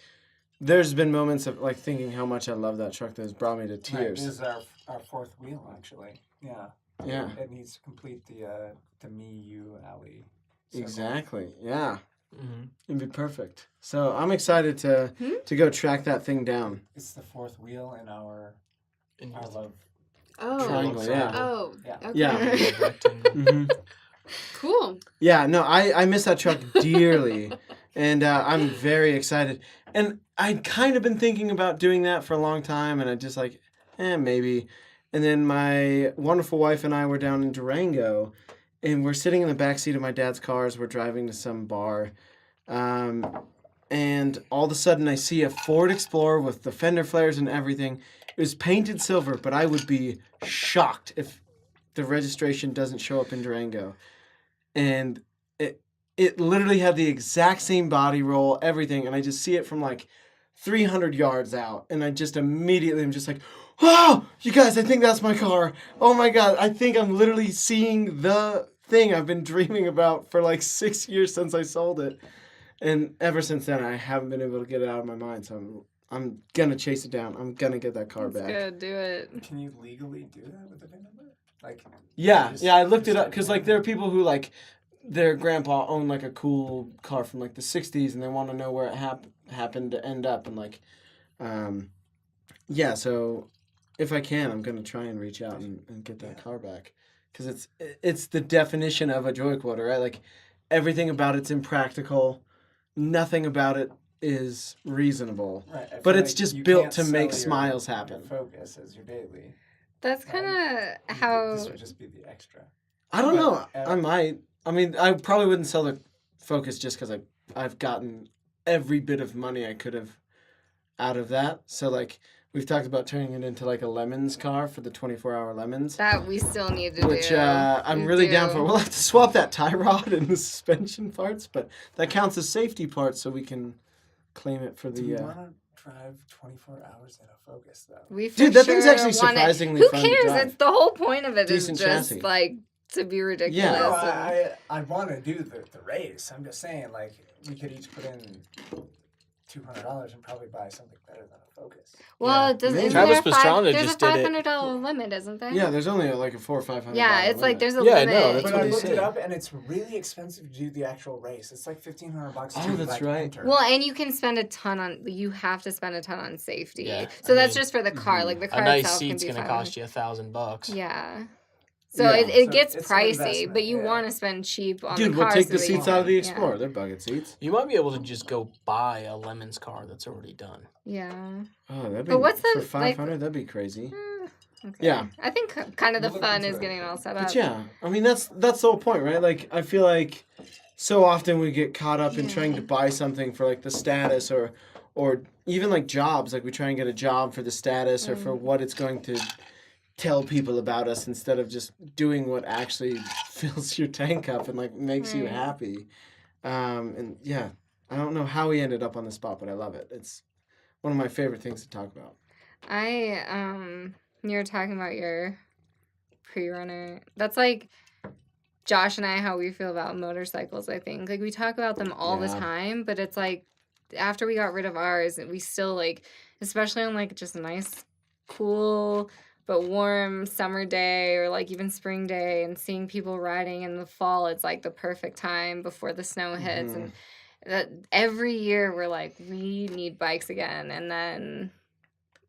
there's been moments of like thinking how much I love that truck that has brought me to Right, tears. this is our fourth wheel, actually. Yeah. Yeah. It needs to complete the me, you, Allie. circle. Exactly. Yeah. Mhm. It'd be perfect. So I'm excited to go track that thing down. It's the fourth wheel in our And love. Oh. Triangle, yeah. Oh. Yeah. Okay. Yeah. rectangle. hmm Cool. Yeah, no, I miss that truck dearly, and I'm very excited. And I'd kind of been thinking about doing that for a long time, and I just like, maybe. And then my wonderful wife and I were down in Durango, and we're sitting in the back seat of my dad's car as we're driving to some bar, and all of a sudden I see a Ford Explorer with the fender flares and everything. It was painted silver, but I would be shocked if the registration doesn't show up in Durango. And it literally had the exact same body roll, everything, and I just see it from like 300 yards out, and I just immediately am just like, oh, you guys, I think that's my car. Oh my God, I think I'm literally seeing the thing I've been dreaming about for like 6 years since I sold it. And ever since then, I haven't been able to get it out of my mind, so I'm gonna chase it down. I'm gonna get that car That's back. good. Do it. Can you legally do that with the VIN number? Like, Yeah, just- yeah, I looked it just up because like there are people who like their grandpa owned like a cool car from like the '60s and they want to know where it happened to end up and like, yeah. So if I can, I'm gonna try and reach out and get that car back because it's the definition of a joy quota, right? Like everything about it's impractical, nothing about it is reasonable. right, I feel But it's like just you built can't to sell make your- smiles your happen. Focus as your daily. That's kind of how. This would just be the extra. I don't know. But, I might. I mean, I probably wouldn't sell the Focus just because I've gotten every bit of money I could have out of that. So like we've talked about turning it into like a Lemons car for the 24-hour Lemons, That we still need to which do. I'm We really down do. for. We'll have to swap that tie rod and the suspension parts, but that counts as safety parts, so we can claim it for Do you the. want to drive 24 hours in a Focus, though? We for Dude, that thing's sure actually want it. surprisingly Who fun to cares? drive. It's the whole point of it is Decent just chassis. like to be ridiculous. Yeah. No, and- I want to do the race. I'm just saying, like, we could each put in $200 and probably buy something better than a Focus. well, Yeah. it doesn't. Maybe. Isn't Travis there a Pastrana there's just a did it. $500 limit, isn't there? Yeah, there's only like a $400 or $500. Yeah, it's like limit. there's a Yeah, limit. no, that's But what I he's looked it saying. up, and it's really expensive to do the actual race. It's like $1,500 to Oh, that's like, right. enter. Well, and you can spend a ton on. You have to spend a ton on safety. Yeah, So I that's mean, just for the car. Like the car A nice itself seat's can be gonna $500. cost you $1,000. Yeah. So Yeah. it So gets it's an pricey, investment, but you yeah. want to spend cheap on Dude, the we'll cars. take so the that you seats out of the can- Explorer. They're bucket seats. You might be able to just go buy a Lemons car that's already done. Yeah. Oh, that'd be But what's for the, like- 500. That'd be crazy. Okay. Yeah. I think kind of the We'll look fun into is it. getting it all set up. But yeah, I mean that's the whole point, right? Like I feel like so often we get caught up in trying to buy something for like the status or even like jobs. Like we try and get a job for the status or for what it's going to tell people about us instead of just doing what actually fills your tank up and like makes you Right. happy. And yeah, I don't know how we ended up on the spot, but I love it. It's one of my favorite things to talk about. You were talking about your pre-runner. That's like Josh and I, how we feel about motorcycles, I think. Like we talk about them all the Yeah. time, but it's like after we got rid of ours, we still like, especially on like just a nice, cool but warm summer day or like even spring day, and seeing people riding in the fall, it's like the perfect time before the snow hits. Mhm. And that every year we're like, we need bikes again. And then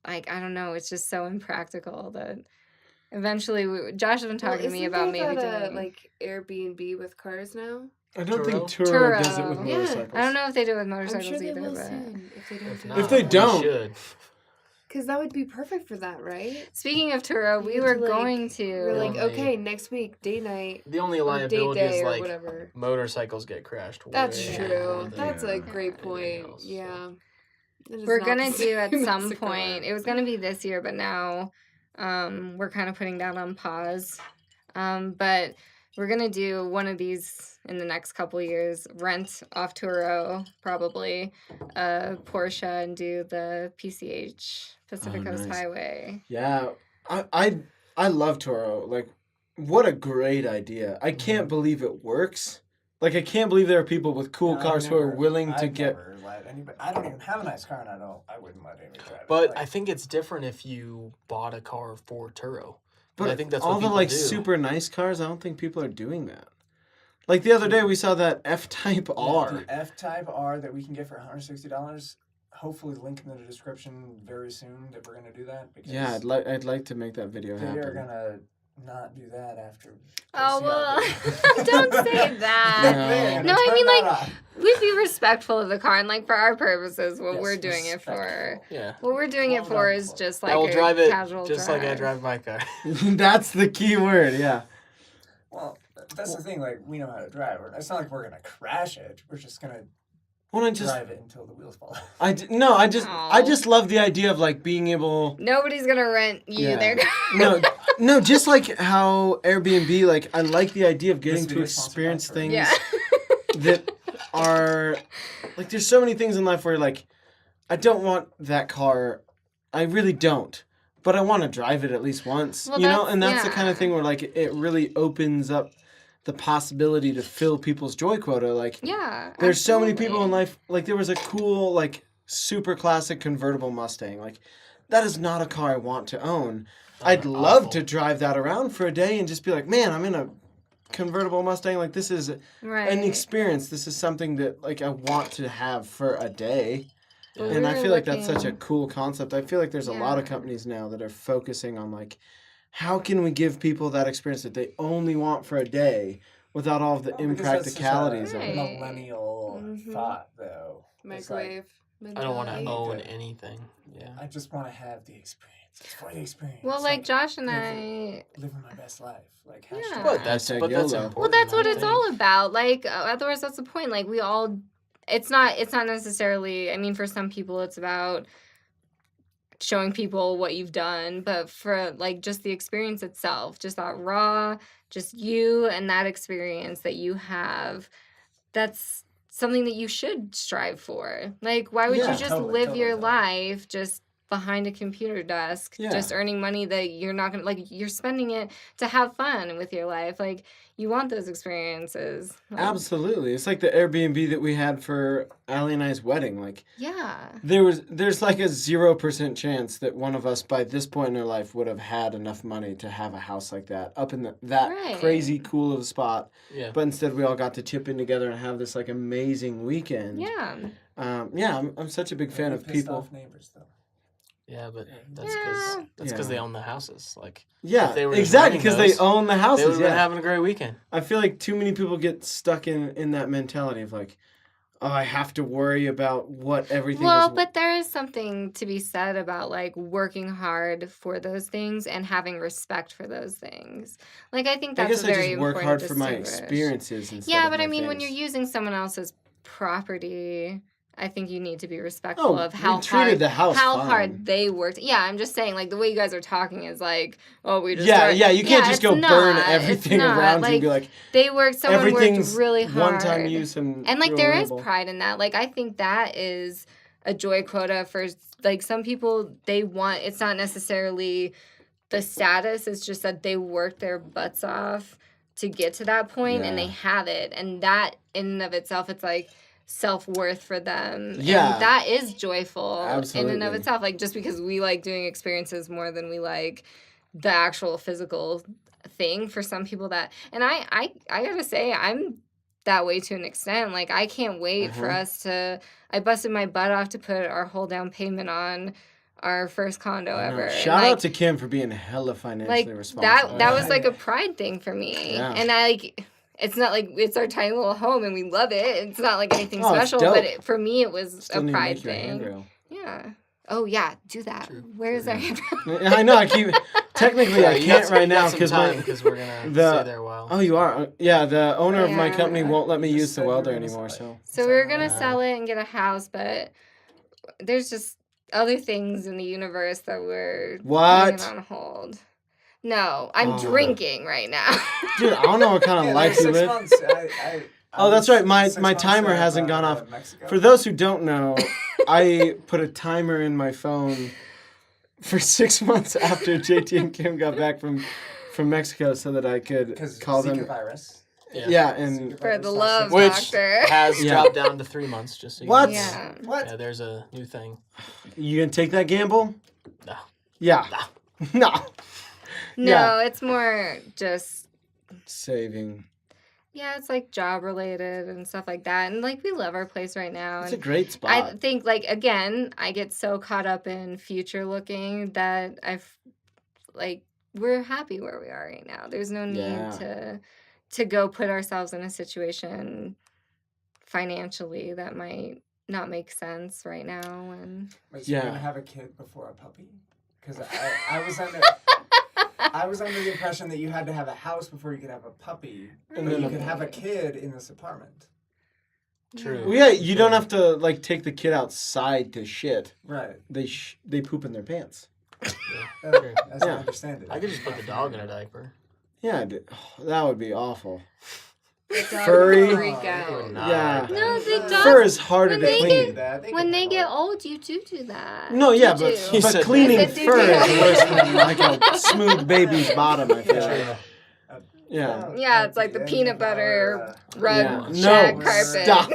like, I don't know, it's just so impractical that eventually Josh has been talking to me about maybe doing like Airbnb with cars now. I don't think Turo? Turo does it with Turo. Yeah. motorcycles. I don't know if they do it with I'm motorcycles sure they either, will but soon if they don't If do not, If they we don't- should. Because that would be perfect for that, right? speaking of Turo, You we get were to, like- going to We're like, Only- okay, next week, date night, The only or date liability day is or like whatever. motorcycles get crashed. That's way true. more than That's a Yeah. great anything point. else, so. Yeah. It is we're not gonna the do at same as some a car. point. It was gonna be this year, but now we're kind of putting that on pause. But we're gonna do one of these in the next couple years. Rent off Turo, probably a Porsche, and do the PCH Pacific Oh, Coast nice. Highway. Yeah, I love Toro. Like, what a great idea! I can't believe it works. Like, I can't believe there are people with cool I've cars who are never- willing to I've get. never let anybody. I don't even have a nice car, and I wouldn't let anybody drive it. But Like, I think it's different if you bought a car for Turo. But I think that's all what the people like do. super nice cars. I don't think people are doing that. Like the other day, we saw that F-Type R. The F-Type R that we can get for $160. Hopefully, link in the description very soon that we're gonna do that. Because Yeah, I'd like to make that video they are happen. gonna not do that after. Oh they see our well, video. don't say that. They're gonna No, I turn mean, that like, off. We'd be respectful of the car, and like for our purposes, what Yes, we're doing it for. respectful. Yeah. What we're doing it Quote, for is unquote. just like I will a drive it casual just drive. like I drive my car. That's the key word. Yeah. Well, that's the thing. Like, we know how to drive. It's not like we're gonna crash it. We're just gonna Well, I just drive it until the wheels fall off. I Aw. just love the idea of like being able. Nobody's gonna rent you Yeah. their car. No, just like how Airbnb. Like, I like the idea of getting This to video is sponsored by experience Turo. things Yeah. that are like. There's so many things in life where like, I don't want that car. I really don't. But I want to drive it at least once, Well, you know, that's- and that's the kind of yeah. thing where like it really opens up the possibility to fill people's joy quota. Like, Yeah. there's so many people in absolutely. life. Like, there was a cool, like, super classic convertible Mustang. Like, that is not a car I want to own. I'd love awful. to drive that around for a day and just be like, man, I'm in a convertible Mustang. Like, this is Right. an experience. This is something that, like, I want to have for a day. Well, And we I were feel like that's such a looking- cool concept. I feel like there's a lot of Yeah. companies now that are focusing on, like, how can we give people that experience that they only want for a day without all of the Well, because that's such a impracticalities of Right. it. millennial Mhm. thought, though. It's like, Microwave. I don't want to mentality. own to- anything. Yeah. I just want to have the experience. It's for the experience. Well, like Josh and I. living my best life. Like, Yeah. hashtag- But that's Hashtag but that's YOLO. important. Well, that's what I it's think. all about. Like, otherwise, that's the point. Like, we all. It's not necessarily. I mean, for some people, it's about showing people what you've done, but for like just the experience itself, just that raw, just you and that experience that you have, that's something that you should strive for. Like, why would Yeah, you just totally, live totally, your totally. life just behind a computer desk, Yeah. just earning money that you're not gonna like? You're spending it to have fun with your life. Like, you want those experiences. Like, Absolutely. It's like the Airbnb that we had for Allie and I's wedding. Like, yeah. there's like a 0% chance that one of us by this point in our life would have had enough money to have a house like that up in that Right. crazy cool of a spot. Yeah. But instead we all got to chip in together and have this like amazing weekend. Yeah. I'm such a big fan We of pissed people. off neighbors, though. Yeah, but that's because they Yeah. own the houses. Like, Yeah, if they were just exactly, renting because they those, own the they would houses. have been Yeah, having a great weekend. I feel like too many people get stuck in that mentality of like, oh, I have to worry about what everything Well, is. but there is something to be said about like working hard for those things and having respect for those things. Like I think I that's guess a I very just work important hard for my distinguish. experiences instead Yeah, of but my I mean, when things. you're using someone else's property, I think you need to be respectful Oh, of how we treated hard the house how fine. hard they worked. Yeah, I'm just saying, like the way you guys are talking is like, oh, we just Yeah, work- yeah, you can't just it's go burn not, it's everything not. around you Like, and be like, they worked. Someone worked everything's really hard. one-time use and like there is renewable. pride in that. Like I think that is a joy quota for like some people. They want. It's not necessarily the status. It's just that they worked their butts off to get to that point and they Yeah. have it, and that in and of itself, it's like self-worth for them. Yeah. And that is joyful in and Absolutely. of itself. Like just because we like doing experiences more than we like the actual physical thing for some people that, and I gotta say I'm that way to an extent. Like I can't wait for us to, I busted my butt off to put our whole down payment on our first condo I know. ever. Shout And, out to Kim for being hella financially like responsible. that was like a pride thing for me. Yeah. And I like, it's not like it's our tiny little home and we love it. It's not like anything Oh, it's special, dope. but for me it was Still a need to pride make you a thing. handrail. Yeah. Oh yeah, do that. True. Where's our Yeah. handrail? I know. I keep technically I you can't got right you got now some because time, 'cause we're gonna the- stay there a while. Oh, you are. Yeah, the owner of my Yeah. company won't let me You just use the said you were welder gonna anymore. sell it. So So we were gonna Yeah. sell it and get a house, but there's just other things in the universe that we're What? putting on hold. No, I'm Oh. drinking right now. dude, I don't know what kind of Yeah, life there's you 6 live. months. I Oh, that's was right. My 6 months timer of, hasn't gone off. Mexico. For those who don't know, I put a timer in my phone for 6 months after JT and Kim got back from Mexico, so that I could because call Zika them. virus. Yeah, and Zika For virus the last love 6 Which months. doctor. has Yeah. dropped down to 3 months, just so you What? know. Yeah. What? Yeah, there's a new thing. you gonna take that gamble? No. Yeah. No. No, Yeah. it's more just Saving. yeah, it's like job related and stuff like that. And like we love our place right now. It's a And great spot. I think like again, I get so caught up in future looking that I've like we're happy where we are right now. There's no need Yeah. to go put ourselves in a situation financially that might not make sense right now. And Wait, so you're Yeah. gonna have a kid before a puppy? Because I was under I was under the impression that you had to have a house before you could have a puppy, And but then you a- could have a kid in this apartment. True. Well, yeah, you don't have to like take the kid outside to shit. Right. They poop in their pants. True. As I Yeah. understand it. I could just put the dog in a diaper. Yeah, that would be awful. the dog Furry. would freak I would out. not Yeah. like that. No, the Fur dog. Fur is harder when to they clean. When they get old, you do that. No, yeah, You but do. You but said cleaning that. I said fur do. is worse than like a smooth baby's bottom. I feel like. True. Yeah. Yeah, it's like the peanut butter rug Yeah. shag No, carpet. stop.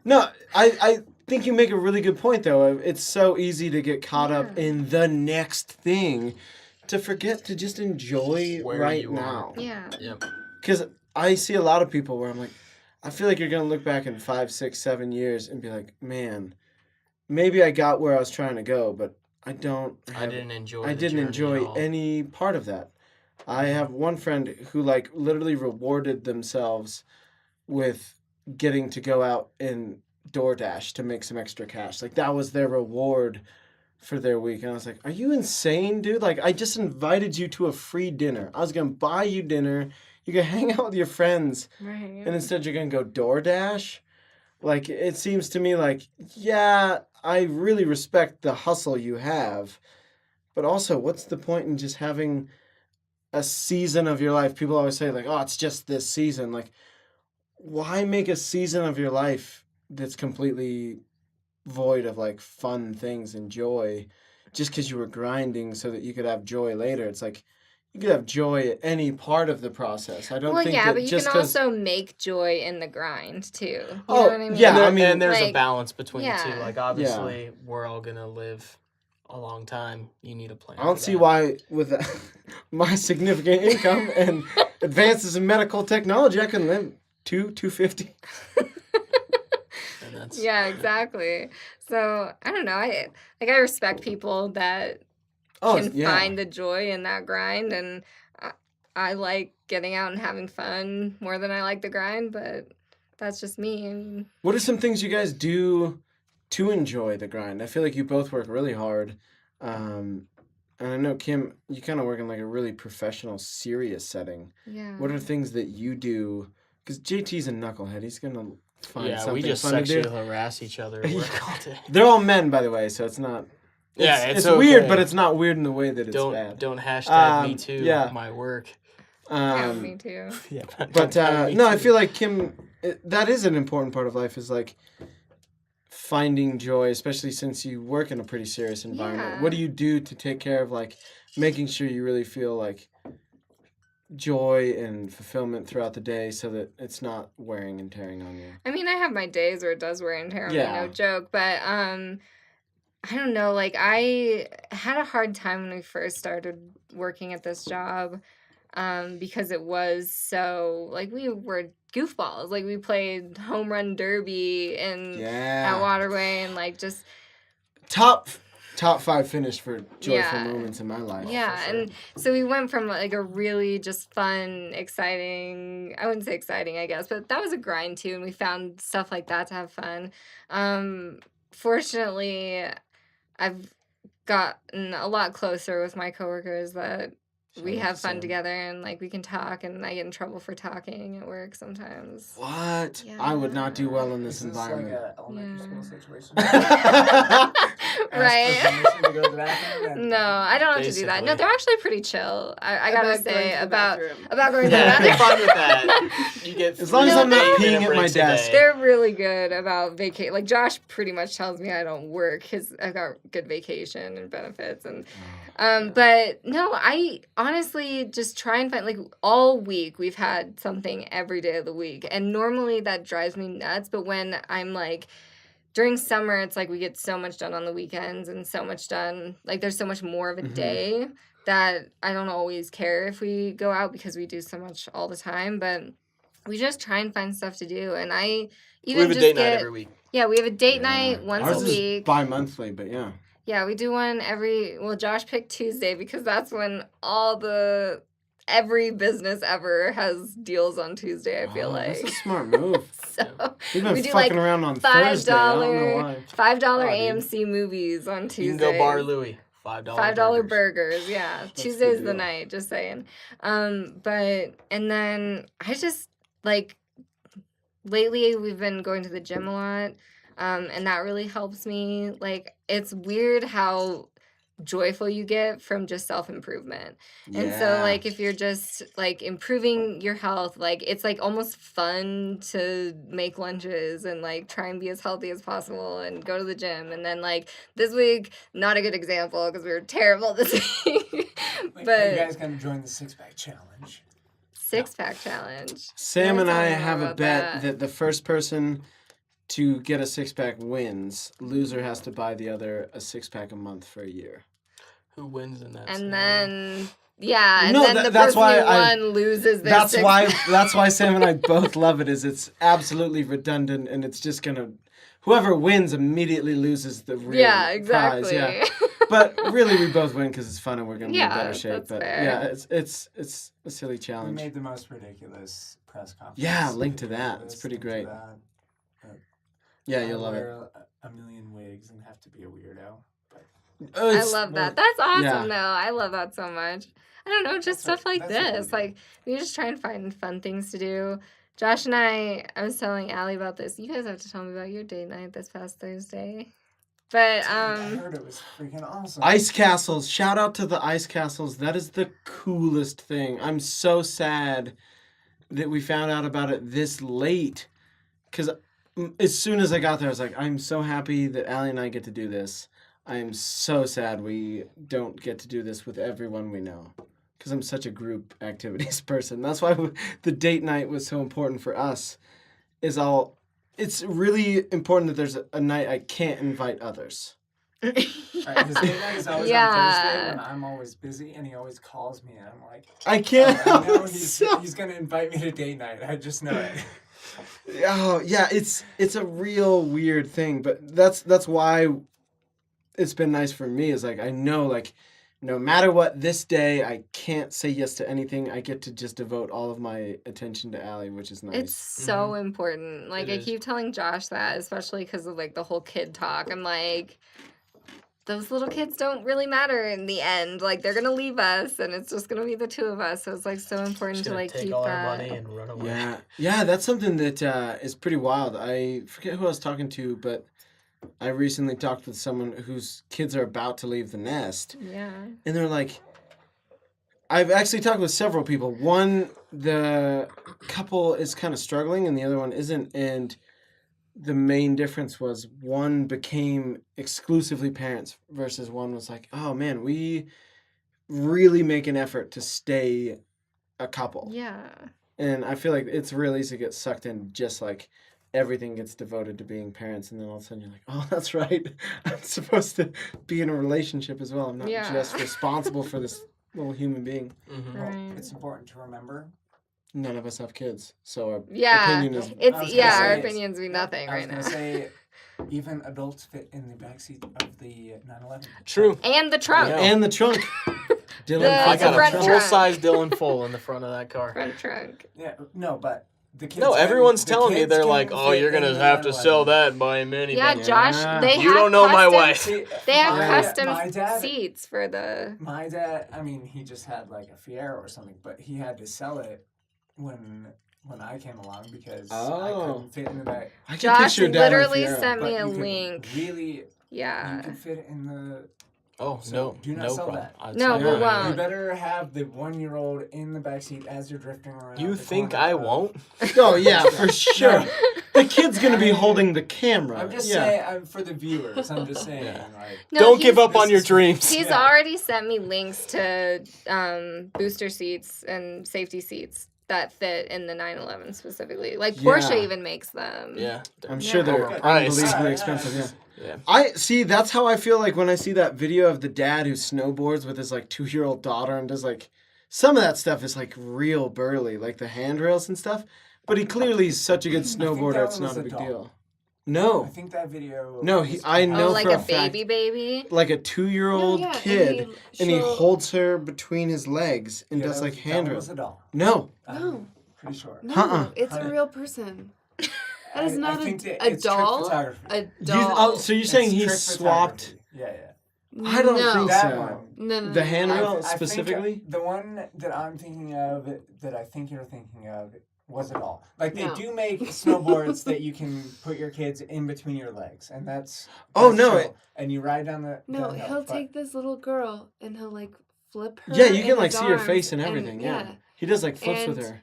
No, I think you make a really good point though. It's so easy to get caught up Yeah. in the next thing, to forget to just enjoy Where right you are. now. Yeah. Yep. Because I see a lot of people where I'm like, I feel like you're gonna look back in 5, 6, 7 years and be like, man, maybe I got where I was trying to go, but I don't. I didn't enjoy. I the didn't journey enjoy at all. any part of that. I have one friend who like literally rewarded themselves with getting to go out and DoorDash to make some extra cash. Like that was their reward for their week. And I was like, are you insane, dude? Like I just invited you to a free dinner. I was gonna buy you dinner. You can hang out with your friends. Right. And instead you're gonna go DoorDash? Like it seems to me like, yeah, I really respect the hustle you have. But also, what's the point in just having a season of your life? People always say, like, oh, it's just this season. Like, why make a season of your life that's completely void of, like, fun things and joy just because you were grinding so that you could have joy later? It's like, you could have joy at any part of the process. I don't Well, think yeah, that but you just can 'cause- also make joy in the grind too. You Oh, know what I mean? yeah, I And mean, and there's a like, balance between the yeah. two. Like obviously, we're all gonna live a long time. You need a plan. I don't for see that. why, with my significant income and advances in medical technology, I can live 250. And minutes. Yeah, exactly. So I don't know. I respect people that can find the joy in that grind, and I like getting out and having fun more than I like the grind, but that's just me. And What are some things you guys do to enjoy the grind? I feel like you both work really hard. And I know, Kim, you kind of work in like a really professional, serious setting. yeah. What are things that you do? Because JT's a knucklehead. He's going to find Yeah, something we just fun to sexually do. harass each other at work all day. They're all men, by the way, so it's not... Yeah, it's okay. weird, but it's not weird in the way that it's bad. Don't hashtag me too. yeah. My work. Yeah, me too. Yeah, But no, I feel like Kim, that is an important part of life, is like finding joy, especially since you work in a pretty serious environment. Yeah. What do you do to take care of like making sure you really feel like joy and fulfillment throughout the day so that it's not wearing and tearing on you? I mean, I have my days where it does wear and tear on me, Yeah. no joke. But I don't know. Like, I had a hard time when we first started working at this job because it was so, like, we were goofballs. Like, we played home run derby at Yeah. Waterway and, like, just... Top 5 finish for joyful Yeah. moments in my life. Yeah, for sure. and so we went from like a really just fun, exciting, I wouldn't say exciting, I guess, but that was a grind too, and we found stuff like that to have fun. Fortunately, I've gotten a lot closer with my coworkers that we have fun together, and like we can talk, and I get in trouble for talking at work sometimes. What? Yeah. I would not do well in this Is this environment. like an elementary Yeah. school situation? Right. Ask for permission to go to the bathroom and- No, I don't have to do that. No, Basically. they're actually pretty chill. I gotta About going say to the about bathroom. going to the Yeah, bathroom. I'm fine with that. You get As long as I'm not peeing at my desk. They're really good about vacation. Like Josh pretty much tells me I don't work. I've got good vacation and benefits, and but no, I honestly just try and find, like, all week we've had something every day of the week, and normally that drives me nuts. But when I'm like during summer, it's like we get so much done on the weekends and so much done. Like there's so much more of a Mhm. day that I don't always care if we go out because we do so much all the time, but we just try and find stuff to do. And I We even have a just date get night every week. yeah, we have a date night once Ours a is week. bi-monthly, but yeah. Yeah, we do one Josh picked Tuesday because that's when every business ever has deals on Tuesday, I feel Oh, like. That's a smart move. So We've been we do fucking like around on Thursday. I don't know why. $5 Oh, dude. AMC movies on Tuesday. You can go Bar Louie. $5. $5 burgers, yeah. That's a Tuesday's good the deal. night, just saying. But and then I just like lately we've been going to the gym a lot. And that really helps me. Like, it's weird how joyful you get from just self-improvement. And so, Yeah. like, if you're just, like, improving your health, like, it's, like, almost fun to make lunches and, like, try and be as healthy as possible and go to the gym. And then, like, this week, not a good example because we were terrible this week. Like, But you guys gotta join the 6-pack challenge. six-pack challenge. Sam and Tell I me more have a about bet that the first person to get a 6-pack wins. Loser has to buy the other a 6-pack a month for a year. Who wins in that? And scenario? then, yeah, and No, then the that's person why who won loses their That's six. why Sam and I both love it. Is it's absolutely redundant and it's just gonna whoever wins immediately loses the real Yeah, prize. exactly. Yeah. But really, we both win because it's fun and we're gonna be in Yeah, better shape. that's But fair. yeah, it's a silly We challenge. made the most ridiculous press conference. Yeah, link to that. This, It's pretty link to great. that. Yeah, I you'll love it. wear a million wigs and have to be a weirdo. But Oh, I it's- love that. That's awesome, yeah. though. I love that so much. I don't know, just That's stuff like that's what we this. do. Like, we just try and find fun things to do. Josh and I was telling Allie about this. You guys have to tell me about your date night this past Thursday. But, I heard it was freaking awesome. Ice castles. Shout out to the ice castles. That is the coolest thing. I'm so sad that we found out about it this late. Because as soon as I got there, I was like, I'm so happy that Allie and I get to do this. I am so sad we don't get to do this with everyone we know. Because I'm such a group activities person. That's why the date night was so important for us. It's really important that there's a night I can't invite others. His date night is always Yeah. on Thursday when I'm always busy, and he always calls me, and I'm like, I can't I know help he's myself. gonna invite me to date night. I just know it. Oh yeah, it's a real weird thing, but that's why it's been nice for me. Is like I know like no matter what this day, I can't say yes to anything. I get to just devote all of my attention to Allie, which is nice. It's so important. Like, It I is. keep telling Josh that, especially because of, like, the whole kid talk. I'm like, those little kids don't really matter in the end. Like, they're going to leave us, and it's just going to be the two of us. So it's, like, so important Just to, gonna like, take keep all that. our money and run away. Yeah, that's something that is pretty wild. I forget who I was talking to, but I recently talked with someone whose kids are about to leave the nest, Yeah. and they're like, I've actually talked with several people. One, the couple is kind of struggling, and the other one isn't, and the main difference was one became exclusively parents versus one was like, oh man, we really make an effort to stay a couple. Yeah. And I feel like it's real easy to get sucked in, just like everything gets devoted to being parents, and then all of a sudden you're like, oh, that's right. I'm supposed to be in a relationship as well. I'm not Yeah. just responsible for this little human being. Mm-hmm. Well, Right. it's important to remember. None of us have kids, so our Yeah. opinion is I was It's, gonna yeah, our say- opinions mean nothing I was right gonna now. say, even adults fit in the backseat of the 911. True. And the trunk. Yeah. and the trunk. Dylan, The- I it's a got front a trunk. full-size Dylan full in the front of that car. Front trunk. Yeah, no, but the kids. No, everyone's the telling me kids they're can like, "Oh, fit you're in gonna the have to 911. sell that by a minivan." Yeah, Josh, Yeah. they You have don't know my custom- wife. See, They have my- custom my dad, seats for the. My dad, I mean, he just had like a Fiero or something, but he had to sell it when I came along because I Oh. couldn't fit in the back. I can Josh picture Dad on literally Fiero. sent me But a you could link. Really, you Yeah. can fit in the. Oh So, no, do not no sell problem. that. I'd No, say we no. won't. You better have the 1-year-old in the backseat as you're drifting around. You the think corner I of- won't? Oh yeah, for sure. The kid's gonna be holding the camera. I'm just yeah. saying, for the viewers, I'm just saying, Yeah. like. No, Don't he's- give up on this your is- dreams. He's Yeah. already sent me links to booster seats and safety seats that fit in the 911 specifically. Like Porsche Yeah. even makes them. Yeah. I'm sure they're Overpriced. unbelievably Yeah, expensive. Yeah. Yeah. I see. That's how I feel like when I see that video of the dad who snowboards with his like 2-year-old daughter and does like some of that stuff is like real burly, like the handrails and stuff. But he clearly is such a good snowboarder. that It's one not was a a big doll. deal. I No, think that video. No, was- I know Oh, like for a a fact. baby. like a 2-year-old Yeah, kid, and he show- holds her between his legs and Yeah, does that like was- that one handrails. was a doll. No, No. Pretty sure. No, Uh-uh. it's a Honey. real person. That is I not think that a it's trick doll. photography. A doll. oh, so you're saying It's he trick swapped photography. Yeah, I don't no. think That so. one. No, no, The no. handrail I think specifically? the one that I'm thinking of, that I think you're thinking of, was a doll. Like they No. do make snowboards that you can put your kids in between your legs, and that's. Oh, that's no, chill. And you ride down the. No, downhill, he'll but- take this little girl and he'll like flip her. Yeah, you in can like his see her arms face and everything. Yeah. He does like flips with And- her.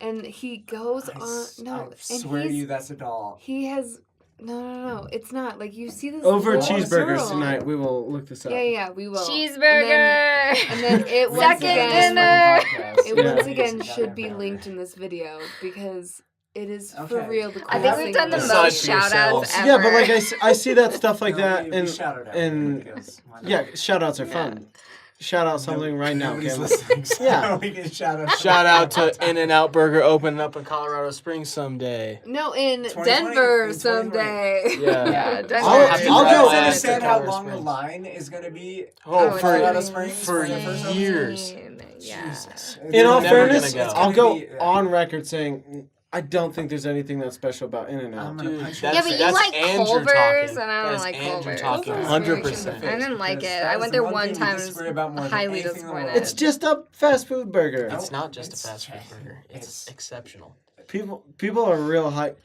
And he goes on. No, I and swear to he's, you, that's a doll. he has. No, it's not. Like you see this. Over little cheeseburgers girl. tonight. We will look this up. Yeah, we will. Cheeseburger. And then it once Second again. dinner. It Yeah. once again should be linked in this video because it is for Okay. real the I coolest think we've thing done the ever. Decide most for shout outs yourselves. ever. Yeah, but like I see that stuff like that, we and shout it out and- because why not? yeah, shout outs are fun. Shout out something right now, Nobody's Kim. listening, so Yeah. we can shout out. Shout out to In-N-Out Burger opening up in Colorado Springs someday. No, in 2020, Denver in 2020. someday. Yeah. Yeah, Denver. I'll I go- don't understand how Colorado long the Springs. line is going to be. Oh, it's for Colorado gonna Springs be for the first one? years. Yeah. Jesus. In all never fairness, gonna go. I'll It's go gonna be- on record saying I don't think there's anything that special about In-N-Out. I'm gonna Dude, punch that's, Yeah, but you that's like Andrew Culver's, talking. and I don't That is like Andrew Culver's. talking. Culver's 100%. I didn't like Because it. that I is went the there one one thing you time. can and swear was about more than highly anything in the disappointed. world. It's just a fast food burger. It's not just a It's- fast food burger. It's exceptional. People are real hype.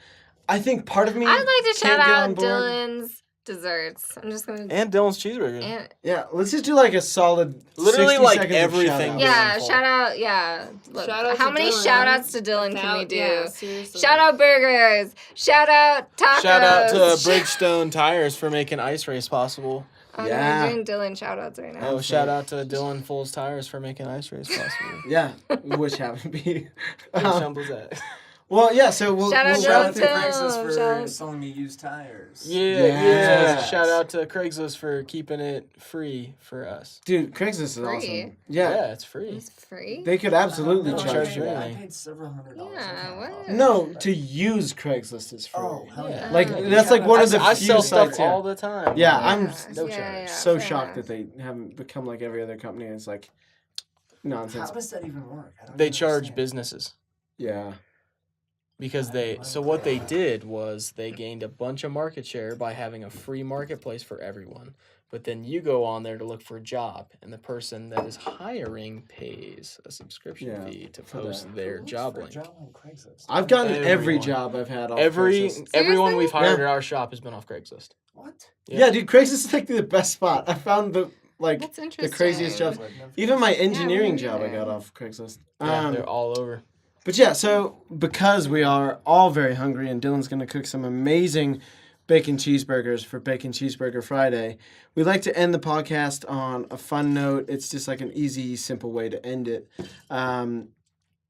I think part of me. I'd like to can't shout get on out board. Dylan's desserts. I'm just gonna. And Dylan's cheeseburger. And, Yeah, let's just do like a solid. Literally, 60 like, seconds of everything. shout-outs. yeah, Dylan shout out. Yeah. Look, Shout out how to many Dylan. shout outs to Dylan can we do? Yeah, seriously. Shout out burgers. Shout out tacos. Shout out to Bridgestone Tires for making Ice Race possible. Oh, Yeah. no, we're doing Dylan shout outs right now. Oh, shout out to Dylan Fool's Tires for making Ice Race possible. Yeah, which happened to be. How simple is that? Well, yeah. So we'll Shout out we'll Shout wrap out to it- Craigslist for Shout- selling me used tires. Yeah. Yes. Shout out to Craigslist for keeping it free for us. Dude, Craigslist is Free. awesome. Yeah, Yeah, it's free. It's free. they could absolutely No, charge charge you you that. I anything. paid several $100s. Yeah, what? No, to use Craigslist is free. Oh, hell yeah. Like Oh. that's like one of the I few sell stuff sites. Yeah. all the time. Yeah, I'm no yeah, charge. yeah, so fair shocked enough. that they haven't become like every other company. It's like How nonsense. does that even work? I don't They even charge understand. businesses. Yeah. Because what they did was they gained a bunch of market share by having a free marketplace for everyone. But then you go on there to look for a job, and the person that is hiring pays a subscription Yeah, fee to for post that. their Who looks job for a link. job on Craigslist? I've gotten every Everyone. job I've had off Everyone Craigslist. we've hired Yeah. at our shop has been off Craigslist. What? Yeah, dude, Craigslist is like the best spot. I found the That's the interesting. craziest jobs. I've never- Even my engineering Yeah, job I weird. got off Craigslist. Yeah, they're all over. But yeah, so because we are all very hungry and Dylan's going to cook some amazing bacon cheeseburgers for Bacon Cheeseburger Friday, we like to end the podcast on a fun note. It's just like an easy, simple way to end it.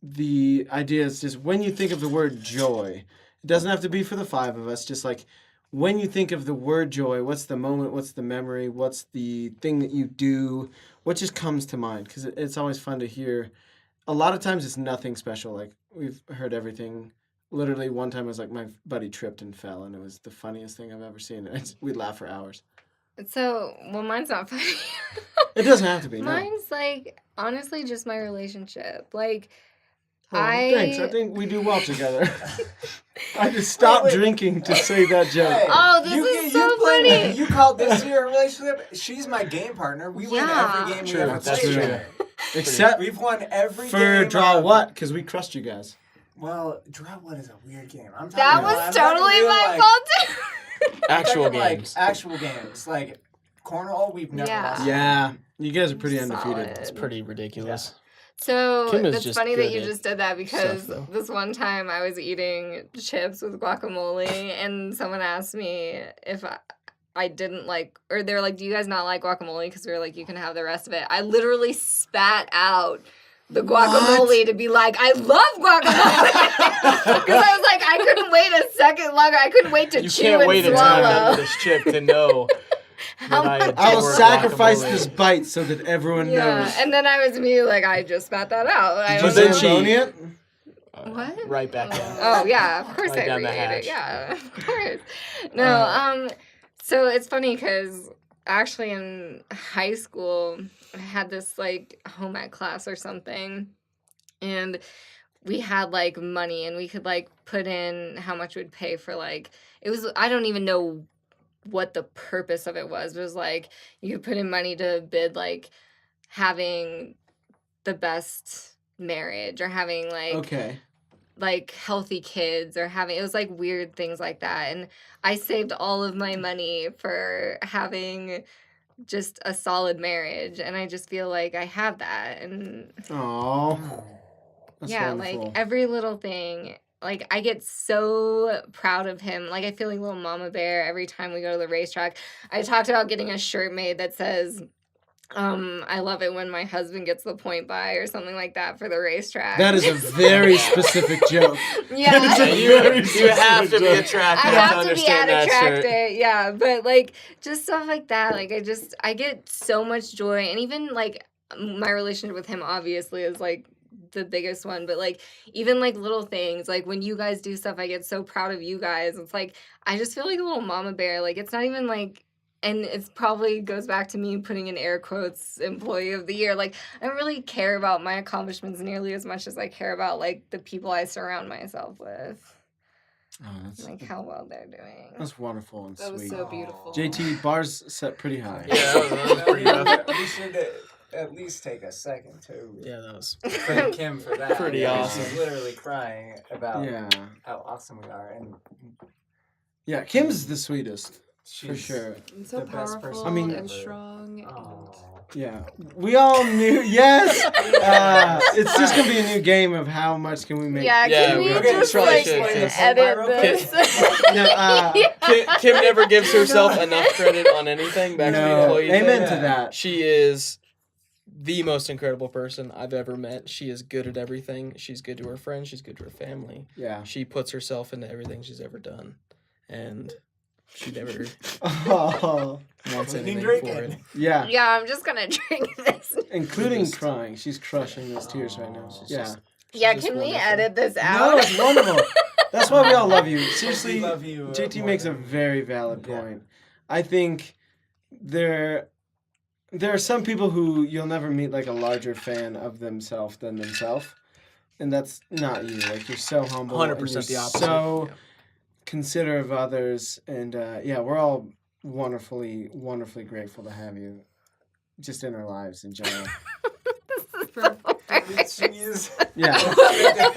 The idea is just when you think of the word joy, it doesn't have to be for the five of us, just like when you think of the word joy, what's the moment, what's the memory, what's the thing that you do, what just comes to mind? Because it's always fun to hear. A lot of times it's nothing special. Like we've heard everything. Literally one time it was like my buddy tripped and fell, and it was the funniest thing I've ever seen. We'd laugh for hours. So, well, mine's not funny. It doesn't have to be. No. Mine's like honestly just my relationship. Like Oh, thanks. I think we do well together. I just stopped wait. drinking to say that joke. Hey, Oh, this is so played- funny. You called this your relationship? She's my game partner. We win Yeah. every game True, we ever that's played true. together. Except We've won every for game. draw what? Because we crushed you guys. Well, draw what is a weird game. I'm talking That about- was I'm talking totally real, my like- fault too. I'm Actual talking, like, games. actual games. Like cornhole, we've never Yeah. lost. Yeah, you guys are pretty Solid. undefeated. It's pretty ridiculous. So Kim is it's just funny that good you at just did that because stuff, though. this one time I was eating chips with guacamole and someone asked me if I didn't like, or they were like, "Do you guys not like guacamole?" Because we were like, "You can have the rest of it." I literally spat out the guacamole to be like, "I love guacamole," because I was like, I couldn't wait a second longer. I couldn't wait to You chew can't and wait until I'm done swallow. with this chip to know How that much I will adore sacrifice guacamole. this bite so that everyone Yeah, knows. and then I was immediately like, I just spat that out. I Did you was then like, Zamboni it? What? Right back in. Oh yeah, of course Right I down the read hatch. it. Yeah, of course. No, so it's funny because actually in high school I had this like home ec class or something, and we had like money and we could like put in how much we'd pay for like it was I don't even know what the purpose of it was. It was like you could put in money to bid like having the best marriage or having like healthy kids or having it was like weird things like that, and I saved all of my money for having just a solid marriage, and I just feel like I have that, and Oh, that's yeah, wonderful. like every little thing. Like I get so proud of him. Like I feel like little mama bear every time we go to the racetrack. I talked about getting a shirt made that says I love it when my husband gets the point by or something like that for the racetrack. That is a very specific joke. yeah. That is a You very have to be specific joke. attractive I to have to be understand that shirt. attracted, yeah. But like just stuff like that, like I get so much joy, and even like my relationship with him obviously is like the biggest one, but like even like little things, like when you guys do stuff, I get so proud of you guys. It's like I just feel like a little mama bear. Like it's not even like. And it probably goes back to me putting in air quotes employee of the year. Like, I don't really care about my accomplishments nearly as much as I care about, like, the people I surround myself with. Oh, Like, how well they're doing. that's wonderful and That was sweet. so beautiful. JT, bars set pretty high. Yeah, that was pretty rough. We should at least take a second to Yeah, that was thank Kim for that. Pretty Yeah, awesome. She's literally crying about Yeah. how awesome we are, and Yeah, Kim's the sweetest, she's for sure. And so The best powerful person I mean- and strong. And Oh. Yeah. We all knew, yes! It's just going to be a new game of how much can we make. Yeah, Yeah, can we we're just, probably like, should just- edit Real this? No, Kim never gives herself enough credit on anything back to the no. employee Amen thing. to that. She is the most incredible person I've ever met. She is good at everything. She's good to her friends. She's good to her family. Yeah. She puts herself into everything she's ever done, and she never Oh. wants anything drinking. for it. Yeah. Yeah, I'm just gonna drink this. Including crying. She's crushing those tears right now. Aw. Yeah. Yeah, just can we wonderful. edit this No, out? it's wonderful. That's why we all love you. Seriously, We love you, JT more makes a than- very valid Yeah. point. I think there are some people who you'll never meet like a larger fan of themselves than themselves, and that's not you. Like you're so humble, 100% and the you're opposite. so Yeah. considerate of others, and yeah, we're all wonderfully grateful to have you, just in our lives in general. She's Yeah, yeah.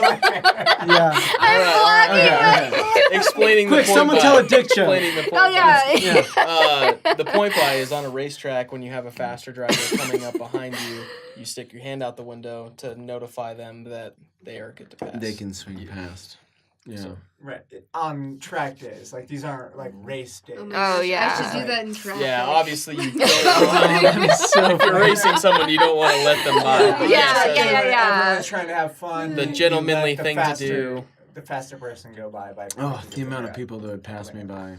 yeah. I'm Alright, vlogging. okay. Explaining Quick, the point someone by, tell a dick joke. Explaining the point Oh yeah. Yeah. The point by is on a racetrack when you have a faster driver coming up behind you, you stick your hand out the window to notify them that they are good to pass. They can swing past. Yeah. So- Right. On track days. Like these aren't like race days. Oh, my Oh, gosh, yeah. I should do that in traffic. Yeah, obviously you Oh, don't. that is so If you're racing someone, you don't want to let them by. But Yeah, yes, yeah, that's yeah. Everyone's trying to have fun. The You gentlemanly let the thing to faster- do. The faster person go by. Oh, the amount of people that would pass me by.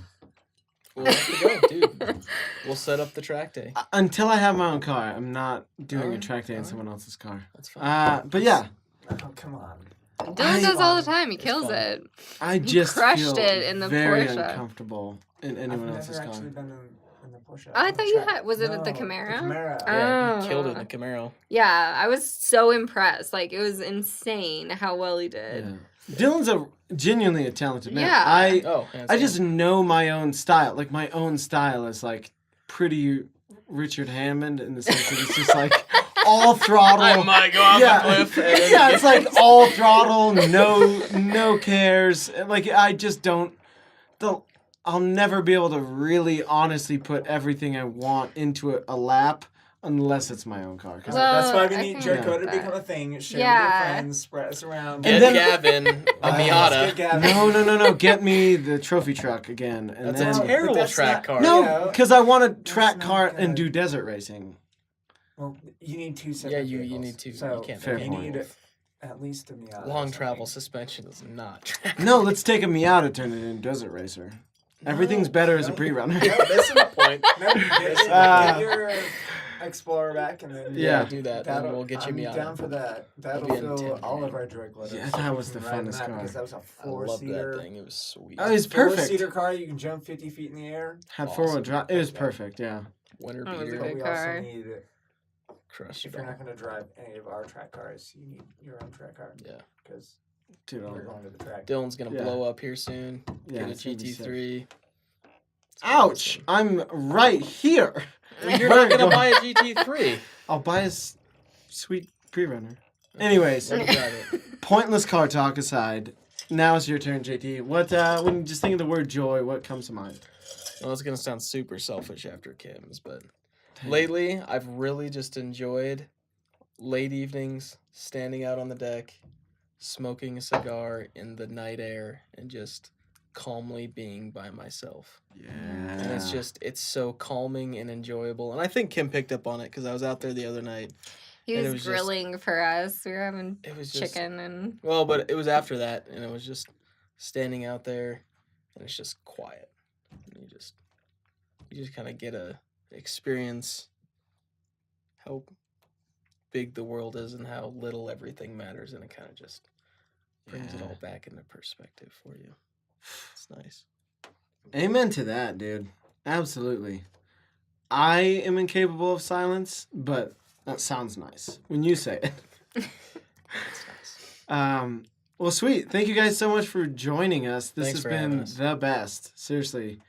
We'll have to go, dude. We'll set up the track day. Until I have my own car, I'm not doing a Alright, track day in alright. someone else's car. That's fine. But yeah, Oh, come on. Dylan does all the time. He kills fun. it. I just crushed feel it in the very Porsche. uncomfortable in I've anyone never else's car. actually been in the Porsche. Oh, I thought you Track- had- was it at the No, Camaro? The Camaro. Yeah, Oh. he killed it in the Camaro. Yeah, I was so impressed. Like it was insane how well he did. Yeah. Dylan's genuinely a talented man. Yeah. Oh, hands I down. just know my own style. Like my own style is like pretty Richard Hammond in the sense that it's just like all throttle. I might go off Yeah. the cliff. and then Yeah, it's like all throttle, no cares. Like I just don't. I'll never be able to really honestly put everything I want into a lap unless it's my own car. 'Cause Well, That's why we I need can Joe get Code to that. become a thing. Share Yeah. with your friends, spread us around. Get And then- Gavin a Let's Miata. get Gavin. no, get me the trophy truck again, and That's then a terrible that's track not- car. no, Yeah. because I want to track not car good. and do desert racing. Well, you need two separate Yeah, you vehicles. need to. So You can't Fair have you point. need at least a Miata. or Long something. travel suspension is not track. No, let's take a Miata, turn it into desert racer. Everything's better as a pre-runner. No, that's the point. No, get, Uh, get your Explorer back and then Yeah. do that, and that'll- we'll get you I'm Miata. down for that. That'll be in fill 10 all of grand. our joy glitters. Yeah, so that we was can the ride in funnest that car. Because that was a I love four-seater. that thing. It was sweet. Oh, it's perfect. Four-seater car, you can jump 50 feet in the air. Had Awesome. 4-wheel drive. It was perfect. Yeah. Winter That was a beater. But good we car. also need, Crush if it you're all. not going to drive any of our track cars, you need your own track car. Yeah. Because Dude, we're going to the track. Dylan's gonna Yeah. blow up here soon. yeah, Get a it's gonna be sick. GT3. Ouch! I'm right here. You're not gonna buy a GT3. I'll buy a sweet pre-runner. Anyways, Let me drive it. pointless car talk aside, now it's your turn, JT. What when you just think of the word joy, what comes to mind? Well, it's gonna sound super selfish after Kim's, but Dang. lately I've really just enjoyed late evenings, standing out on the deck, smoking a cigar in the night air, and just calmly being by myself. Yeah. And it's so calming and enjoyable. And I think Kim picked up on it because I was out there the other night. He And it was, was just- grilling for us. We were having It was just chicken and well, but it was after that, and it was just standing out there, and it's just quiet. And you just kind of get a experience how big the world is and how little everything matters, and it kind of just brings it all back into perspective for you. It's nice. Amen to that, dude. Absolutely. I am incapable of silence, but that sounds nice when you say it. It's nice. Well, sweet. Thank you guys so much for joining us. This Thanks has for having been us. the best. Seriously.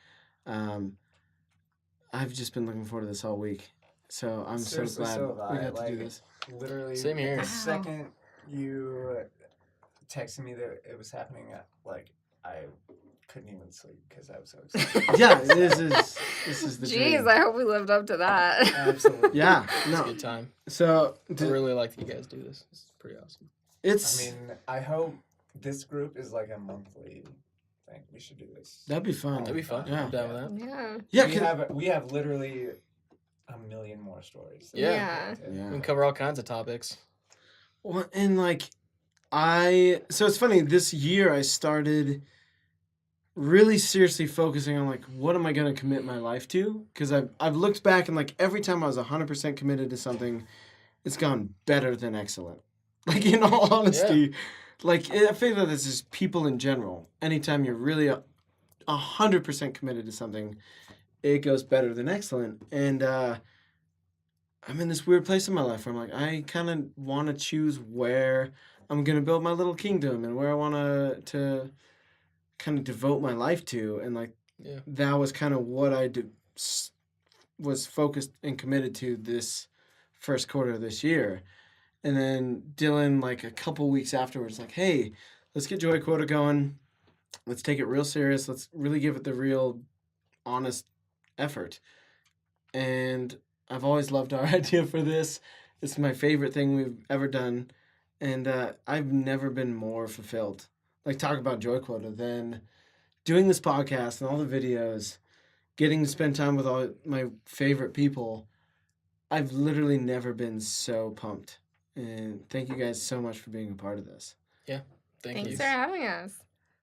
I've just been looking forward to this all week. So I'm Seriously, so glad so have we I. got to do Like, this. Literally, Same here. the Wow. second you texted me that it was happening, I couldn't even sleep because I was so excited. Yeah, this is the jeez, dream. I hope we lived up to that. Absolutely. Yeah, It's a no. good time. So I really like that you guys do this. It's pretty awesome. it's I mean, I hope this group is like a monthly thing. We should do this. that'd be fun. That'd be fun. Yeah. I'm down with that. Yeah. Yeah, we have literally a million more stories. Yeah. We can cover all kinds of topics. Well, and like so it's funny, this year I started really seriously focusing on like what am I going to commit my life to? Because I've looked back and like every time I was 100% committed to something, it's gone better than excellent. Like in all honesty, like I feel like this is people in general. Anytime you're really 100% committed to something, it goes better than excellent. And I'm in this weird place in my life where I'm like, I kind of want to choose where I'm going to build my little kingdom and where I want to kind of devote my life to. And like, that was kind of what I was focused and committed to this first quarter of this year. And then Dylan, like a couple weeks afterwards, like, hey, let's get Joy Quota going. Let's take it real serious. Let's really give it the real honest effort. And I've always loved our idea for this. It's my favorite thing we've ever done. And I've never been more fulfilled. Like, talk about Joy Quota than doing this podcast and all the videos, getting to spend time with all my favorite people. I've literally never been so pumped. And thank you guys so much for being a part of this. Yeah, thank you. Thanks for having us.